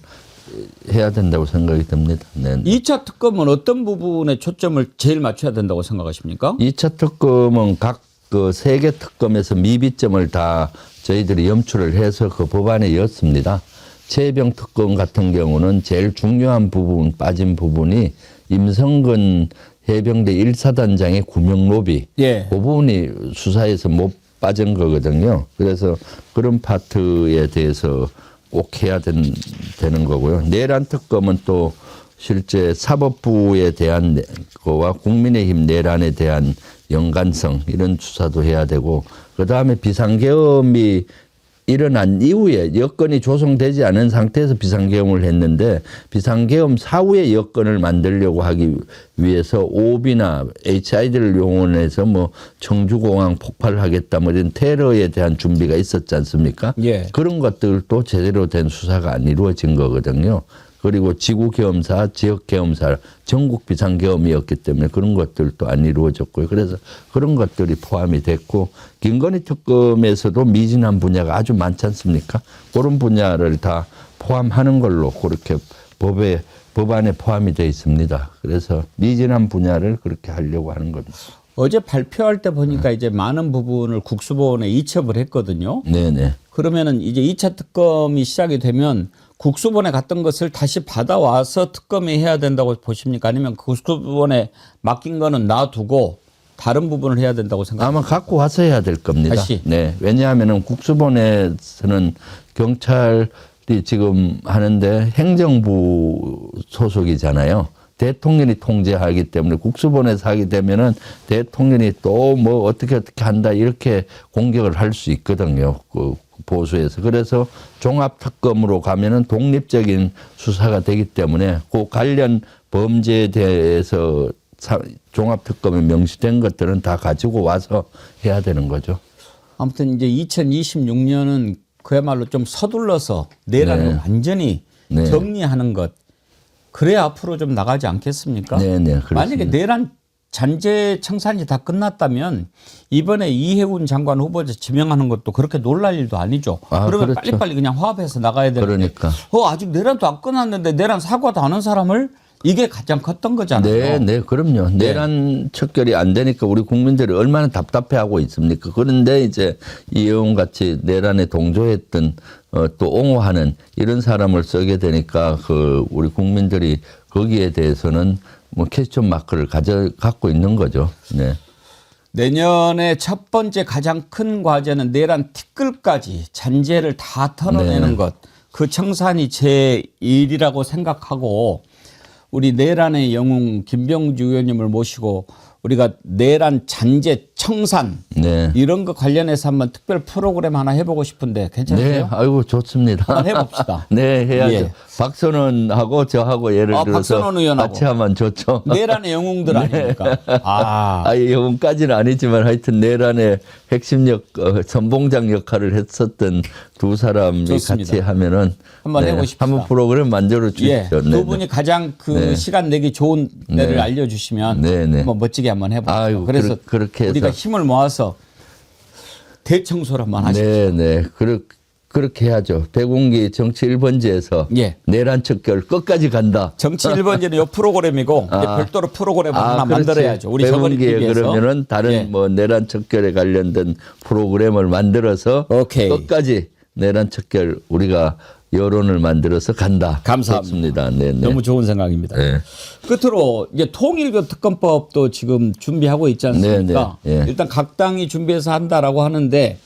해야 된다고 생각이 듭니다. 네. 2차 특검은 어떤 부분에 초점을 제일 맞춰야 된다고 생각하십니까? 2차 특검은 각 그 3개 특검에서 미비점을 다 저희들이 염출을 해서 그 법안에 였습니다. 최혜병 특검 같은 경우는 제일 중요한 부분 빠진 부분이 임성근 해병대 1사단장의 구명로비 예. 그 부분이 수사에서 못 빠진 거거든요. 그래서 그런 파트에 대해서 꼭 해야 되는 거고요. 내란 특검은 또 실제 사법부에 대한 거와 국민의힘 내란에 대한 연관성 이런 수사도 해야 되고 그다음에 비상계엄이 일어난 이후에 여건이 조성되지 않은 상태에서 비상계엄을 했는데 비상계엄 사후에 여건을 만들려고 하기 위해서 오비나 HID를 용언해서 뭐 청주공항 폭발하겠다 뭐 이런 테러에 대한 준비가 있었지 않습니까? 예. 그런 것들도 제대로 된 수사가 안 이루어진 거거든요. 그리고 지구계엄사, 지역계엄사, 전국 비상계엄이었기 때문에 그런 것들도 안 이루어졌고요. 그래서 그런 것들이 포함이 됐고 김건희 특검에서도 미진한 분야가 아주 많지 않습니까? 그런 분야를 다 포함하는 걸로 그렇게 법안에 포함이 되어 있습니다. 그래서 미진한 분야를 그렇게 하려고 하는 겁니다. 어제 발표할 때 보니까 이제 많은 부분을 국수본에 이첩을 했거든요. 네네. 그러면은 이제 2차 특검이 시작이 되면 국수본에 갔던 것을 다시 받아와서 특검이 해야 된다고 보십니까? 아니면 국수본에 맡긴 거는 놔두고 다른 부분을 해야 된다고 생각합니까? 아마 갖고 와서 해야 될 겁니다. 다시? 네. 왜냐하면 국수본에서는 경찰이 지금 하는데 행정부 소속이잖아요. 대통령이 통제하기 때문에 국수본에서 하게 되면은 대통령이 또 뭐 어떻게 한다 이렇게 공격을 할 수 있거든요. 그 보수에서. 그래서 종합특검으로 가면은 독립적인 수사가 되기 때문에 그 관련 범죄에 대해서 종합특검에 명시된 것들은 다 가지고 와서 해야 되는 거죠. 아무튼 이제 2026년은 그야말로 좀 서둘러서 내란을 네. 완전히 네. 정리하는 것. 그래야 앞으로 좀 나가지 않겠습니까? 네네. 그렇습니다. 만약에 내란 잔재 청산이 다 끝났다면 이번에 이해운 장관 후보자 지명하는 것도 그렇게 놀랄 일도 아니죠. 아, 그러면 그렇죠. 빨리빨리 그냥 화합해서 나가야 되는데 그러니까. 아직 내란도 안 끝났는데 내란 사과도 안 한 사람을 이게 가장 컸던 거잖아요. 네, 네, 그럼요. 내란 척결이 안 되니까 우리 국민들이 얼마나 답답해하고 있습니까? 그런데 이제 이해운 같이 내란에 동조했던 또 옹호하는 이런 사람을 쓰게 되니까 그 우리 국민들이 거기에 대해서는 뭐 퀘스천 마크를 갖고 있는 거죠. 네. 내년에 첫 번째 가장 큰 과제는 내란 티끌까지 잔재를 다 털어내는 네. 것. 그 청산이 제 일이라고 생각하고 우리 내란의 영웅 김병주 의원님을 모시고 우리가 내란 잔재 청산 네. 이런 거 관련해서 한번 특별 프로그램 하나 해보고 싶은데 괜찮으세요? 네, 아이고 좋습니다. 한번 해봅시다. 네, 해야죠. 예. 박선원하고 저하고 예를 들어서 박선원 의원하고. 같이 하면 좋죠. 내란의 영웅들 아닙니까? 영웅까지는 아니지만 하여튼 내란의 핵심 선봉장 역할을 했었던 두 사람이 좋습니다. 같이 하면은 한번 해보십시다. 한번 프로그램 만들어 주십시오. 예, 두 분이 가장 그 네. 시간 내기 좋은 데를 네. 알려주시면 네, 네. 한번 멋지게 한번 해보죠. 아이고, 그래서 그렇게 해서. 우리가 힘을 모아서 대청소를 한번 하시죠. 네, 네. 그렇게 해야죠. 백운기 정치 1번지에서 예. 내란 척결 끝까지 간다. 정치 1번지는 이 프로그램이고 이제 별도로 프로그램을 하나 그렇지. 만들어야죠. 우리 저번에 백운기에 TV에서. 그러면은 다른 예. 뭐 내란 척결에 관련된 프로그램을 만들어서 오케이. 끝까지 내란 척결 우리가 여론을 만들어서 간다. 감사합니다. 네, 네. 너무 좋은 생각입니다. 네. 끝으로 이제 통일교 특검법도 지금 준비하고 있지 않습니까? 네, 네. 예. 일단 각 당이 준비해서 한다라고 하는데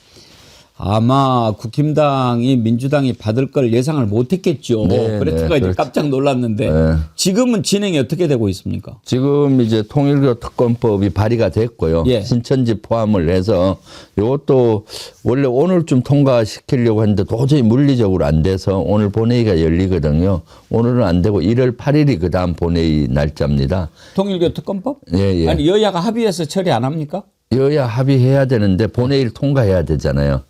아마 국힘당이 민주당이 받을 걸 예상을 못했겠죠. 네, 그래서 네, 이제 그렇죠. 깜짝 놀랐는데 네. 지금은 진행이 어떻게 되고 있습니까? 지금 이제 통일교 특검법이 발의가 됐고요. 예. 신천지 포함을 해서 이것도 원래 오늘쯤 통과시키려고 했는데 도저히 물리적으로 안 돼서 오늘 본회의가 열리거든요. 오늘은 안 되고 1월 8일이 그 다음 본회의 날짜입니다. 통일교 특검법? 예, 예. 아니 여야가 합의해서 처리 안 합니까? 여야 합의해야 되는데 본회의를 통과해야 되잖아요.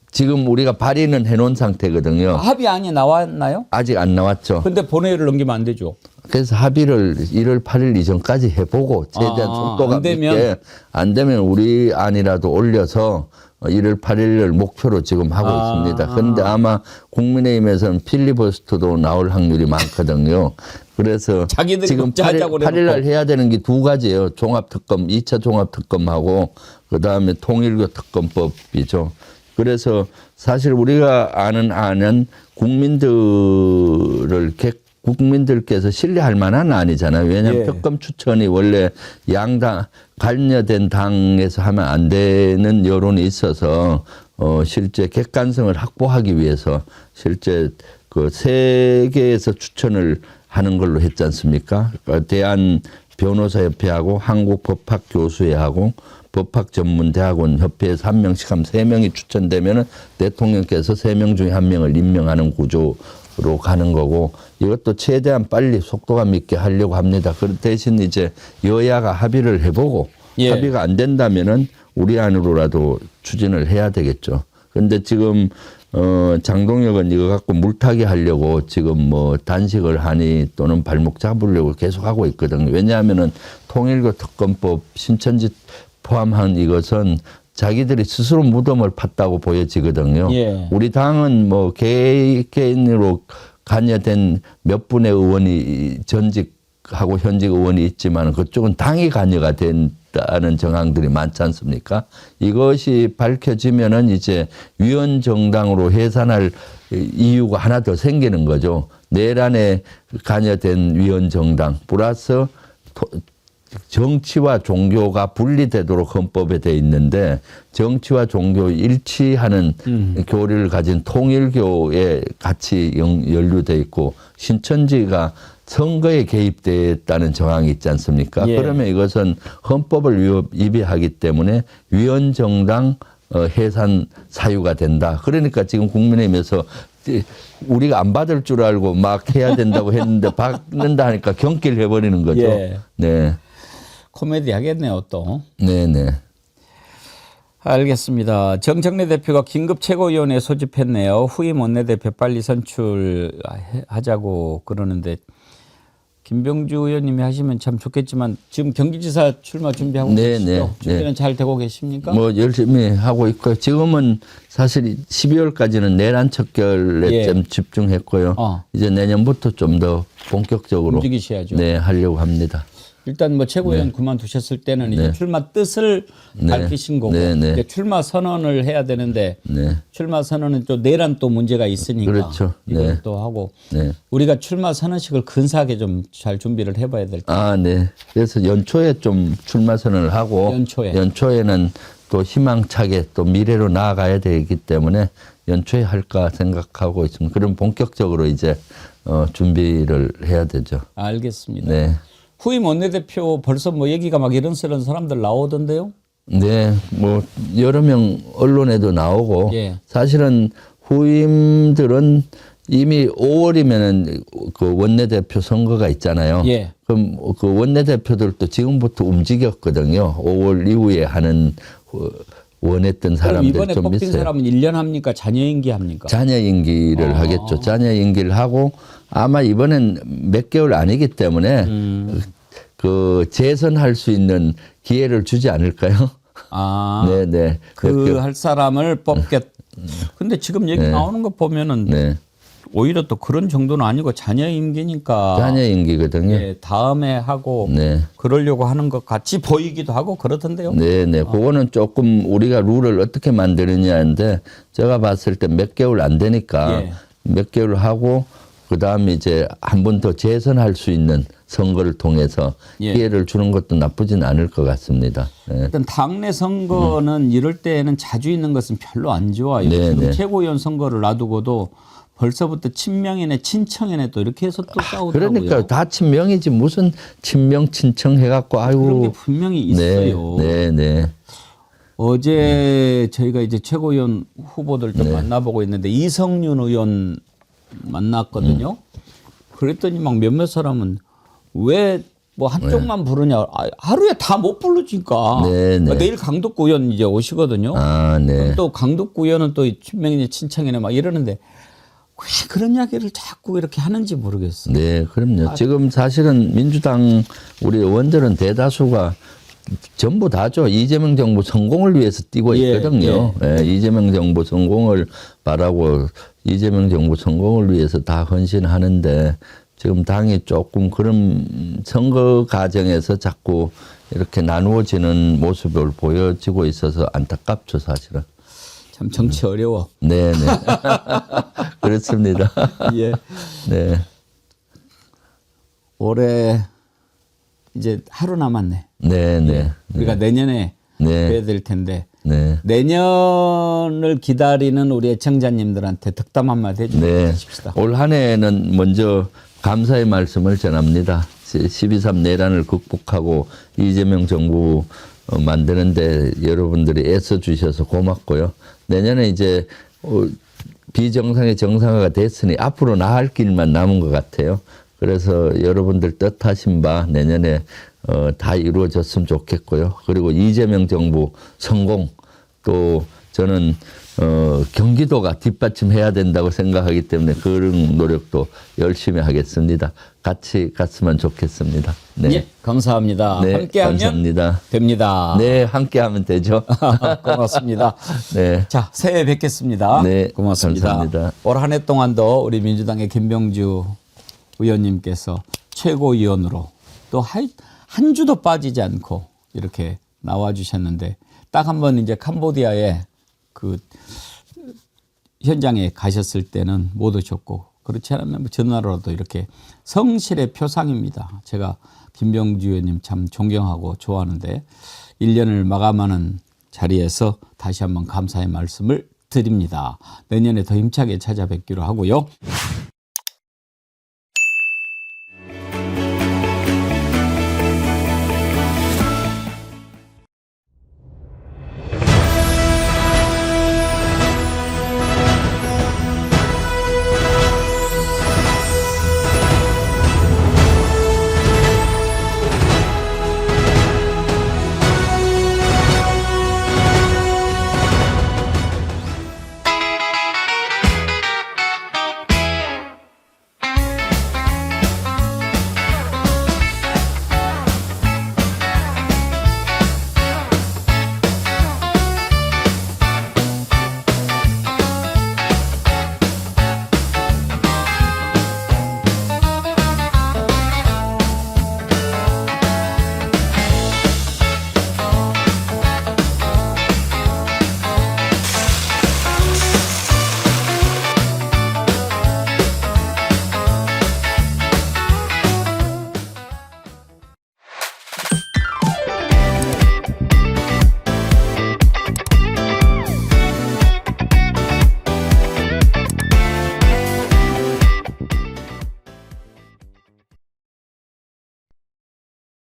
지금 우리가 발의는 해놓은 상태거든요. 합의안이 나왔나요? 아직 안 나왔죠. 근데 본회의를 넘기면 안 되죠. 그래서 합의를 1월 8일 이전까지 해보고 최대한 속도가 안 되면? 있게 안 되면 우리 안이라도 올려서 1월 8일을 목표로 지금 하고 있습니다. 그런데 아마 국민의힘에서는 필리버스터도 나올 확률이 많거든요. 그래서 자기들이 지금 하자고 8일 날 해야 되는 게 두 가지예요. 종합특검, 2차 종합특검하고 그다음에 통일교 특검법이죠. 그래서 사실 우리가 아는 안은 국민들께서 신뢰할 만한 안이잖아요. 왜냐하면 예. 특검 추천이 원래 양당 관여된 당에서 하면 안 되는 여론이 있어서 실제 객관성을 확보하기 위해서 실제 그 세계에서 추천을 하는 걸로 했지 않습니까? 대한 변호사협회하고 한국법학교수회하고 법학전문대학원 협회에서 1명씩 하면 3명이 추천되면은 대통령께서 3명 중에 1명을 임명하는 구조로 가는 거고 이것도 최대한 빨리 속도감 있게 하려고 합니다. 그 대신 이제 여야가 합의를 해보고 예. 합의가 안 된다면은 우리 안으로라도 추진을 해야 되겠죠. 그런데 지금 장동혁은 이거 갖고 물타기 하려고 지금 뭐 단식을 하니 또는 발목 잡으려고 계속 하고 있거든요. 왜냐하면은 통일교 특검법 신천지 포함한 이것은 자기들이 스스로 무덤을 팠다고 보여지거든요. 예. 우리 당은 뭐 개인으로 관여된 몇 분의 의원이 전직하고 현직 의원이 있지만 그쪽은 당이 관여가 된다는 정황들이 많지 않습니까? 이것이 밝혀지면은 이제 위원정당으로 해산할 이유가 하나 더 생기는 거죠. 내란에 관여된 위원정당 플러스 정치와 종교가 분리되도록 헌법에 돼 있는데 정치와 종교 일치하는 교리를 가진 통일교에 같이 연루돼 있고 신천지가 선거에 개입됐다는 정황이 있지 않습니까? 예. 그러면 이것은 헌법을 위배하기 때문에 위원정당 해산 사유가 된다. 그러니까 지금 국민의힘에서 우리가 안 받을 줄 알고 막 해야 된다고 했는데 받는다 하니까 경기를 해버리는 거죠. 예. 네. 코미디 하겠네요 또. 네네. 알겠습니다. 정청래 대표가 긴급 최고위원회 소집했네요. 후임 원내대표 빨리 선출하자고 그러는데 김병주 의원님이 하시면 참 좋겠지만 지금 경기지사 출마 준비하고 계시죠? 준비는 잘 되고 계십니까? 뭐 열심히 하고 있고요. 지금은 사실 12월까지는 내란 척결에 좀 집중했고요. 이제 내년부터 좀 더 본격적으로 움직이셔야죠. 네, 하려고 합니다. 일단 뭐 최고위원 네. 그만두셨을 때는 이제 네. 출마 뜻을 네. 밝히신 거고 네, 네. 이제 출마 선언을 해야 되는데 네. 출마 선언은 또 내란 또 문제가 있으니까 그렇죠. 이걸 네. 또 하고 네. 우리가 출마 선언식을 근사하게 좀 잘 준비를 해봐야 될 텐데. 아, 네. 그래서 연초에 좀 출마 선언을 하고 연초에는 또 희망차게 또 미래로 나아가야 되기 때문에 연초에 할까 생각하고 있습니다. 그럼 본격적으로 이제 준비를 해야 되죠. 알겠습니다. 네. 후임 원내대표 벌써 뭐 얘기가 막 이런저런 사람들 나오던데요? 네, 뭐 여러 명 언론에도 나오고 예. 사실은 후임들은 이미 5월이면은 그 원내대표 선거가 있잖아요. 예. 그럼 그 원내대표들도 지금부터 움직였거든요. 5월 이후에 하는 원했던 그럼 사람들 이번에 좀 뽑힌 있어요. 사람은 1년 합니까? 자녀 임기 합니까? 자녀 임기를 하겠죠. 자녀 임기를 하고 아마 이번엔 몇 개월 아니기 때문에 그 재선할 수 있는 기회를 주지 않을까요? 아, 네네. 그 할 사람을 뽑겠. 근데 지금 얘기 네. 나오는 거 보면은 네. 오히려 또 그런 정도는 아니고 자녀 임기니까. 자녀 임기거든요. 예, 다음에 하고 네. 그러려고 하는 것 같이 보이기도 하고 그렇던데요. 네네. 그거는 조금 우리가 룰을 어떻게 만드느냐인데 제가 봤을 때 몇 개월 안 되니까 예. 몇 개월 하고 그 다음에 이제 한 번 더 재선할 수 있는 선거를 통해서 예. 기회를 주는 것도 나쁘진 않을 것 같습니다. 네. 일단 당내 선거는 이럴 때는 자주 있는 것은 별로 안 좋아요. 네, 지금 네. 최고위원 선거를 놔두고도 벌써부터 친명이네 친청이네 또 이렇게 해서 또 싸우더라고요. 그러니까 다 친명이지 무슨 친명 친청 해갖고 아이고. 그런 게 분명히 있어요. 네, 네. 어제 저희가 이제 최고위원 후보들 좀 네. 만나보고 있는데 이성윤 의원 만났거든요. 그랬더니 막 몇몇 사람은 왜 뭐 한쪽만 부르냐. 하루에 다 못 부르니까. 네, 네. 내일 강덕구 의원 이제 오시거든요. 아, 네. 그럼 또 강덕구 의원은 또 친명이네 친청이네 막 이러는데 왜 그런 이야기를 자꾸 이렇게 하는지 모르겠어요. 네, 그럼요. 지금 사실은 민주당 우리 의원들은 대다수가 전부 다죠. 이재명 정부 성공을 위해서 뛰고 있거든요. 예, 이재명 정부 성공을 바라고 이재명 정부 성공을 위해서 다 헌신하는데 지금 당이 조금 그런 선거 과정에서 자꾸 이렇게 나누어지는 모습을 보여지고 있어서 안타깝죠, 사실은. 참 정치 어려워. 네네. 그렇습니다. 예. 네. 올해 이제 하루 남았네. 네네. 우리가 내년에 네. 뵈야 될 텐데 네. 내년을 기다리는 우리 애청자님들한테 덕담 한마디 해주십시다. 올 한 해는 먼저 감사의 말씀을 전합니다. 12.3 내란을 극복하고 이재명 정부 만드는데 여러분들이 애써주셔서 고맙고요. 내년에 이제 비정상의 정상화가 됐으니 앞으로 나아갈 길만 남은 것 같아요. 그래서 여러분들 뜻하신 바 내년에 다 이루어졌으면 좋겠고요. 그리고 이재명 정부 성공, 또 저는 경기도가 뒷받침해야 된다고 생각하기 때문에 그런 노력도 열심히 하겠습니다. 같이 갔으면 좋겠습니다. 네, 예, 감사합니다. 네, 함께하면 감사합니다. 됩니다. 네, 함께하면 되죠. 고맙습니다. 네, 자, 새해 뵙겠습니다. 네, 고맙습니다. 감사합니다. 올 한 해 동안도 우리 민주당의 김병주 의원님께서 최고위원으로 또 한 주도 빠지지 않고 이렇게 나와주셨는데 딱 한 번 이제 캄보디아에 그 현장에 가셨을 때는 못 오셨고 그렇지 않으면 뭐 전화로도 이렇게 성실의 표상입니다. 제가 김병주 의원님 참 존경하고 좋아하는데 1년을 마감하는 자리에서 다시 한번 감사의 말씀을 드립니다. 내년에 더 힘차게 찾아뵙기로 하고요.